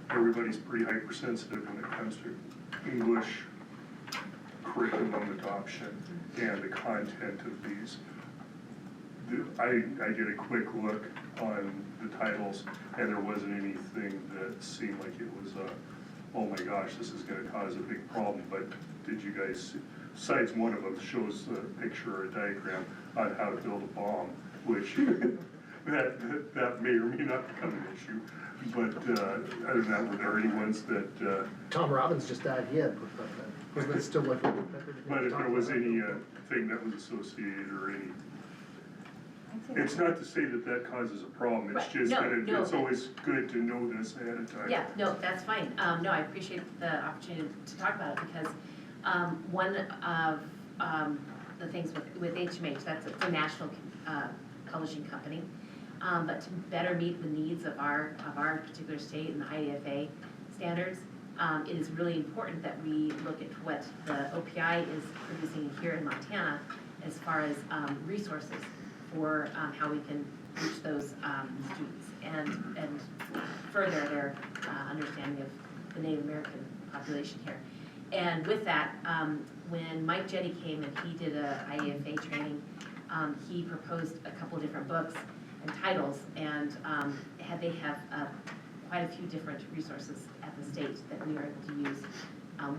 Everybody's pretty hypersensitive when it comes to English curriculum adoption and the content of these. I did a quick look on the titles and there wasn't anything that seemed like it was oh my gosh, this is gonna cause a big problem, but did you guys see? Besides one of them shows a picture or a diagram on how to build a bomb, which that may or may not become an issue. But other than that, were there any ones that? Tom Robbins just died, he had put that. Wasn't it still like? But if there was any thing that was associated or any. It's not to say that that causes a problem, it's Right. just No, that no. it's always good to know this ahead of time. Yeah, no, that's fine. No, I appreciate the opportunity to talk about it because one of the things with HMH, that's a national publishing company. But to better meet the needs of our particular state and the IDFA standards, it is really important that we look at what the OPI is producing here in Montana as far as resources for how we can reach those students and further their understanding of the Native American population here. And with that, when Mike Jetty came and he did a IDFA training, he proposed a couple different books and titles, and they have quite a few different resources at the state that we are able to use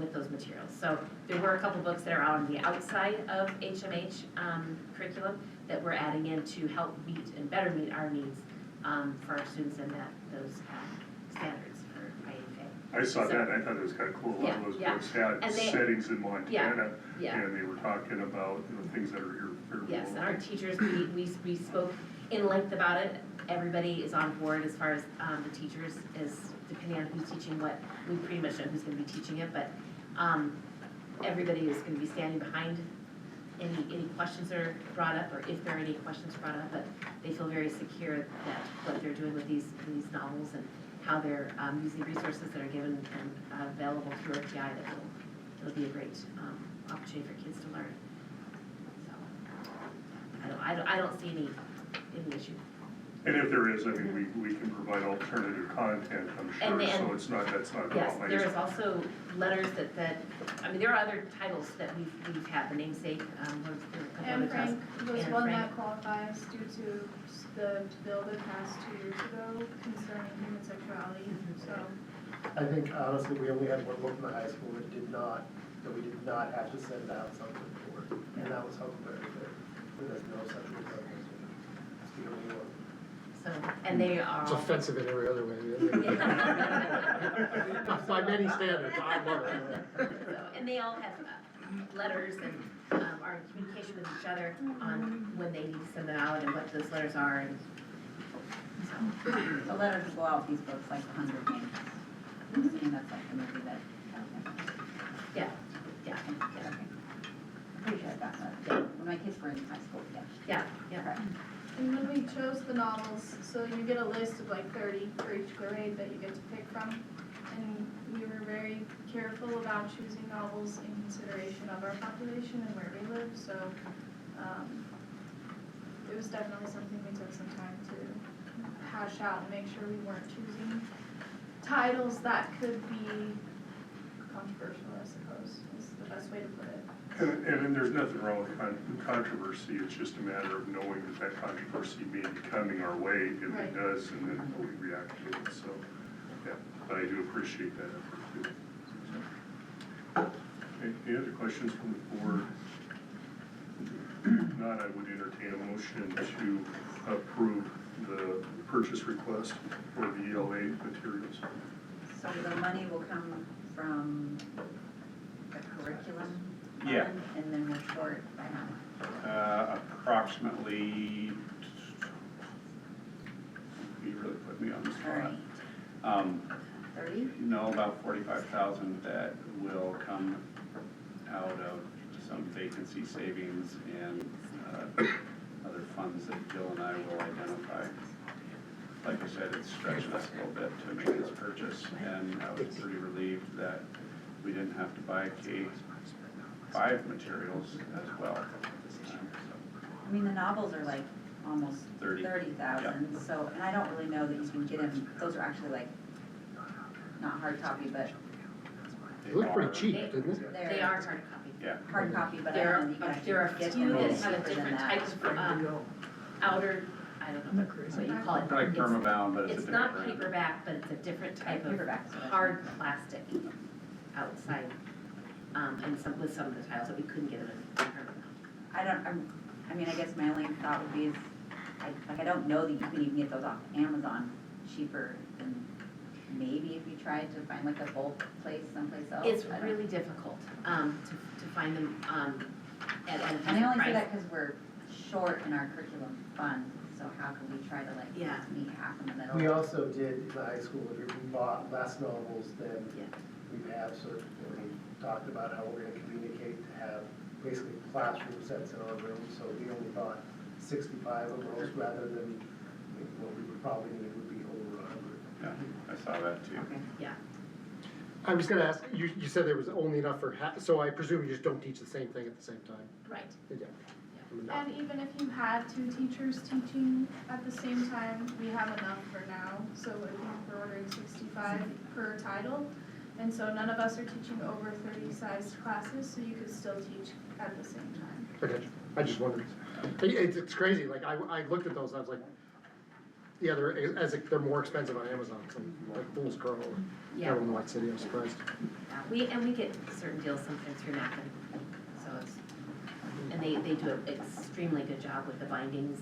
with those materials. So there were a couple books that are on the outside of HMH curriculum that we're adding in to help meet and better meet our needs for our students in those standards for IDFA. I saw that, and I thought it was kind of cool. A lot of those books had settings in Montana, and they were talking about things that are here. Yes, and our teachers, we spoke in length about it. Everybody is on board as far as the teachers is, depending on who's teaching what, we pretty much know who's gonna be teaching it, but everybody is gonna be standing behind any questions that are brought up, or if there are any questions brought up, but they feel very secure that what they're doing with these novels and how they're using resources that are given and available through OPI, that it'll be a great opportunity for kids to learn. So I don't see any issue. And if there is, I mean, we can provide alternative content, I'm sure, so it's not, that's not a Yes, problem. there is also letters that, I mean, there are other titles that we've had, The Namesake, Anne Frank was one that qualifies due to the bill that passed 2 years ago concerning human sexuality, so. I think honestly, we only had one book in the high school that we did not have to send out something for, and that was Huckleberry Finn. There's no such requirement. It's the only one. So, and they are. It's offensive in every other way. By many standards, I love it. And they all have letters and are in communication with each other on when they need to send them out and what those letters are, and so. The letters go out, these books, like 100 names. And that's like the movie that. Yeah. Okay. Pretty sure I got that. When my kids were in high school, Yeah. Right. And when we chose the novels, so you get a list of like 30 for each grade that you get to pick from. And we were very careful about choosing novels in consideration of our population and where we live, so it was definitely something we took some time to hash out and make sure we weren't choosing titles that could be controversial, I suppose, is the best way to put it. And there's nothing wrong with controversy, it's just a matter of knowing that controversy may be coming our way, if Right. it does, and then we react to it, so, yeah, but I do appreciate that effort too. Okay, any other questions from the board? If not, I would entertain a motion to approve the purchase request for the ELA materials. So the money will come from the curriculum Yeah. fund, and then we're short by how much? Approximately, you really put me on the spot. Alright. 30? No, about 45,000 that will come out of some vacancy savings and other funds that Jill and I will identify. Like I said, it's stretching us a little bit to make this purchase, and I was pretty relieved that we didn't have to buy K-5 materials as well this time, so. I mean, the novels are like almost 30. 30,000, so, and I don't really know that you can get them, those are actually like, not hard copy, but They look pretty cheap, didn't they? They are hard copy. Yeah. hard copy, but I There don't know that you are a can get few them that any have a cheaper than different that. type of, outer, I don't know what you call it. Like It's- permabound, but it's a It's not different brand. paperback, but it's a different type of Paperback, so that's hard plastic outside, and some, with some of the tiles that we couldn't get it in permanent. I mean, I guess my only thought would be is, I don't know that you can even get those off Amazon cheaper than maybe if you tried to find like a bulk place someplace else. It's I don't- really difficult, to find them, at a And I decent only say price. that because we're short in our curriculum fund, so how can we try to like Yeah. meet half in the middle? We also did, in the high school, we bought less novels than Yeah. we have, so we talked about how we're gonna communicate to have basically classroom sets in our room, so we only bought 65 of those rather than what we would probably need would be over 100. Yeah, I saw that too. Okay. Yeah, I was gonna ask, you said there was only enough for so I presume you just don't teach the same thing at the same time? right. Yeah. And even if you had 2 teachers teaching at the same time, we have enough for now, so I think we're ordering 65 per title. And so none of us are teaching over 30 sized classes, so you could still teach at the same time. Okay, I just wondered. It's crazy, like, I looked at those, I was like, yeah, they're more expensive on Amazon, so like Fool's Crow or Yeah. Everett White City, I'm surprised. Yeah, we get certain deals sometimes through Mackin, so it's, and they do an extremely good job with the bindings,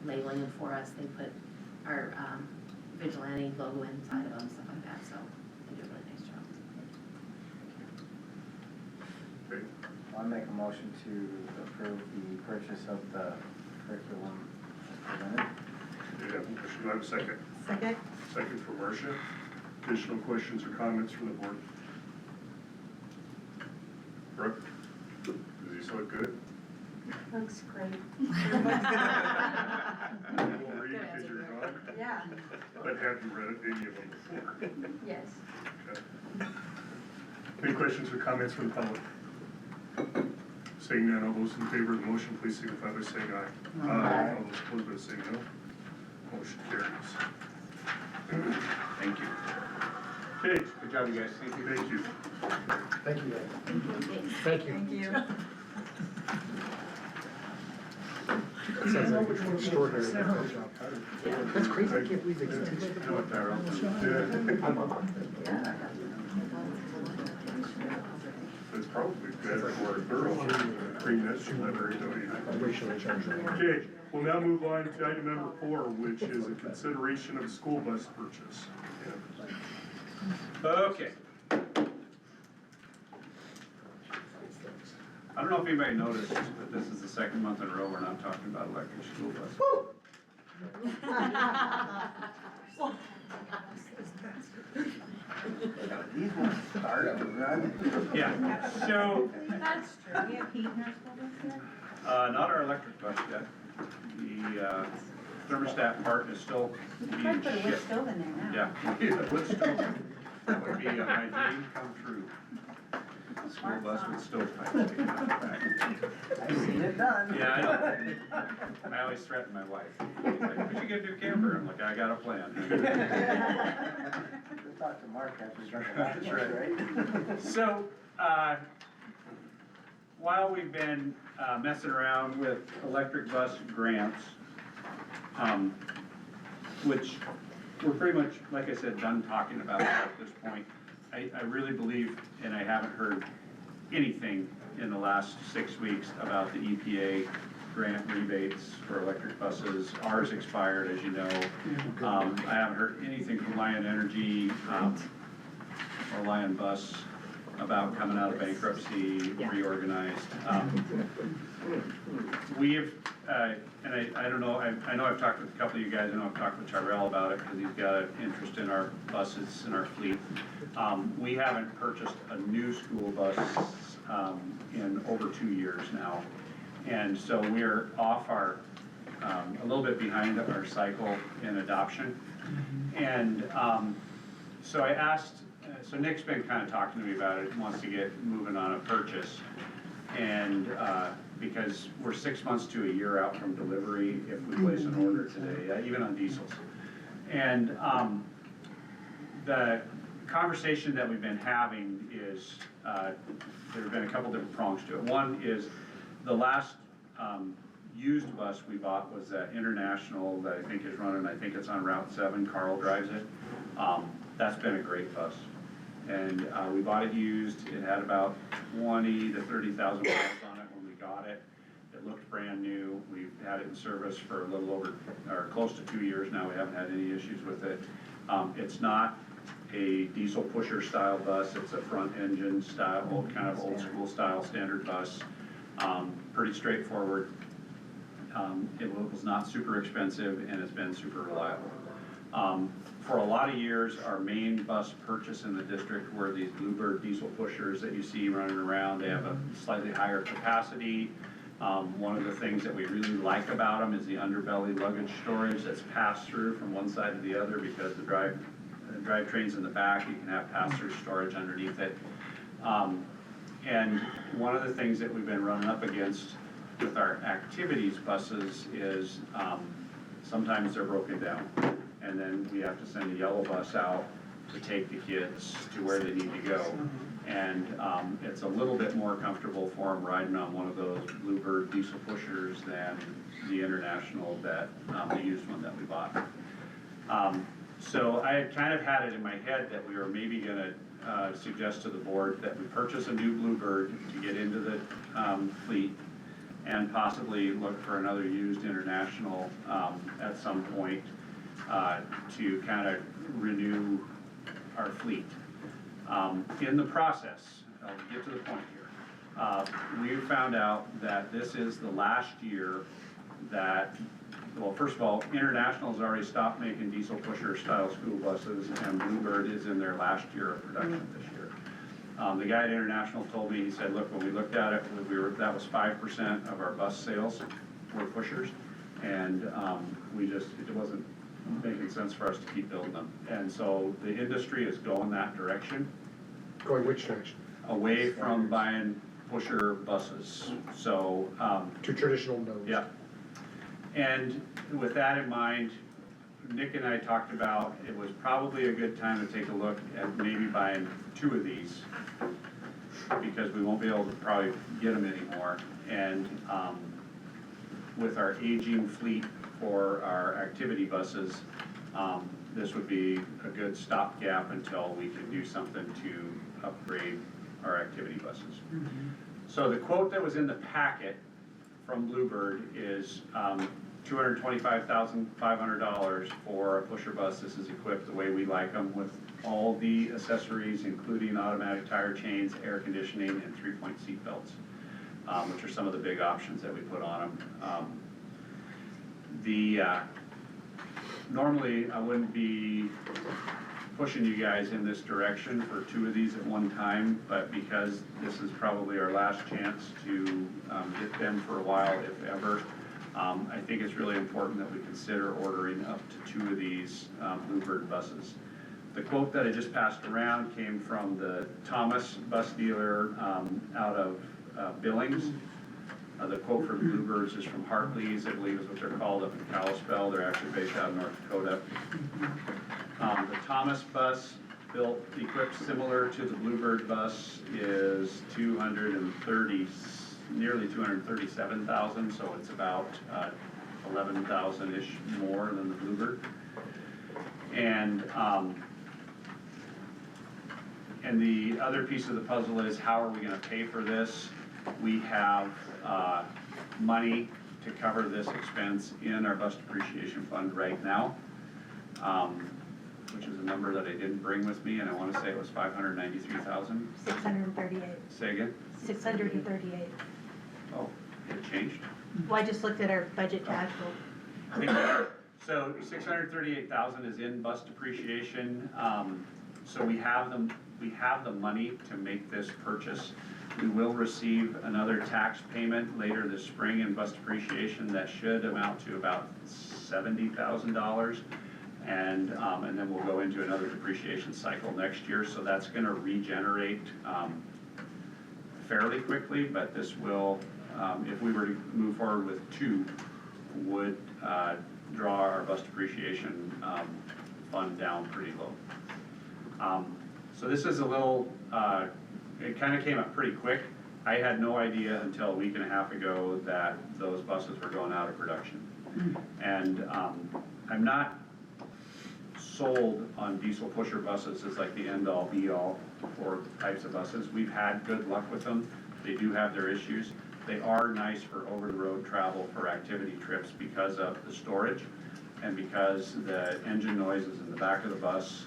labeling them for us, they put our, Vigilante logo inside of them, stuff like that, so they do a really nice job. Okay, I'll make a motion to approve the purchase of the curriculum presented. yeah, do I have a second? Second? Second for Marcia. Additional questions or comments from the board? Brooke, does these look good? Looks great. We'll read because you're gone, Yeah. but have you read any of them before? Yes. Okay. Any questions or comments from the public? Seeing none, all those in favor of the motion, please signify by saying aye. Aye. All those opposed by saying no. Motion carries. Thank you. Okay, Good job, you guys. Thank you. thank you. Thank you, guys. Thank you. Thank you. That sounds like an extraordinary job. That's crazy, I can't believe they can teach. How about that, Ralph? It's probably better for a thorough clean this library, don't you? Okay, we'll now move on to item number 4, which is a consideration of school bus purchase. Okay. I don't know if anybody noticed, but this is the second month in a row we're not talking about electric school buses. These won't start up and run. Yeah, so, That's true. We have heat in our school bus yet? not our electric bus yet. The thermostat part is still being Try to put a wood shipped. stove in there now. Yeah, wood stove. That would be a my dream come true. School bus with stovepipes sticking out the back. I've seen it done. Yeah, I know. I always threaten my wife. She's like, we should get a new camper. I'm like, I got a plan. We'll talk to Mark after we start the last right? So, while we've been messing around with electric bus grants, which we're pretty much, like I said, done talking about that at this point, I really believe, and I haven't heard anything in the last 6 weeks about the EPA grant rebates for electric buses. Ours expired, as you know. I haven't heard anything from Lion Energy, or Lion Bus about coming out of bankruptcy, reorganized. We have, and I don't know, I know I've talked with a couple of you guys, I know I've talked with Tyrell about it, because he's got an interest in our buses and our fleet. We haven't purchased a new school bus in over 2 years now. And so we're off our, a little bit behind our cycle in adoption. And so I asked, so Nick's been kind of talking to me about it, wants to get moving on a purchase. And because we're 6 months to a year out from delivery if we place an order today, even on diesels. And the conversation that we've been having is, there have been a couple different prongs to it. One is the last used bus we bought was that International that I think is running, I think it's on Route 7, Carl drives it. That's been a great bus. And we bought it used, it had about 20 to 30,000 miles on it when we got it. It looked brand new. We've had it in service for a little over, or close to 2 years now. We haven't had any issues with it. It's not a diesel pusher style bus, it's a front engine style, kind of old school style standard bus. Pretty straightforward. It was not super expensive and it's been super reliable. For a lot of years, our main bus purchase in the district were these Bluebird diesel pushers that you see running around. They have a slightly higher capacity. One of the things that we really like about them is the underbelly luggage storage that's passed through from one side to the other, because the drivetrain's in the back, you can have pass-through storage underneath it. And one of the things that we've been running up against with our activities buses is sometimes they're broken down. And then we have to send a yellow bus out to take the kids to where they need to go. And it's a little bit more comfortable for them riding on one of those Bluebird diesel pushers than the International, that the used one that we bought. So I had kind of had it in my head that we were maybe gonna suggest to the board that we purchase a new Bluebird to get into the fleet, and possibly look for another used International at some point to kind of renew our fleet. In the process, I'll get to the point here, we found out that this is the last year that, well, first of all, International's already stopped making diesel pusher style school buses, and Bluebird is in their last year of production this year. The guy at International told me, he said, look, when we looked at it, that was 5% of our bus sales were pushers, and it wasn't making sense for us to keep building them. And so the industry is going that direction. Going which direction? Away from buying pusher buses, so. To traditional nodes. Yeah. And with that in mind, Nick and I talked about, it was probably a good time to take a look at maybe buying 2 of these, because we won't be able to probably get them anymore. And with our aging fleet for our activity buses, this would be a good stopgap until we can do something to upgrade our activity buses. So the quote that was in the packet from Bluebird is $225,500 for a pusher bus. This is equipped the way we like them, with all the accessories, including automatic tire chains, air conditioning, and 3-point seat belts, which are some of the big options that we put on them. Normally I wouldn't be pushing you guys in this direction for 2 of these at one time, but because this is probably our last chance to get them for a while, if ever, I think it's really important that we consider ordering up to 2 of these Bluebird buses. The quote that I just passed around came from the Thomas bus dealer out of Billings. The quote for the Bluebirds is from Hartley's, I believe is what they're called, up in Kalispell. They're actually based out of North Dakota. The Thomas bus, built, equipped similar to the Bluebird bus, is nearly 237,000, so it's about 11,000-ish more than the Bluebird. And the other piece of the puzzle is, how are we gonna pay for this? We have money to cover this expense in our bus depreciation fund right now, which is a number that I didn't bring with me, and I wanna say it was 593,000. 638. Say again? 638. Oh, it changed? Well, I just looked at our budget cash flow. So 638,000 is in bus depreciation, so we have the money to make this purchase. We will receive another tax payment later this spring in bus depreciation that should amount to about $70,000. And then we'll go into another depreciation cycle next year, so that's gonna regenerate fairly quickly, but this will, if we were to move forward with two, would draw our bus depreciation fund down pretty low. So this is a little, it kind of came up pretty quick. I had no idea until a week and a half ago that those buses were going out of production. And I'm not sold on diesel pusher buses as like the end-all be-all for types of buses. We've had good luck with them. They do have their issues. They are nice for over-the-road travel for activity trips because of the storage and because the engine noise is in the back of the bus,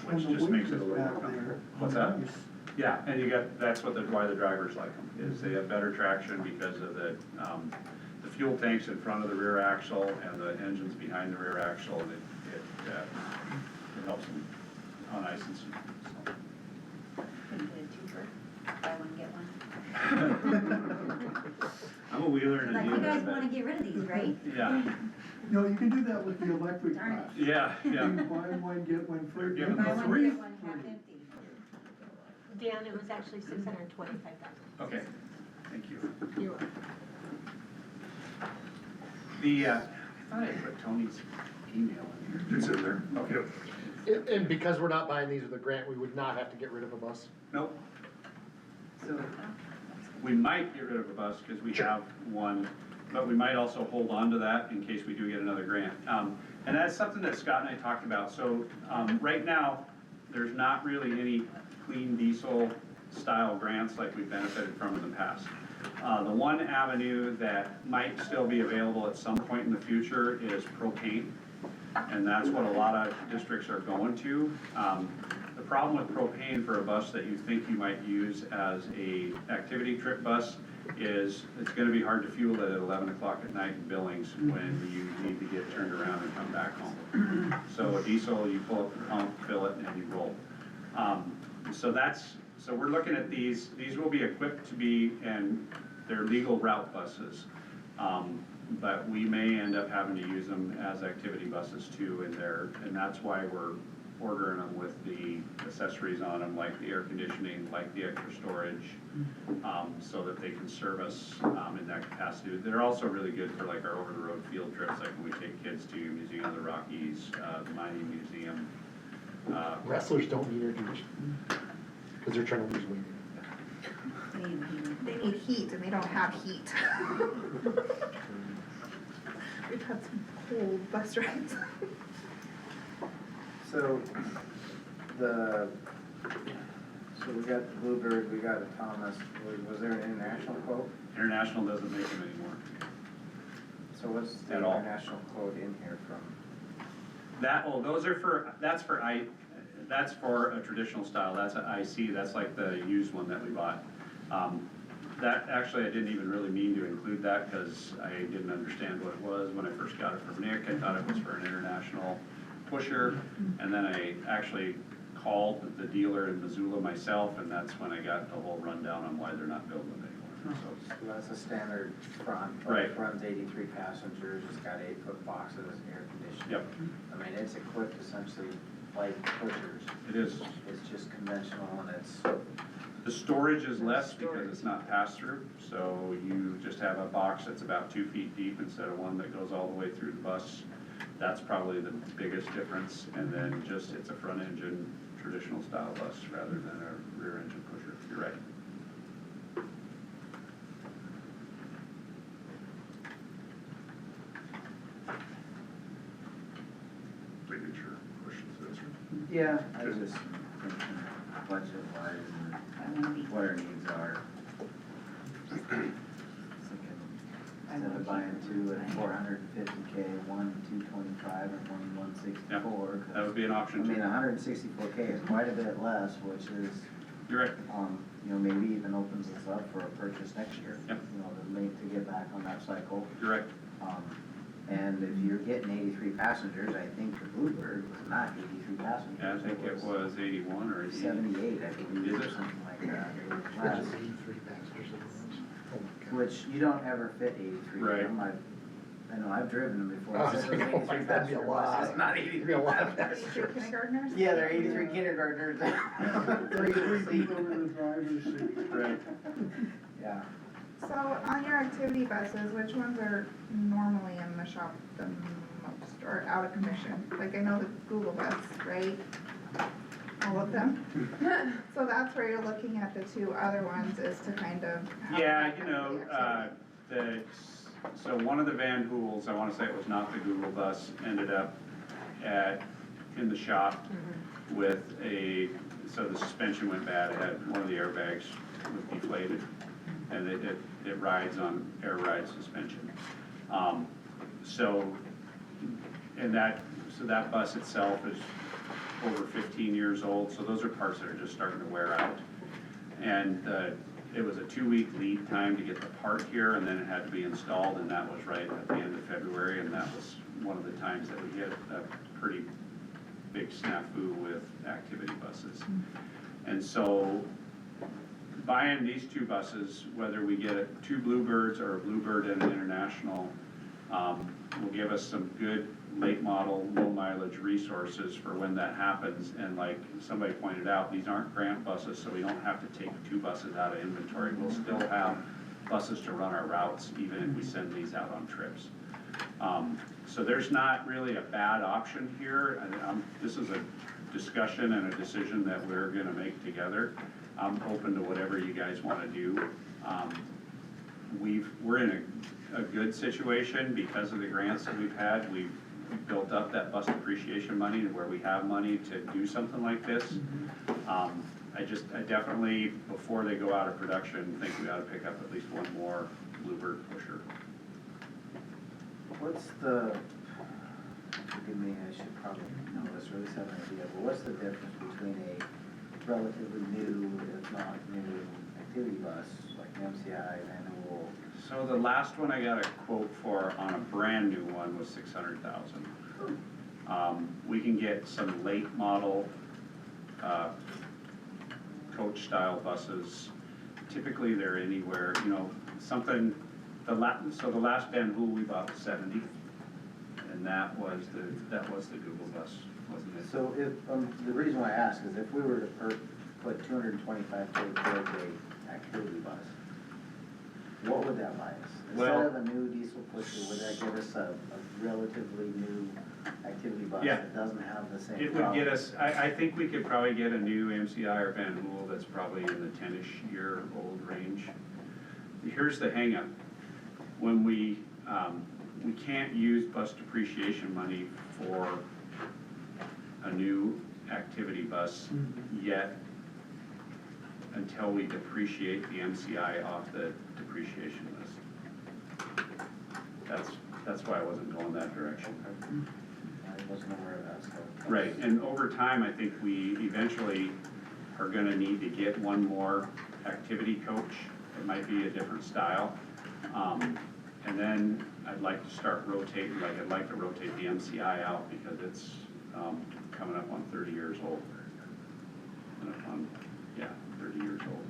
which just makes it a little more comfortable. What's that? Yeah, and that's why the drivers like them, is they have better traction because of the fuel tanks in front of the rear axle and the engines behind the rear axle, and it helps them on ice and snow. Couldn't get a twofer, buy one, get one. I'm a wheeler and a Like, dealer. you guys wanna get rid of these, right? Yeah, No, you can do that with the electric Darn bus. it. yeah. You can buy one, get one free. Give them Buy the one, free. get one, half empty. Dan, it was actually 625,000. Okay, thank you. You're welcome. I thought I put Tony's email in here. It's in there. Okay. And because we're not buying these with a grant, we would not have to get rid of a bus. Nope. We might get rid of a bus because we have one, but we might also hold on to that in case we do get another grant. And that's something that Scott and I talked about. So right now, there's not really any clean diesel style grants like we've benefited from in the past. The one avenue that might still be available at some point in the future is propane. And that's what a lot of districts are going to. The problem with propane for a bus that you think you might use as a activity trip bus is it's gonna be hard to fuel it at 11 o'clock at night in Billings when you need to get turned around and come back home. So a diesel, you pull up the pump, fill it, and you roll. So we're looking at these will be equipped to be, and they're legal route buses. But we may end up having to use them as activity buses too, and that's why we're ordering them with the accessories on them, like the air conditioning, like the extra storage, so that they can serve us in that capacity. They're also really good for like our over-the-road field trips, like when we take kids to Museum of the Rockies, the Mining Museum. Wrestlers don't need air conditioning, because they're trying to lose weight. They need heat and they don't have heat. We've had some cold bus rides. So we got the Bluebird, we got a Thomas, was there an international quote? International doesn't make them anymore. So what's the At all. international quote in here from? That's for a traditional style, that's an IC, that's like the used one that we bought. That, actually, I didn't even really mean to include that because I didn't understand what it was when I first got it from Nick. I thought it was for an international pusher, and then I actually called the dealer in Missoula myself, and that's when I got the whole rundown on why they're not building them anymore. So that's a standard front. Right. Runs 83 passengers, it's got 8-foot boxes, air conditioning. Yep. I mean, it's equipped essentially like pushers. It is. It's just conventional and it's, The storage is less because it's not pass-through, so you just have a box that's about 2 feet deep instead of one that goes all the way through the bus. That's probably the biggest difference, and then just, it's a front engine, traditional style bus rather than a rear engine pusher, you're right. Making sure questions answered. yeah, I was just thinking budget wise and what our needs are. Thinking, instead of buying two at 450K, one 225 and one 164. That would be an I option mean, too. 164K is quite a bit less, which is, You're right. you know, maybe even opens us up for a purchase next year. Yep. You know, to get back on that cycle. You're right. And if you're getting 83 passengers, I think the Bluebird was not 83 passengers. Yeah, I think it was 81 or 80. 78, I believe, Is or it? something like that. It was less. Which you don't ever fit 83 Right. of them. I know, I've driven them before. Oh, It's just 83 that'd be a passenger lot. buses, not 83 That'd be a lot. passengers. 83 kindergartners? Yeah, they're 83 kindergartners. Three Three seat. people in the driver's seat. Right. Yeah. So on your activity buses, which ones are normally in the shop the most or out of commission? Like I know the Google bus, right? All of them? So that's where you're looking at the two other ones is to kind of. have Yeah, that you kind of know, activity. so one of the Van Hools, I wanna say it was not the Google bus, ended up in the shop with so the suspension went bad, it had, one of the airbags was deflated, and it rides on air ride suspension. So that bus itself is over 15 years old, so those are parts that are just starting to wear out. And it was a 2-week lead time to get the part here, and then it had to be installed, and that was right at the end of February, and that was one of the times that we hit a pretty big snafu with activity buses. And so buying these two buses, whether we get 2 Bluebirds or a Bluebird and an International, will give us some good late model, low mileage resources for when that happens. And like somebody pointed out, these aren't grant buses, so we don't have to take 2 buses out of inventory. We'll still have buses to run our routes, even if we send these out on trips. So there's not really a bad option here. This is a discussion and a decision that we're gonna make together. I'm open to whatever you guys wanna do. We're in a good situation because of the grants that we've had. We've built up that bus depreciation money to where we have money to do something like this. I definitely, before they go out of production, think we ought to pick up at least one more Bluebird pusher. What's the, forgive me, I should probably know this, or at least have an idea, but what's the difference between a relatively new, if not new, activity bus, like MCI, Van Hool? So the last one I got a quote for on a brand new one was 600,000. We can get some late model, coach style buses. Typically they're anywhere, you know, something, so the last Van Hool we bought was 70. And that was the Google bus, wasn't it? So if, the reason why I ask is if we were to put $225K towards a activity bus, what would that buy us? Instead of a new diesel pusher, would that give us a relatively new activity bus Yeah. that doesn't have the same It problem? would get us, I think we could probably get a new MCI or Van Hool that's probably in the 10-ish year old range. Here's the hangup. When we can't use bus depreciation money for a new activity bus yet until we depreciate the MCI off the depreciation list. That's why I wasn't going that direction. I wasn't aware of that, so. Right, and over time, I think we eventually are gonna need to get one more activity coach. It might be a different style. And then I'd like to start rotating, like I'd like to rotate the MCI out because it's coming up on 30 years old. And 30 years old,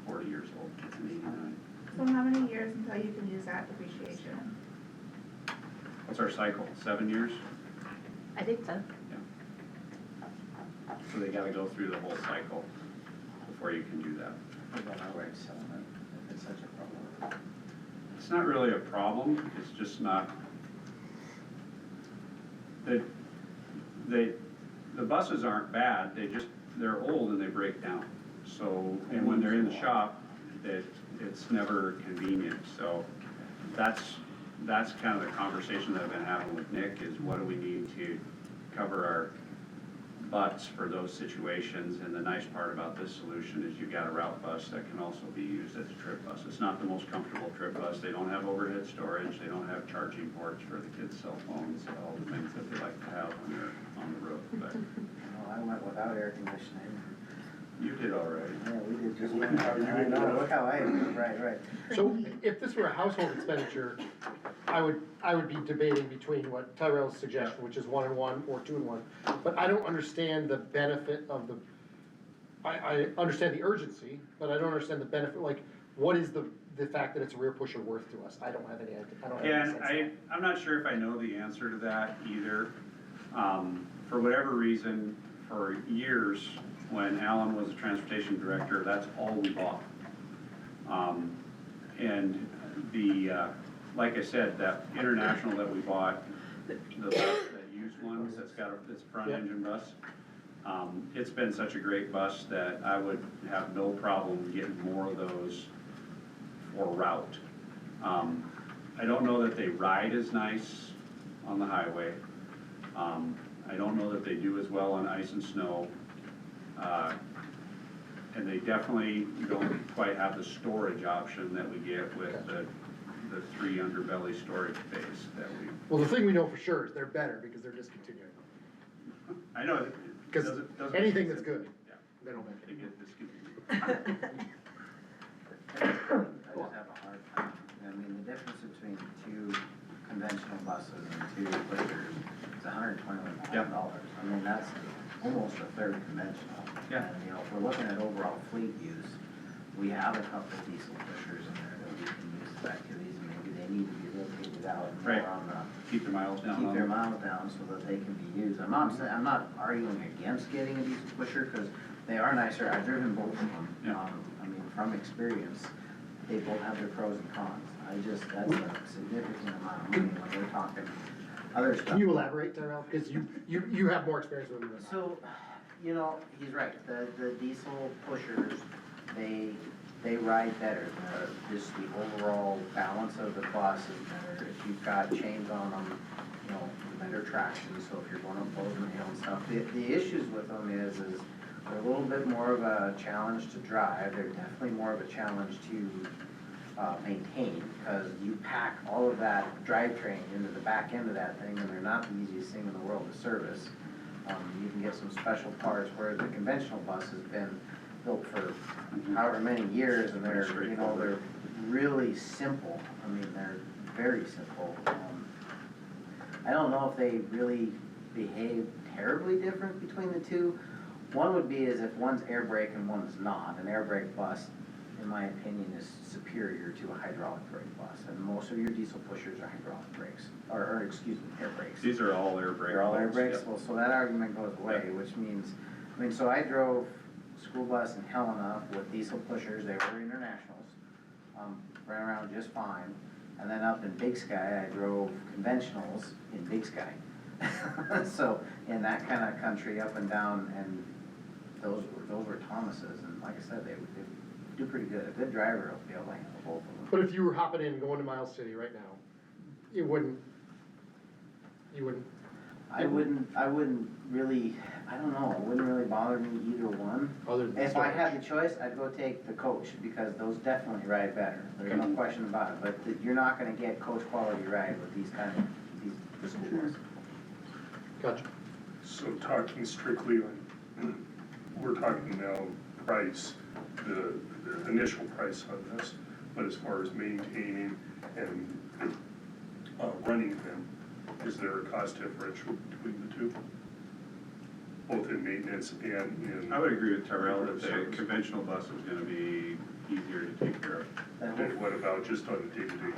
40 years old, it's an 89. So how many years until you can use that depreciation? What's our cycle, 7 years? I think so. So they gotta go through the whole cycle before you can do that. We're gonna outright settlement, if it's such a problem. It's not really a problem, it's just not, the buses aren't bad, they're old and they break down. So, and when they're in the shop, it's never convenient, so that's kind of the conversation that I've been having with Nick, is what do we need to cover our butts for those situations. And the nice part about this solution is you've got a route bus that can also be used as a trip bus. It's not the most comfortable trip bus, they don't have overhead storage, they don't have charging ports for the kids' cell phones, all the things that they like to have when they're on the road, but. Well, I went without air conditioning. You did already. Yeah, we did just. Look how you ended up. Look how I ended up, right. So if this were a household expenditure, I would be debating between what Tyrell's suggestion, which is 1-in-1 or 2-in-1. But I don't understand the benefit of the, I understand the urgency, but I don't understand the benefit, like, what is the fact that it's a rear pusher worth to us? I don't have any sense of that. I'm not sure if I know the answer to that either. For whatever reason, for years, when Alan was the transportation director, that's all we bought. And like I said, that International that we bought, that used one, that's got it's a front engine bus. It's been such a great bus that I would have no problem getting more of those for route. I don't know that they ride as nice on the highway. I don't know that they do as well on ice and snow. And they definitely don't quite have the storage option that we get with the 3 underbelly storage bays that we. Well, the thing we know for sure is they're better because they're discontinuing. I know. Because anything that's good, yeah, they don't make they it. get discontinued. I just have a hard time. I mean, the difference between 2 conventional buses and 2 pushers is $121,000. I mean, that's almost a third conventional. Yeah. And, if we're looking at overall fleet use, we have a couple of diesel pushers in there that we can use as activities, and maybe they need to be rotated out more Right. on the. Keep their miles down. Keep their miles down so that they can be used. I'm not arguing against getting a diesel pusher, because they are nicer. I've driven both of them. Yeah. I mean, from experience, they both have their pros and cons. That's a significant amount of money when we're talking other stuff. Can you elaborate, Tyrell? Because you have more experience with them than I. So, he's right, the diesel pushers, they ride better, just the overall balance of the bus is better. If you've got chains on them, better traction, so if you're going up Bozeman Hill and stuff. The issues with them is they're a little bit more of a challenge to drive, they're definitely more of a challenge to maintain, because you pack all of that drivetrain into the back end of that thing, and they're not the easiest thing in the world to service. You can get some special parts, whereas the conventional bus has been built for however many years, and they're really simple. I mean, they're very simple. I don't know if they really behave terribly different between the two. One would be is if one's air brake and one's not. An air brake bus, in my opinion, is superior to a hydraulic brake bus, and most of your diesel pushers are hydraulic brakes, or excuse me, air brakes. These are all air brakes. They're all air brakes, Yep. well, so that argument goes away, which means, so I drove school bus in Helena with diesel pushers, they were Internationals, ran around just fine, and then up in Big Sky, I drove conventionals in Big Sky. So, in that kind of country, up and down, and those were Thomases, and like I said, they do pretty good. A good driver will be able to handle both of them. But if you were hopping in and going to Miles City right now, you wouldn't. I wouldn't really, I don't know, it wouldn't really bother me either one. Other than If I had the choice, I'd go take the coach, because those definitely ride better, there's no question about it, but you're not gonna get coach quality ride with these school buses. Gotcha. So talking strictly on, we're talking now price, the initial price on this, but as far as maintaining and running them, is there a cost differential between the two? Both in maintenance and in. I would agree with Tyrell that the conventional bus is gonna be easier to take care of. And what about just on the day-to-day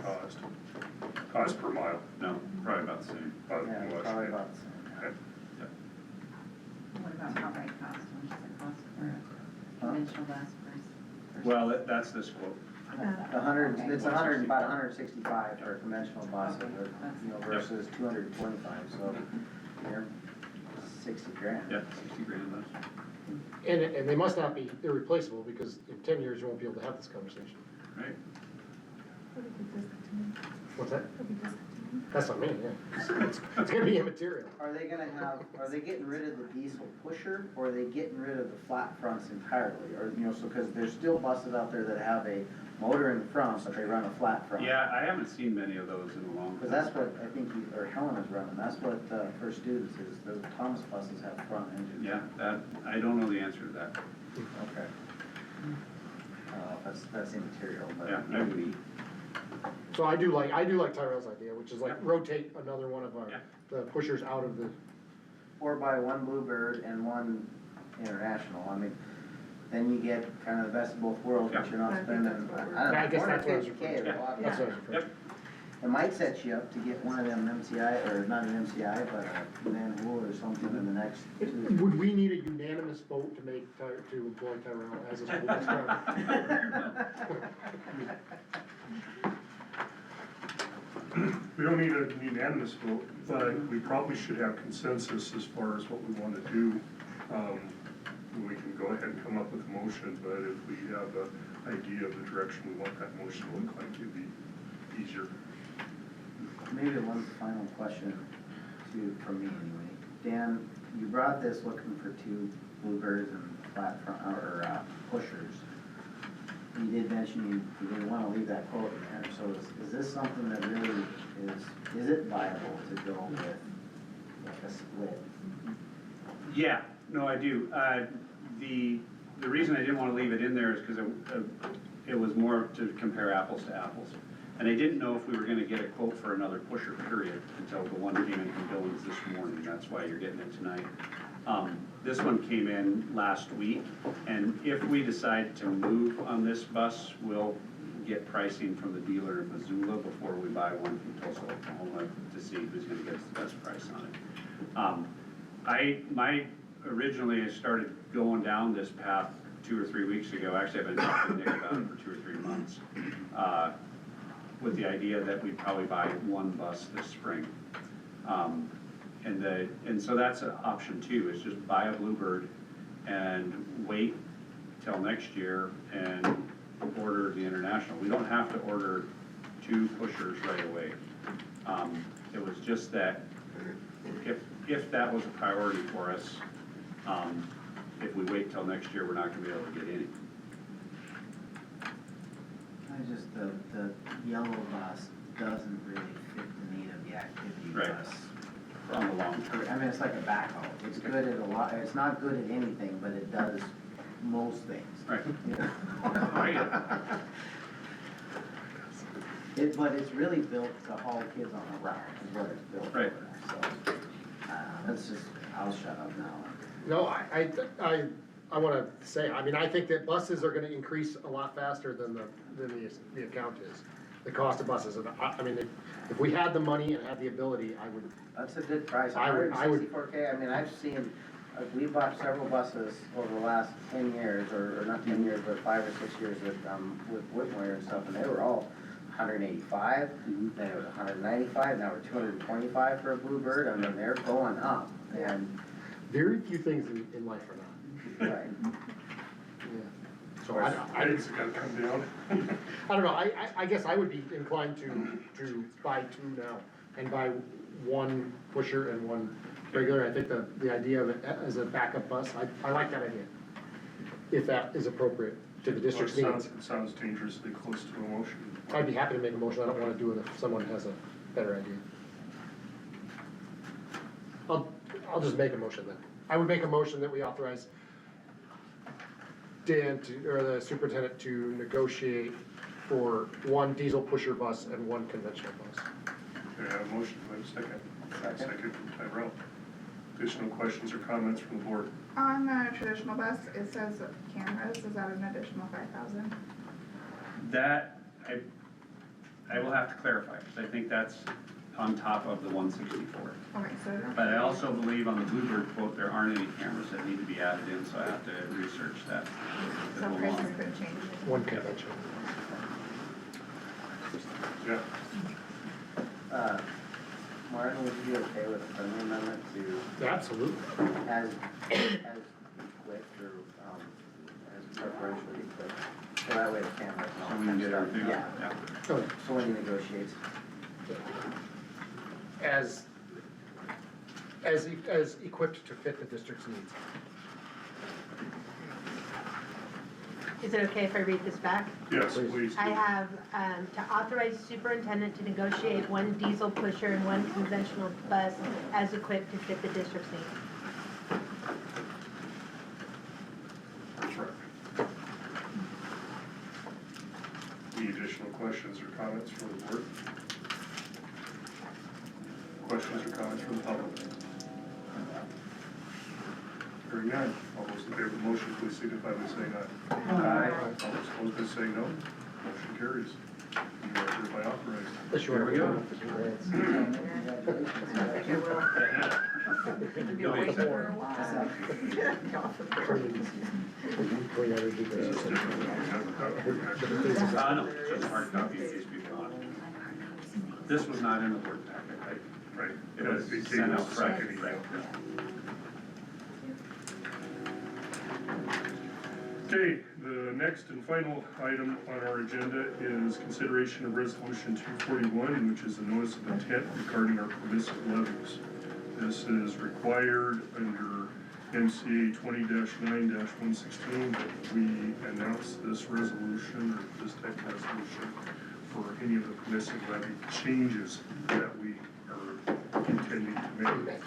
cost per mile? No, probably about the same. Yeah, it's probably about the same. Okay. What about outright cost? conventional bus versus? Well, that's this quote. It's about 165 for a conventional bus, you know, versus 225, so you're 60 grand. Yeah, 60 grand less. And they must not be irreplaceable, because in 10 years, you won't be able to have this conversation. Right. What's that? That's what I mean, yeah. It's gonna be immaterial. Are they getting rid of the diesel pusher, or are they getting rid of the flat fronts entirely? Or, you know, so, cause there's still buses out there that have a motor in the front, but they run a flat front. Yeah, I haven't seen many of those in a long time. Cause that's what I think or Helen is running, that's what, for students is, the Thomas buses have front engines. Yeah, that, I don't know the answer to that. Okay. That's immaterial, but. Yeah, I would. So I do like Tyrell's idea, which is like rotate another one of our, the pushers out of the, Or buy one Bluebird and one International, I mean, then you get kind of the best of both worlds, but you're not spending, I don't know, I guess that's what I was referring to. $450K, a lot. That's what I was referring to. It might set you up to get one of them MCI, or not an MCI, but a Van Hool or something in the next 2. Would we need a unanimous vote to to employ Tyrell as a school bus driver? We don't need a unanimous vote, but we probably should have consensus as far as what we want to do. We can go ahead and come up with a motion, but if we have an idea of the direction we want that motion to look like, it'd be easier. Maybe one final question from me anyway. Dan, you brought this looking for 2 Bluebirds and flat front, or pushers. You did mention you didn't wanna leave that quote in there, so is this something that really is it viable to go with like a split? Yeah, no, I do. The reason I didn't wanna leave it in there is because it was more to compare apples to apples. And I didn't know if we were gonna get a quote for another pusher, period, until the one came in from Billings this morning. That's why you're getting it tonight. This one came in last week, and if we decide to move on this bus, we'll get pricing from the dealer in Missoula before we buy one from Tulsa, Oklahoma, to see who's gonna get us the best price on it. Originally, I started going down this path 2 or 3 weeks ago. Actually, I've been talking to Nick about it for 2 or 3 months, with the idea that we'd probably buy one bus this spring. And so that's an option too, is just buy a Bluebird and wait till next year and order the International. We don't have to order 2 pushers right away. It was just that if that was a priority for us, if we wait till next year, we're not gonna be able to get any. The yellow bus doesn't really fit the need of the activity bus. On the long term. I mean, it's like a backhoe. It's good at a lot, it's not good at anything, but it does most things. Right. But it's really built to haul kids on a route, is what it's built for. Right. So, that's just, I'll shut up now. No, I wanna say, I mean, I think that buses are gonna increase a lot faster than the account is. The cost of buses, and I mean, if we had the money and had the ability, I would. That's a good price, I would- $164K, I mean, I've seen, we bought several buses over the last 10 years, or not 10 years, but 5 or 6 years with Whitmore and stuff, and they were all 185, then it was 195, now we're 225 for a Bluebird, I mean, they're going up, and. Very few things in life are not. Right. Yeah. So I It's gotta come down. I don't know, I guess I would be inclined to buy 2 now, and buy 1 pusher and 1 regular. I think the idea of it as a backup bus, I like that idea, if that is appropriate to the district's needs. It sounds dangerously close to a motion. I'd be happy to make a motion, I don't wanna do it if someone has a better idea. I'll just make a motion then. I would make a motion that we authorize Dan or the superintendent to negotiate for 1 diesel pusher bus and 1 conventional bus. Okay, I have a motion, do I have a second? Second from Tyrell. Additional questions or comments from the board? On the traditional bus, it says cameras, is that an additional 5,000? That, I will have to clarify, because I think that's on top of the 164. Okay, so. But I also believe on the Bluebird quote, there aren't any cameras that need to be added in, so I have to research that. So prices could change. One camera change. Yeah. Martin, would you be okay with a friendly amendment to, Absolutely. as equipped or, as preferentially equipped? So that way the cameras and all So we that can get stuff. everything, Yeah, yeah. so when you negotiate. As equipped to fit the district's needs. Is it okay if I read this back? Yes, please. I have, to authorize superintendent to negotiate one diesel pusher and one conventional bus as equipped to fit the district's needs. That's right. Any additional questions or comments from the board? Questions or comments from the public? Hearing none, all those in favor of the motion, please signify by saying aye. Aye. All those opposed by saying no. Motion carries. You are hereby authorized. Here we go. You'll wait for a while. No, it's just a hard copy in case people want it. This was not in the board packet, right? Right. It was came sent as out a Friday. second email. Okay, the next and final item on our agenda is consideration of resolution 241, which is a notice of intent regarding our permissive levies. This is required under MCA 20-9-116 that we announce this resolution or this type of resolution for any of the permissive levy changes that we are intending to make.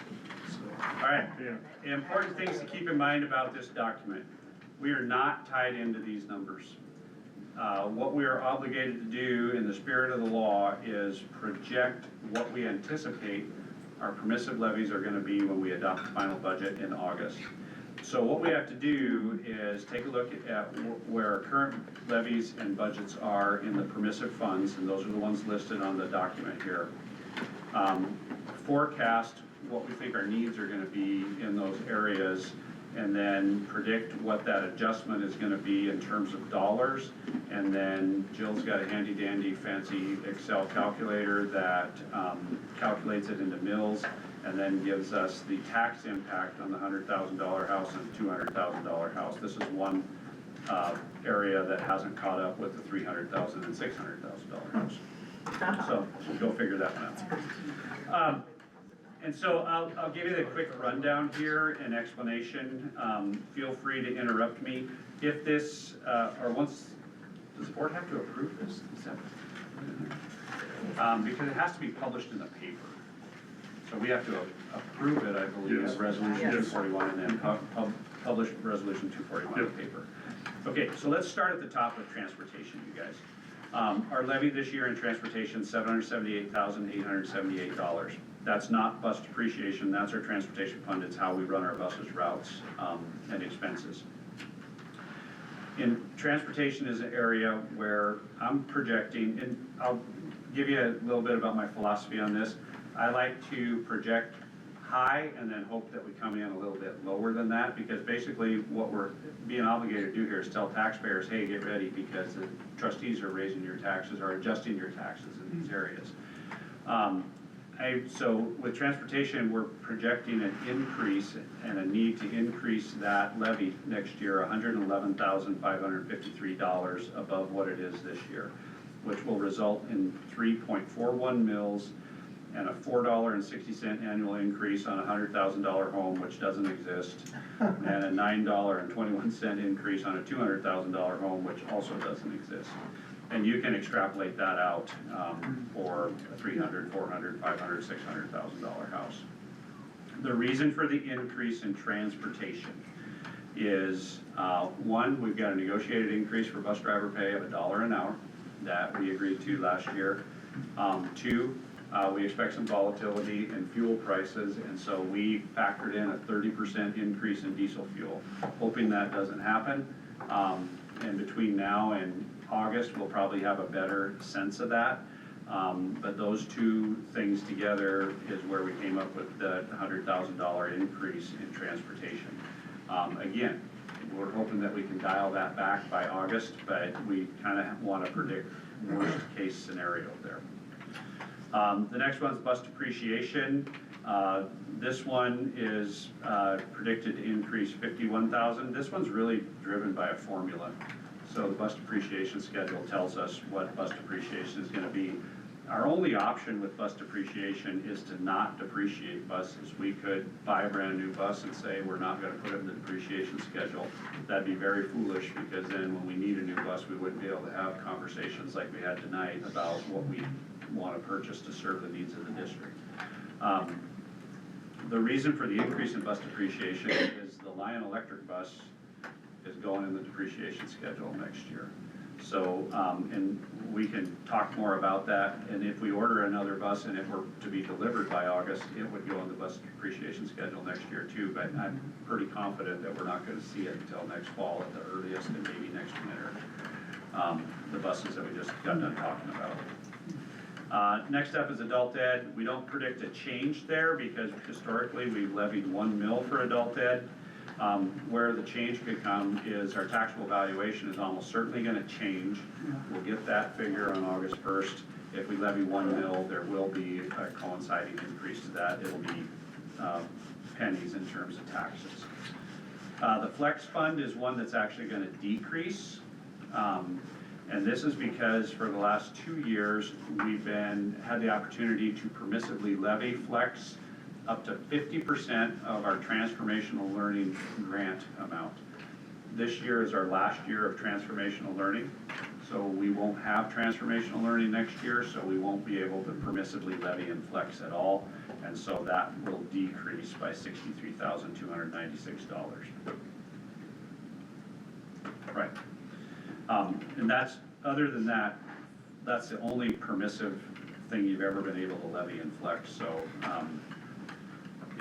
So, All right, yeah. important things to keep in mind about this document. We are not tied into these numbers. What we are obligated to do in the spirit of the law is project what we anticipate our permissive levies are gonna be when we adopt the final budget in August. So what we have to do is take a look at where our current levies and budgets are in the permissive funds, and those are the ones listed on the document here. Forecast what we think our needs are gonna be in those areas, and then predict what that adjustment is gonna be in terms of dollars. And then Jill's got a handy dandy fancy Excel calculator that calculates it into mills and then gives us the tax impact on the $100,000 house and $200,000 house. This is one area that hasn't caught up with the $300,000 and $600,000 house. So go figure that one out. And so I'll give you the quick rundown here and explanation. Feel free to interrupt me. If this, or once, does the board have to approve this? Is that- because it has to be published in the paper. So we have to approve it, I believe, Yes. as resolution Yes. 241 and then publish resolution 241 in the paper. Okay, so let's start at the top with transportation, you guys. Our levy this year in transportation, $778,878. That's not bus depreciation, that's our transportation fund, it's how we run our buses, routes, and expenses. In transportation is an area where I'm projecting, and I'll give you a little bit about my philosophy on this. I like to project high and then hope that we come in a little bit lower than that, because basically what we're being obligated to do here is tell taxpayers, hey, get ready, because the trustees are raising your taxes or adjusting your taxes in these areas. So with transportation, we're projecting an increase and a need to increase that levy next year, $111,553 above what it is this year, which will result in 3.41 mills and a $4.60 annual increase on a $100,000 home, which doesn't exist, and a $9.21 increase on a $200,000 home, which also doesn't exist. And you can extrapolate that out for a $300,000, $400,000, $500,000, $600,000 house. The reason for the increase in transportation is, one, we've got a negotiated increase for bus driver pay of $1 an hour that we agreed to last year. Two, we expect some volatility in fuel prices, and so we factored in a 30% increase in diesel fuel. Hoping that doesn't happen, and between now and August, we'll probably have a better sense of that. But those two things together is where we came up with the $100,000 increase in transportation. Again, we're hoping that we can dial that back by August, but we kind of want to predict worst case scenario there. The next one's bus depreciation. This one is predicted to increase 51,000. This one's really driven by a formula. So the bus depreciation schedule tells us what bus depreciation is going to be. Our only option with bus depreciation is to not depreciate buses. We could buy a brand new bus and say we're not going to put it in the depreciation schedule. That'd be very foolish, because then when we need a new bus, we wouldn't be able to have conversations like we had tonight about what we want to purchase to serve the needs of the district. The reason for the increase in bus depreciation is the Lion Electric bus is going in the depreciation schedule next year. So, and we can talk more about that, and if we order another bus and it were to be delivered by August, it would go in the bus depreciation schedule next year too, but I'm pretty confident that we're not gonna see it until next fall at the earliest, and maybe next winter. The buses that we just got done talking about. Next up is adult ed. We don't predict a change there because historically we've levied 1 mil for adult ed. Where the change could come is our taxable valuation is almost certainly gonna change. We'll get that figure on August 1st. If we levy 1 mil, there will be a coinciding increase to that. It'll be pennies in terms of taxes. The flex fund is one that's actually gonna decrease. And this is because for the last 2 years, we've had the opportunity to permissively levy flex up to 50% of our transformational learning grant amount. This year is our last year of transformational learning, so we won't have transformational learning next year, so we won't be able to permissively levy in flex at all, and so that will decrease by $63,296. Right. And that's, other than that, that's the only permissive thing you've ever been able to levy in flex, so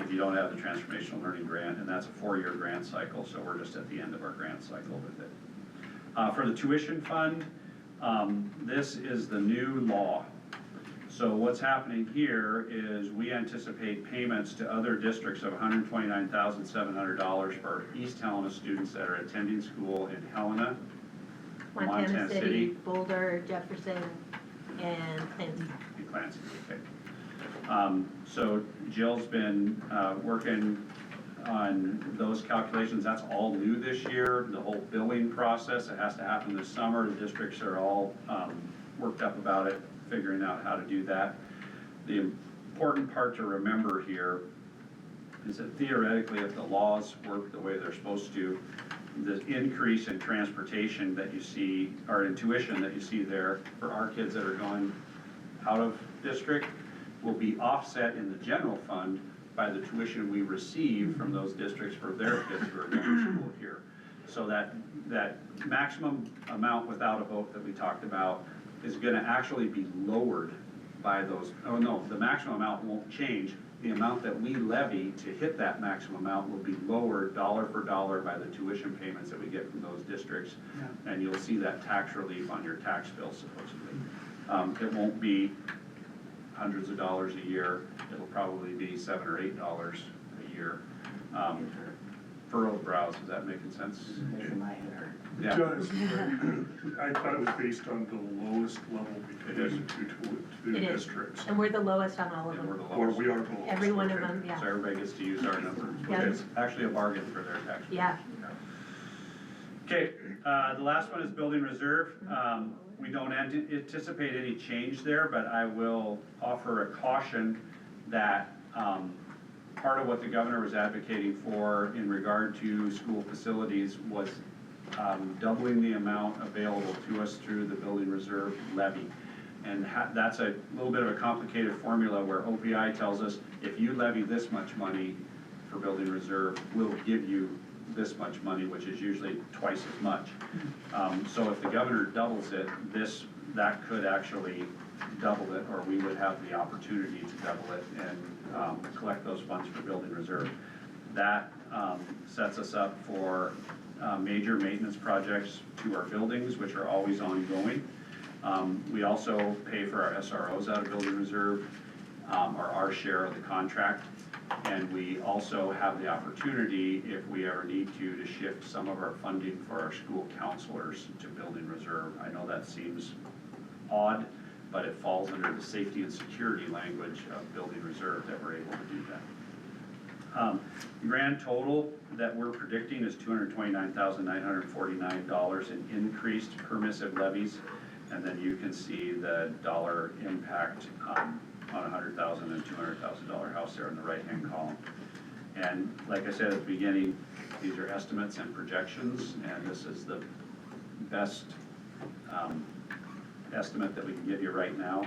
if you don't have the transformational learning grant, and that's a 4-year grant cycle, so we're just at the end of our grant cycle with it. For the tuition fund, this is the new law. So what's happening here is we anticipate payments to other districts of $129,700 for East Helena students that are attending school in Helena, Montana City, Boulder, Jefferson, and Clancy. Okay. So Jill's been working on those calculations. That's all new this year. The whole billing process, it has to happen this summer. The districts are all worked up about it, figuring out how to do that. The important part to remember here is that theoretically, if the laws work the way they're supposed to, the increase in transportation that you see, or in tuition that you see there for our kids that are going out of district will be offset in the general fund by the tuition we receive from those districts for their kids who are going to school here. So that maximum amount without a vote that we talked about is gonna actually be lowered by those, oh no, the maximum amount won't change. The amount that we levy to hit that maximum amount will be lowered dollar for dollar by the tuition payments that we get from those districts. Yeah. And you'll see that tax relief on your tax bill supposedly. It won't be hundreds of dollars a year. It'll probably be $7 or $8 a year. Furrowed brows, is that making sense? Making my head hurt. Yeah. It does. I thought it was based on the lowest level between the It is. districts. And we're the lowest on all of And we're them. the Or lowest. we are the lowest. Every one of Okay. them, yeah. So everybody gets to use our number, which Yeah. is actually a bargain for their tax. Yeah. Okay, the last one is building reserve. We don't anticipate any change there, but I will offer a caution that part of what the governor was advocating for in regard to school facilities was doubling the amount available to us through the building reserve levy. And that's a little bit of a complicated formula where OPI tells us if you levy this much money for building reserve, we'll give you this much money, which is usually twice as much. So if the governor doubles it, that could actually double it, or we would have the opportunity to double it and collect those funds for building reserve. That sets us up for major maintenance projects to our buildings, which are always ongoing. We also pay for our SROs out of building reserve, or our share of the contract. And we also have the opportunity, if we ever need to shift some of our funding for our school counselors to building reserve. I know that seems odd, but it falls under the safety and security language of building reserve that we're able to do that. Grand total that we're predicting is $229,949 in increased permissive levies. And then you can see the dollar impact on $100,000 and $200,000 house there in the right-hand column. And like I said at the beginning, these are estimates and projections, and this is the best estimate that we can give you right now.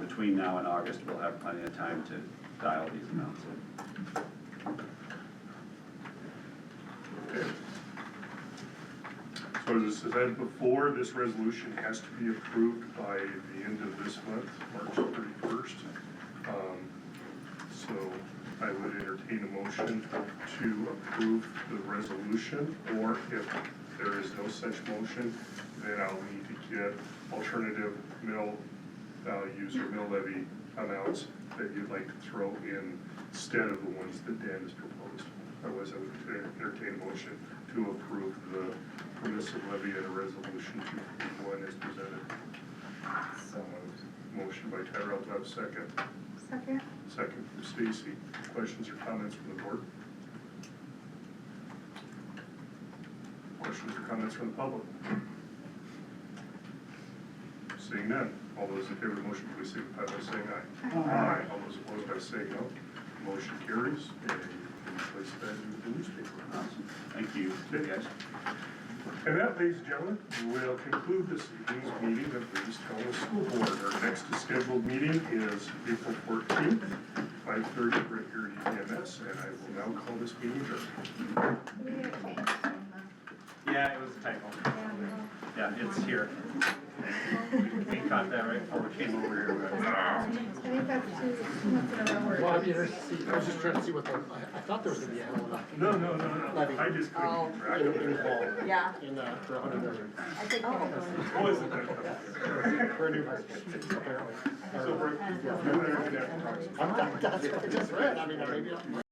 Between now and August, we'll have plenty of time to dial these amounts in. So as I said before, this resolution has to be approved by the end of this month, March 31st. So I would entertain a motion to approve the resolution, or if there is no such motion, then I'll need to get alternative mill values or mill levy amounts that you'd like to throw in instead of the ones that Dan has proposed. Otherwise, I would entertain a motion to approve the permissive levy and a resolution 251 as presented. Motion by Tyra, I'll have a second. Second. Second from Stacy. Questions or comments from the board? Questions or comments from the public? Seeing none, all those in favor of the motion, please signify by saying aye. Aye. All those opposed by saying no. Motion carries, and you can place that in the newspaper. Awesome. Thank you, guys. And that, ladies and gentlemen, will conclude this evening's meeting of the East Helena School Board. Our next scheduled meeting is April 14th, 5:30 right here at EMS, and I will now call this meeting adjourned. Yeah, it was a typo. Yeah, it's here. We caught that right before we came over here. I think that's two months in a row. Well, I'd be interested to see, I was just trying to see what the, I thought there was gonna be a Helena. No. Levy. I just couldn't keep track of it. Yeah. For 100 million. I think Oh, is it that? For a new high school, apparently. So we're, That's what I just read, I mean, maybe.